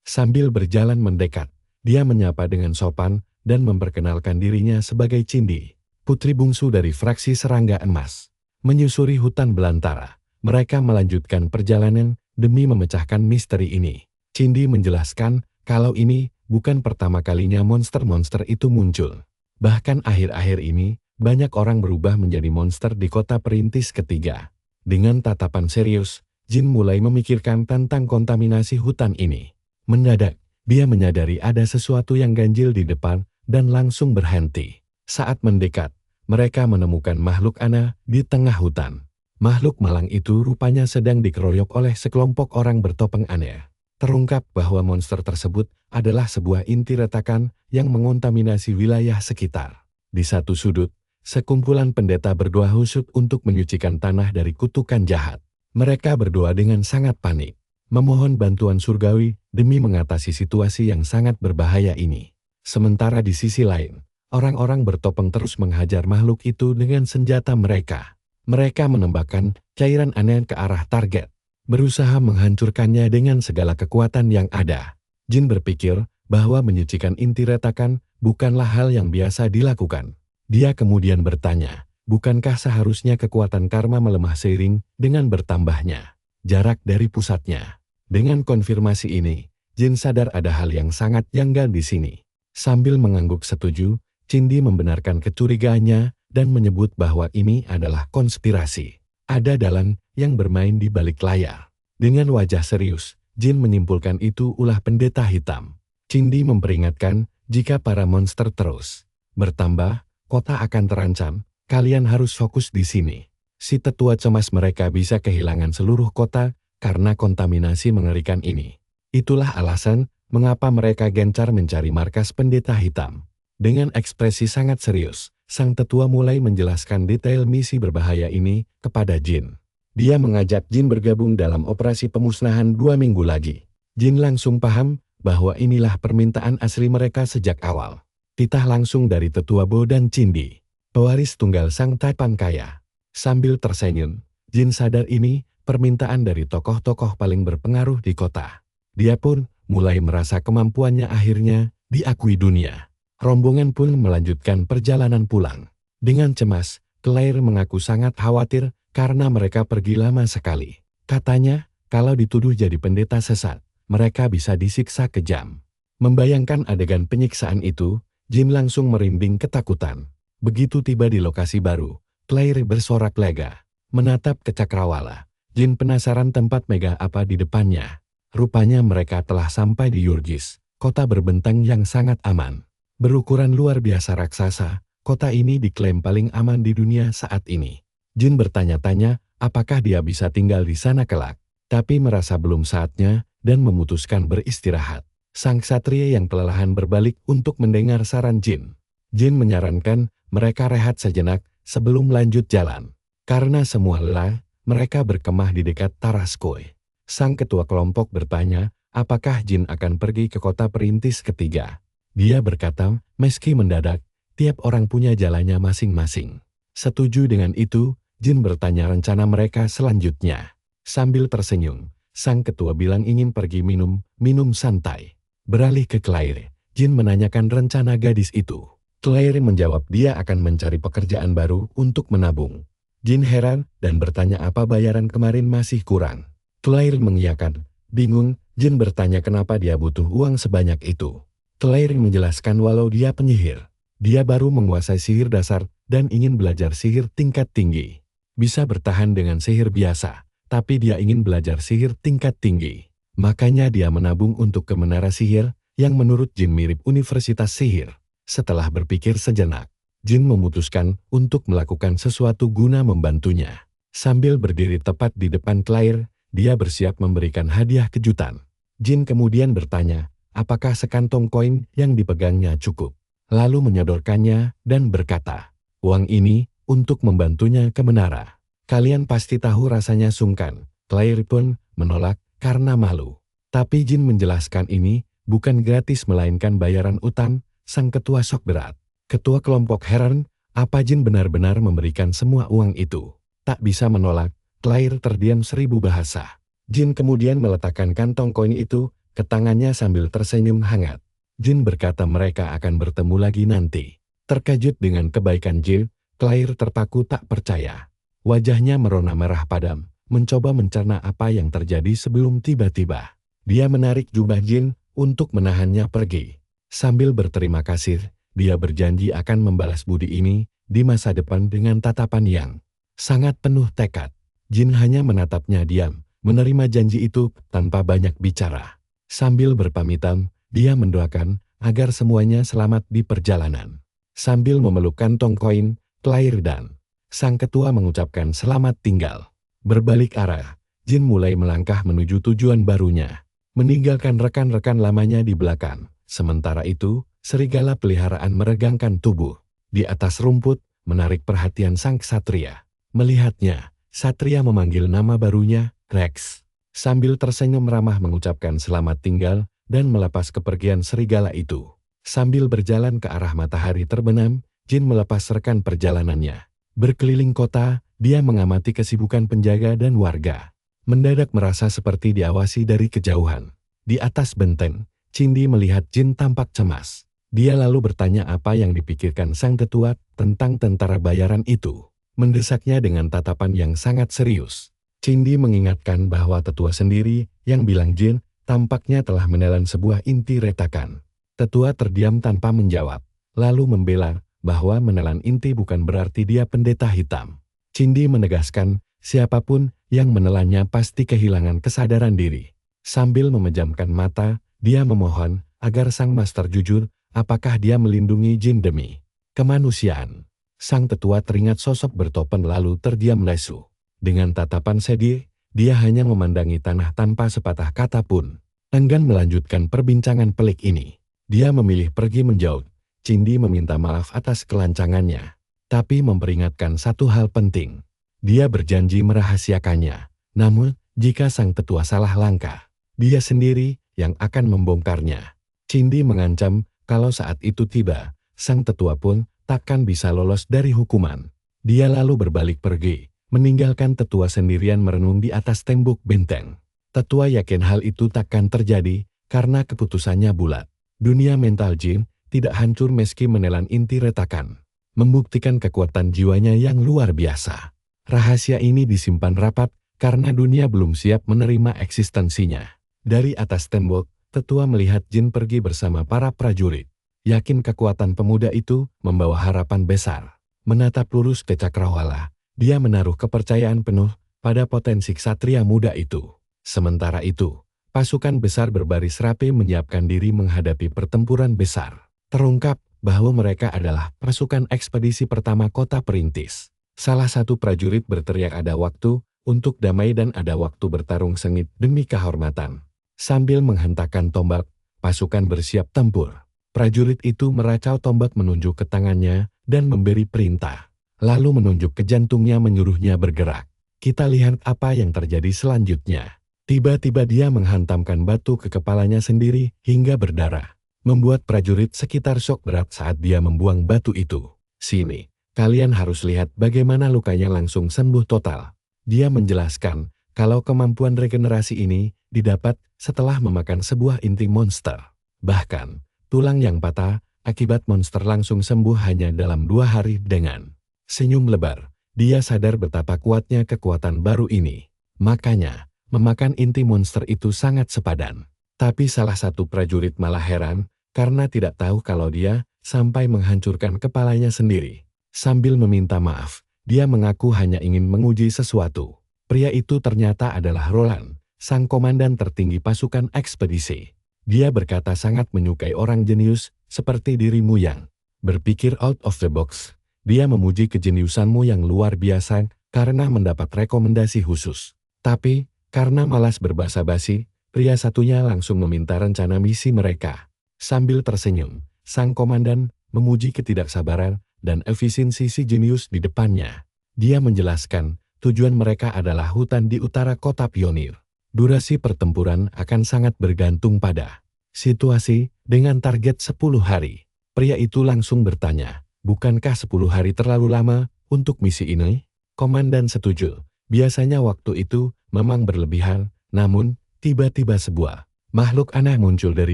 Sambil berjalan mendekat, dia menyapa dengan sopan dan memperkenalkan dirinya sebagai Cindi, putri bungsu dari fraksi Serangga Emas. Menyusuri hutan belantara, mereka melanjutkan perjalanan demi memecahkan misteri ini. Cindi menjelaskan kalau ini bukan pertama kalinya monster-monster itu muncul. Bahkan akhir-akhir ini, banyak orang berubah menjadi monster di kota perintis ketiga. Dengan tatapan serius, Jin mulai memikirkan tentang kontaminasi hutan ini. Mendadak, dia menyadari ada sesuatu yang ganjil di depan dan langsung berhenti. Saat mendekat, mereka menemukan makhluk aneh di tengah hutan. Makhluk malang itu rupanya sedang dikeroyok oleh sekelompok orang bertopeng aneh. Terungkap bahwa monster tersebut adalah sebuah inti retakan yang mengontaminasi wilayah sekitar. Di satu sudut, sekumpulan pendeta berdoa khusyuk untuk menyucikan tanah dari kutukan jahat. Mereka berdoa dengan sangat panik, memohon bantuan surgawi demi mengatasi situasi yang sangat berbahaya ini. Sementara di sisi lain, orang-orang bertopeng terus menghajar makhluk itu dengan senjata mereka. Mereka menembakkan cairan aneh ke arah target, berusaha menghancurkannya dengan segala kekuatan yang ada. Jin berpikir bahwa menyucikan inti retakan bukanlah hal yang biasa dilakukan. Dia kemudian bertanya, bukankah seharusnya kekuatan karma melemah seiring dengan bertambahnya jarak dari pusatnya? Dengan konfirmasi ini, Jin sadar ada hal yang sangat janggal di sini. Sambil mengangguk setuju, Cindi membenarkan kecurigaannya dan menyebut bahwa ini adalah konspirasi. Ada dalang yang bermain di balik layar. Dengan wajah serius, Jin menyimpulkan itu ulah pendeta hitam. Cindi memperingatkan, jika para monster terus bertambah, kota akan terancam. Kalian harus fokus di sini. Si tetua cemas mereka bisa kehilangan seluruh kota karena kontaminasi mengerikan ini. Itulah alasan mengapa mereka gencar mencari markas pendeta hitam. Dengan ekspresi sangat serius, sang tetua mulai menjelaskan detail misi berbahaya ini kepada Jin. Dia mengajak Jin bergabung dalam operasi pemusnahan 2 minggu lagi. Jin langsung paham bahwa inilah permintaan asli mereka sejak awal. Titah langsung dari tetua Bo dan Cindi, pewaris tunggal sang Taipan kaya. Sambil tersenyum, Jin sadar ini permintaan dari tokoh-tokoh paling berpengaruh di kota. Dia pun mulai merasa kemampuannya akhirnya diakui dunia. Rombongan pun melanjutkan perjalanan pulang. Dengan cemas, Claire mengaku sangat khawatir karena mereka pergi lama sekali. Katanya, kalau dituduh jadi pendeta sesat, mereka bisa disiksa kejam. Membayangkan adegan penyiksaan itu, Jin langsung merinding ketakutan. Begitu tiba di lokasi baru, Claire bersorak lega, menatap ke cakrawala. Jin penasaran tempat megah apa di depannya. Rupanya mereka telah sampai di Yurgis, kota berbentang yang sangat aman. Berukuran luar biasa raksasa, kota ini diklaim paling aman di dunia saat ini. Jin bertanya-tanya apakah dia bisa tinggal di sana kelak, tapi merasa belum saatnya dan memutuskan beristirahat. Sang ksatria yang kelelahan berbalik untuk mendengar saran Jin. Jin menyarankan mereka rehat sejenak sebelum lanjut jalan. Karena semua lelah, mereka berkemah di dekat Tarascoy. Sang ketua kelompok bertanya, apakah Jin akan pergi ke kota perintis ketiga. Dia berkata, meski mendadak, tiap orang punya jalannya masing-masing. Setuju dengan itu, Jin bertanya rencana mereka selanjutnya. Sambil tersenyum, sang ketua bilang ingin pergi minum santai. Beralih ke Claire, Jin menanyakan rencana gadis itu. Claire menjawab dia akan mencari pekerjaan baru untuk menabung. Jin heran dan bertanya apa bayaran kemarin masih kurang. Claire mengiyakan. Bingung, Jin bertanya kenapa dia butuh uang sebanyak itu. Claire menjelaskan walau dia penyihir, dia baru menguasai sihir dasar dan ingin belajar sihir tingkat tinggi. Bisa bertahan dengan sihir biasa, tapi dia ingin belajar sihir tingkat tinggi. Makanya dia menabung untuk ke menara sihir yang menurut Jin mirip universitas sihir. Setelah berpikir sejenak, Jin memutuskan untuk melakukan sesuatu guna membantunya. Sambil berdiri tepat di depan Claire, dia bersiap memberikan hadiah kejutan. Jin kemudian bertanya, apakah sekantong koin yang dipegangnya cukup? Lalu menyodorkannya dan berkata, uang ini untuk membantunya ke menara. Kalian pasti tahu rasanya sungkan. Claire pun menolak karena malu. Tapi Jin menjelaskan ini bukan gratis melainkan bayaran utang. Sang ketua sok berat. Ketua kelompok heran, apa Jin benar-benar memberikan semua uang itu? Tak bisa menolak, Claire terdiam 1000 bahasa. Jin kemudian meletakkan kantong koin itu ke tangannya sambil tersenyum hangat. Jin berkata mereka akan bertemu lagi nanti. Terkejut dengan kebaikan Jin, Claire terpaku tak percaya. Wajahnya merona merah padam, mencoba mencerna apa yang terjadi sebelum tiba-tiba dia menarik jubah Jin untuk menahannya pergi. Sambil berterima kasih, dia berjanji akan membalas budi ini di masa depan dengan tatapan yang sangat penuh tekad. Jin hanya menatapnya diam, menerima janji itu tanpa banyak bicara. Sambil berpamitan, dia mendoakan agar semuanya selamat di perjalanan. Sambil memeluk kantong koin, Claire dan Sang ketua mengucapkan selamat tinggal. Berbalik arah, Jin mulai melangkah menuju tujuan barunya, meninggalkan rekan-rekan lamanya di belakang. Sementara itu, serigala peliharaan meregangkan tubuh. Di atas rumput, menarik perhatian sang ksatria. Melihatnya, Satria memanggil nama barunya, Rex. Sambil tersenyum ramah mengucapkan selamat tinggal dan melepas kepergian serigala itu. Sambil berjalan ke arah matahari terbenam, Jin melepas rekan perjalanannya. Berkeliling kota, dia mengamati kesibukan penjaga dan warga. Mendadak merasa seperti diawasi dari kejauhan. Di atas benteng, Cindi melihat Jin tampak cemas. Dia lalu bertanya apa yang dipikirkan sang tetua tentang tentara bayaran itu. Mendesaknya dengan tatapan yang sangat serius. Cindi mengingatkan bahwa tetua sendiri yang bilang Jin tampaknya telah menelan sebuah inti retakan. Tetua terdiam tanpa menjawab, lalu membela bahwa menelan inti bukan berarti dia pendeta hitam. Cindi menegaskan, siapapun yang menelannya pasti kehilangan kesadaran diri. Sambil memejamkan mata, dia memohon agar sang master jujur, apakah dia melindungi Jin demi kemanusiaan. Sang tetua teringat sosok bertopen lalu terdiam lesu. Dengan tatapan sedih, dia hanya memandangi tanah tanpa sepatah kata pun. Enggan melanjutkan perbincangan pelik ini. Dia memilih pergi menjauh. Cindi meminta maaf atas kelancangannya, tapi memperingatkan satu hal penting. Dia berjanji merahasiakannya. Namun, jika sang tetua salah langkah, dia sendiri yang akan membongkarnya. Cindi mengancam kalau saat itu tiba, sang tetua pun takkan bisa lolos dari hukuman. Dia lalu berbalik pergi, meninggalkan tetua sendirian merenung di atas tembok benteng. Tetua yakin hal itu takkan terjadi karena keputusannya bulat. Dunia mental Jin tidak hancur meski menelan inti retakan, membuktikan kekuatan jiwanya yang luar biasa. Rahasia ini disimpan rapat karena dunia belum siap menerima eksistensinya. Dari atas tembok, tetua melihat Jin pergi bersama para prajurit. Yakin kekuatan pemuda itu membawa harapan besar. Menatap lurus ke Cakrawala, dia menaruh kepercayaan penuh pada potensi ksatria muda itu. Sementara itu, pasukan besar berbaris rapi menyiapkan diri menghadapi pertempuran besar. Terungkap bahwa mereka adalah pasukan ekspedisi pertama kota perintis. Salah satu prajurit berteriak ada waktu untuk damai dan ada waktu bertarung sengit demi kehormatan. Sambil menghentakkan tombak, pasukan bersiap tempur. Prajurit itu meracau tombak menunjuk ke tangannya dan memberi perintah. Lalu menunjuk ke jantungnya menyuruhnya bergerak. Kita lihat apa yang terjadi selanjutnya. Tiba-tiba dia menghantamkan batu ke kepalanya sendiri hingga berdarah. Membuat prajurit sekitar syok berat saat dia membuang batu itu. Sini, kalian harus lihat bagaimana lukanya langsung sembuh total. Dia menjelaskan kalau kemampuan regenerasi ini didapat setelah memakan sebuah inti monster. Bahkan, tulang yang patah akibat monster langsung sembuh hanya dalam 2 hari dengan senyum lebar. Dia sadar betapa kuatnya kekuatan baru ini. Makanya, memakan inti monster itu sangat sepadan. Tapi salah satu prajurit malah heran karena tidak tahu kalau dia sampai menghancurkan kepalanya sendiri. Sambil meminta maaf, dia mengaku hanya ingin menguji sesuatu. Pria itu ternyata adalah Roland, sang komandan tertinggi pasukan ekspedisi. Dia berkata sangat menyukai orang jenius seperti dirimu yang berpikir out of the box. Dia memuji kejeniusanmu yang luar biasa karena mendapat rekomendasi khusus. Tapi, karena malas berbasa-basi, pria satunya langsung meminta rencana misi mereka. Sambil tersenyum, sang komandan memuji ketidaksabaran dan efisiensi si jenius di depannya. Dia menjelaskan, tujuan mereka adalah hutan di utara kota Pionir. Durasi pertempuran akan sangat bergantung pada situasi dengan target 10 hari. Pria itu langsung bertanya, bukankah 10 hari terlalu lama untuk misi ini? Komandan setuju. Biasanya waktu itu memang berlebihan, namun tiba-tiba sebuah makhluk aneh muncul dari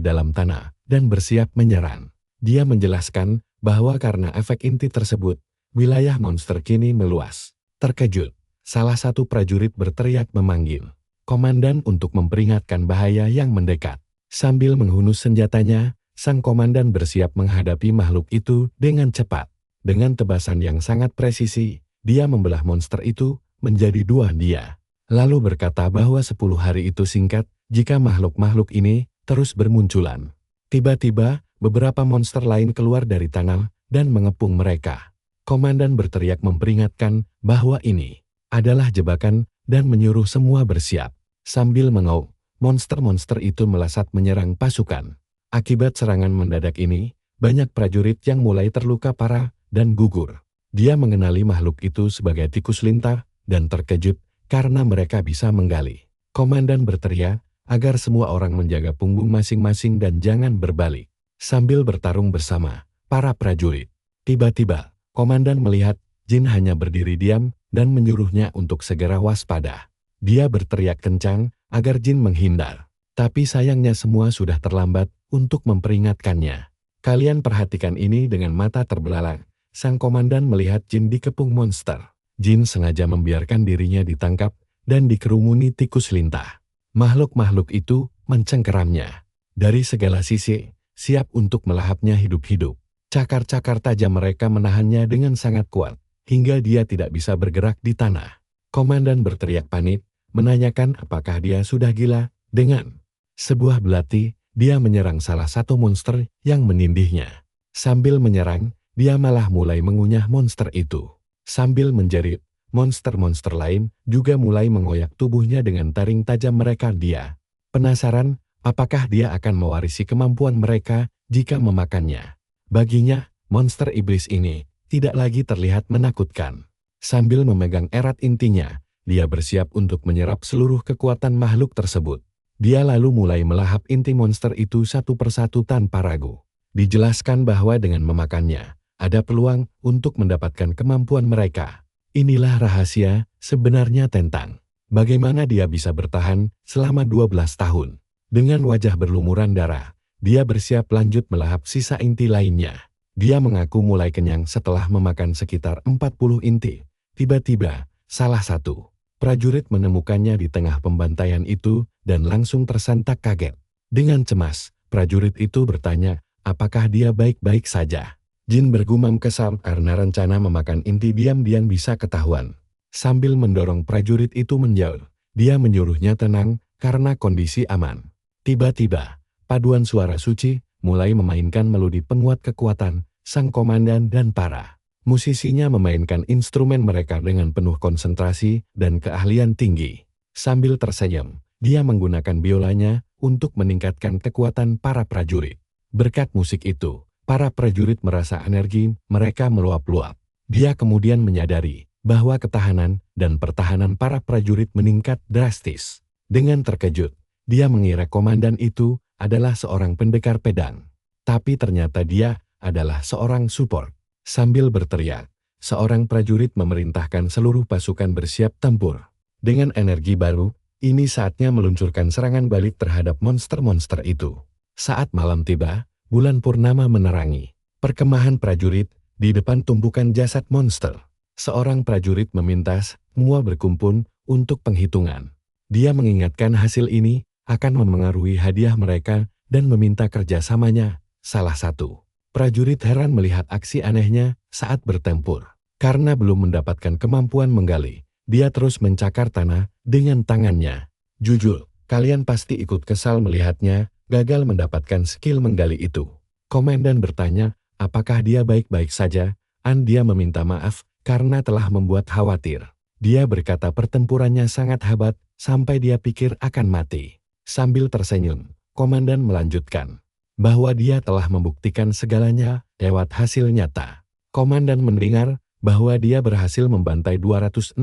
dalam tanah dan bersiap menyerang. Dia menjelaskan bahwa karena efek inti tersebut, wilayah monster kini meluas. Terkejut, salah satu prajurit berteriak memanggil komandan untuk memperingatkan bahaya yang mendekat. Sambil menghunus senjatanya, sang komandan bersiap menghadapi makhluk itu dengan cepat. Dengan tebasan yang sangat presisi, dia membelah monster itu menjadi 2 dia. Lalu berkata bahwa 10 hari itu singkat jika makhluk-makhluk ini terus bermunculan. Tiba-tiba, beberapa monster lain keluar dari tanah dan mengepung mereka. Komandan berteriak memperingatkan bahwa ini adalah jebakan dan menyuruh semua bersiap. Sambil mengaum, monster-monster itu melesat menyerang pasukan. Akibat serangan mendadak ini, banyak prajurit yang mulai terluka parah dan gugur. Dia mengenali makhluk itu sebagai tikus lintah dan terkejut karena mereka bisa menggali. Komandan berteriak agar semua orang menjaga punggung masing-masing dan jangan berbalik. Sambil bertarung bersama para prajurit, tiba-tiba komandan melihat Jin hanya berdiri diam dan menyuruhnya untuk segera waspada. Dia berteriak kencang agar Jin menghindar. Tapi sayangnya semua sudah terlambat untuk memperingatkannya. Kalian perhatikan ini dengan mata terbelalak. Sang komandan melihat Jin dikepung monster. Jin sengaja membiarkan dirinya ditangkap dan dikerumuni tikus lintah. Makhluk-makhluk itu mencengkeramnya dari segala sisi, siap untuk melahapnya hidup-hidup. Cakar-cakar tajam mereka menahannya dengan sangat kuat, hingga dia tidak bisa bergerak di tanah. Komandan berteriak panik, menanyakan apakah dia sudah gila. Dengan sebuah belati, dia menyerang salah satu monster yang menindihnya. Sambil menyerang, dia malah mulai mengunyah monster itu. Sambil menjerit, monster-monster lain juga mulai mengoyak tubuhnya dengan taring tajam mereka. Dia penasaran apakah dia akan mewarisi kemampuan mereka jika memakannya. Baginya, monster iblis ini tidak lagi terlihat menakutkan. Sambil memegang erat intinya, dia bersiap untuk menyerap seluruh kekuatan makhluk tersebut. Dia lalu mulai melahap inti monster itu satu persatu tanpa ragu. Dijelaskan bahwa dengan memakannya, ada peluang untuk mendapatkan kemampuan mereka. Inilah rahasia sebenarnya tentang bagaimana dia bisa bertahan selama 12 tahun. Dengan wajah berlumuran darah, dia bersiap lanjut melahap sisa inti lainnya. Dia mengaku mulai kenyang setelah memakan sekitar 40 inti. Tiba-tiba, salah satu prajurit menemukannya di tengah pembantaian itu dan langsung tersentak kaget. Dengan cemas, prajurit itu bertanya, apakah dia baik-baik saja? Jin bergumam kesal karena rencana memakan inti diam-diam bisa ketahuan. Sambil mendorong prajurit itu menjauh, dia menyuruhnya tenang karena kondisi aman. Tiba-tiba, paduan suara suci mulai memainkan melodi penguat kekuatan sang komandan dan para musisinya memainkan instrumen mereka dengan penuh konsentrasi dan keahlian tinggi. Sambil tersenyum, dia menggunakan biolanya untuk meningkatkan kekuatan para prajurit. Berkat musik itu, para prajurit merasa energi mereka meluap-luap. Dia kemudian menyadari bahwa ketahanan dan pertahanan para prajurit meningkat drastis. Dengan terkejut, dia mengira komandan itu adalah seorang pendekar pedang. Tapi ternyata dia adalah seorang support. Sambil berteriak, seorang prajurit memerintahkan seluruh pasukan bersiap tempur. Dengan energi baru, ini saatnya meluncurkan serangan balik terhadap monster-monster itu. Saat malam tiba, bulan purnama menerangi perkemahan prajurit di depan tumpukan jasad monster. Seorang prajurit meminta semua berkumpul untuk penghitungan. Dia mengingatkan hasil ini akan memengaruhi hadiah mereka dan meminta kerjasamanya. Salah satu prajurit heran melihat aksi anehnya saat bertempur. Karena belum mendapatkan kemampuan menggali, dia terus mencakar tanah dengan tangannya. Jujur, kalian pasti ikut kesal melihatnya gagal mendapatkan skill menggali itu. Komandan bertanya, apakah dia baik-baik saja? Dia meminta maaf karena telah membuat khawatir. Dia berkata pertempurannya sangat hebat sampai dia pikir akan mati. Sambil tersenyum, komandan melanjutkan bahwa dia telah membuktikan segalanya lewat hasil nyata. Komandan mendengar bahwa dia berhasil membantai 267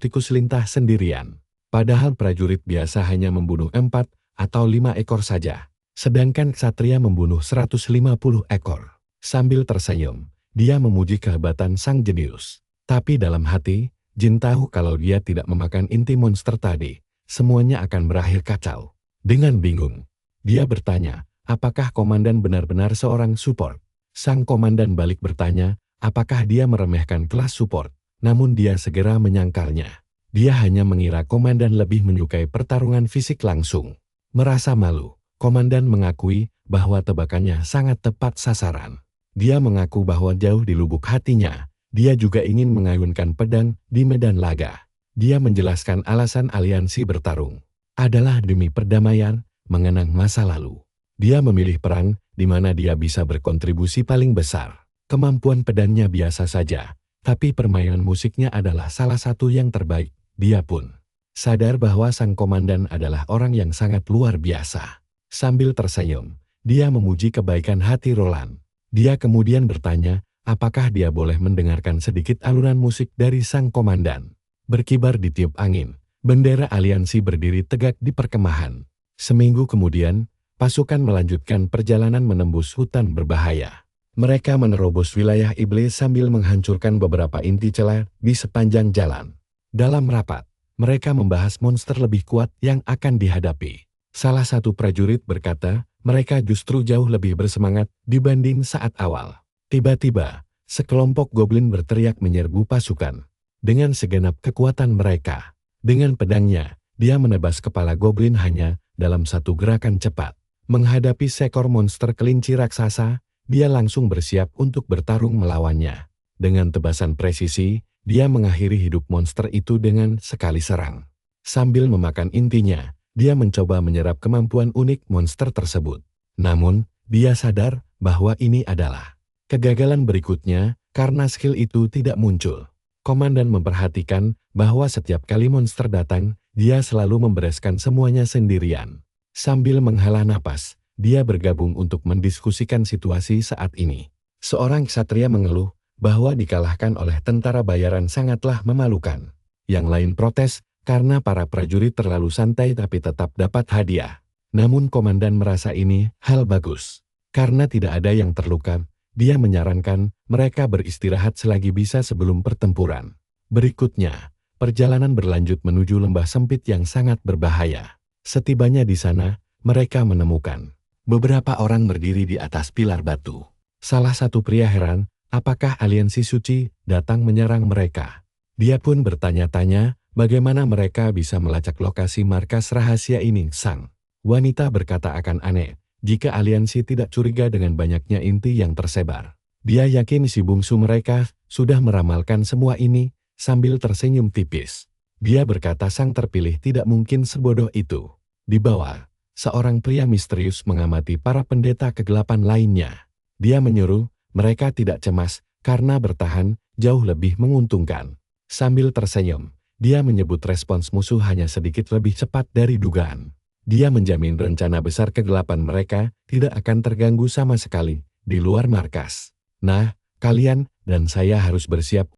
tikus lintah sendirian. Padahal prajurit biasa hanya membunuh 4 atau 5 ekor saja, sedangkan ksatria membunuh 150 ekor. Sambil tersenyum, dia memuji kehebatan sang jenius. Tapi dalam hati, Jin tahu kalau dia tidak memakan inti monster tadi, semuanya akan berakhir kacau. Dengan bingung, dia bertanya, apakah komandan benar-benar seorang support? Sang komandan balik bertanya, apakah dia meremehkan kelas support? Namun dia segera menyangkalnya. Dia hanya mengira komandan lebih menyukai pertarungan fisik langsung. Merasa malu, komandan mengakui bahwa tebakannya sangat tepat sasaran. Dia mengaku bahwa jauh di lubuk hatinya, dia juga ingin mengayunkan pedang di medan laga. Dia menjelaskan alasan aliansi bertarung adalah demi perdamaian, mengenang masa lalu. Dia memilih perang di mana dia bisa berkontribusi paling besar. Kemampuan pedangnya biasa saja, tapi permainan musiknya adalah salah satu yang terbaik. Dia pun sadar bahwa sang komandan adalah orang yang sangat luar biasa. Sambil tersenyum, dia memuji kebaikan hati Roland. Dia kemudian bertanya, apakah dia boleh mendengarkan sedikit alunan musik dari sang komandan. Berkibar di tiup angin, bendera aliansi berdiri tegak di perkemahan. Seminggu kemudian, pasukan melanjutkan perjalanan menembus hutan berbahaya. Mereka menerobos wilayah iblis sambil menghancurkan beberapa inti celah di sepanjang jalan. Dalam rapat, mereka membahas monster lebih kuat yang akan dihadapi. Salah satu prajurit berkata, mereka justru jauh lebih bersemangat dibanding saat awal. Tiba-tiba, sekelompok goblin berteriak menyerbu pasukan. Dengan segenap kekuatan mereka, dengan pedangnya, dia menebas kepala goblin hanya dalam satu gerakan cepat. Menghadapi seekor monster kelinci raksasa, dia langsung bersiap untuk bertarung melawannya. Dengan tebasan presisi, dia mengakhiri hidup monster itu dengan sekali serang. Sambil memakan intinya, dia mencoba menyerap kemampuan unik monster tersebut. Namun, dia sadar bahwa ini adalah kegagalan berikutnya karena skill itu tidak muncul. Komandan memperhatikan bahwa setiap kali monster datang, dia selalu membereskan semuanya sendirian. Sambil menghela napas, dia bergabung untuk mendiskusikan situasi saat ini. Seorang ksatria mengeluh bahwa dikalahkan oleh tentara bayaran sangatlah memalukan. Yang lain protes karena para prajurit terlalu santai tapi tetap dapat hadiah. Namun komandan merasa ini hal bagus. Karena tidak ada yang terluka, dia menyarankan mereka beristirahat selagi bisa sebelum pertempuran. Berikutnya, perjalanan berlanjut menuju lembah sempit yang sangat berbahaya. Setibanya di sana, mereka menemukan beberapa orang berdiri di atas pilar batu. Salah satu pria heran, apakah aliansi suci datang menyerang mereka. Dia pun bertanya-tanya, bagaimana mereka bisa melacak lokasi markas rahasia ini. Sang wanita berkata akan aneh, jika aliansi tidak curiga dengan banyaknya inti yang tersebar. Dia yakin si bungsu mereka sudah meramalkan semua ini, sambil tersenyum tipis. Dia berkata sang terpilih tidak mungkin sebodoh itu. Di bawah, seorang pria misterius mengamati para pendeta kegelapan lainnya. Dia menyuruh mereka tidak cemas karena bertahan jauh lebih menguntungkan. Sambil tersenyum, dia menyebut respons musuh hanya sedikit lebih cepat dari dugaan. Dia menjamin rencana besar kegelapan mereka tidak akan terganggu sama sekali di luar markas. Nah, kalian dan saya harus bersiap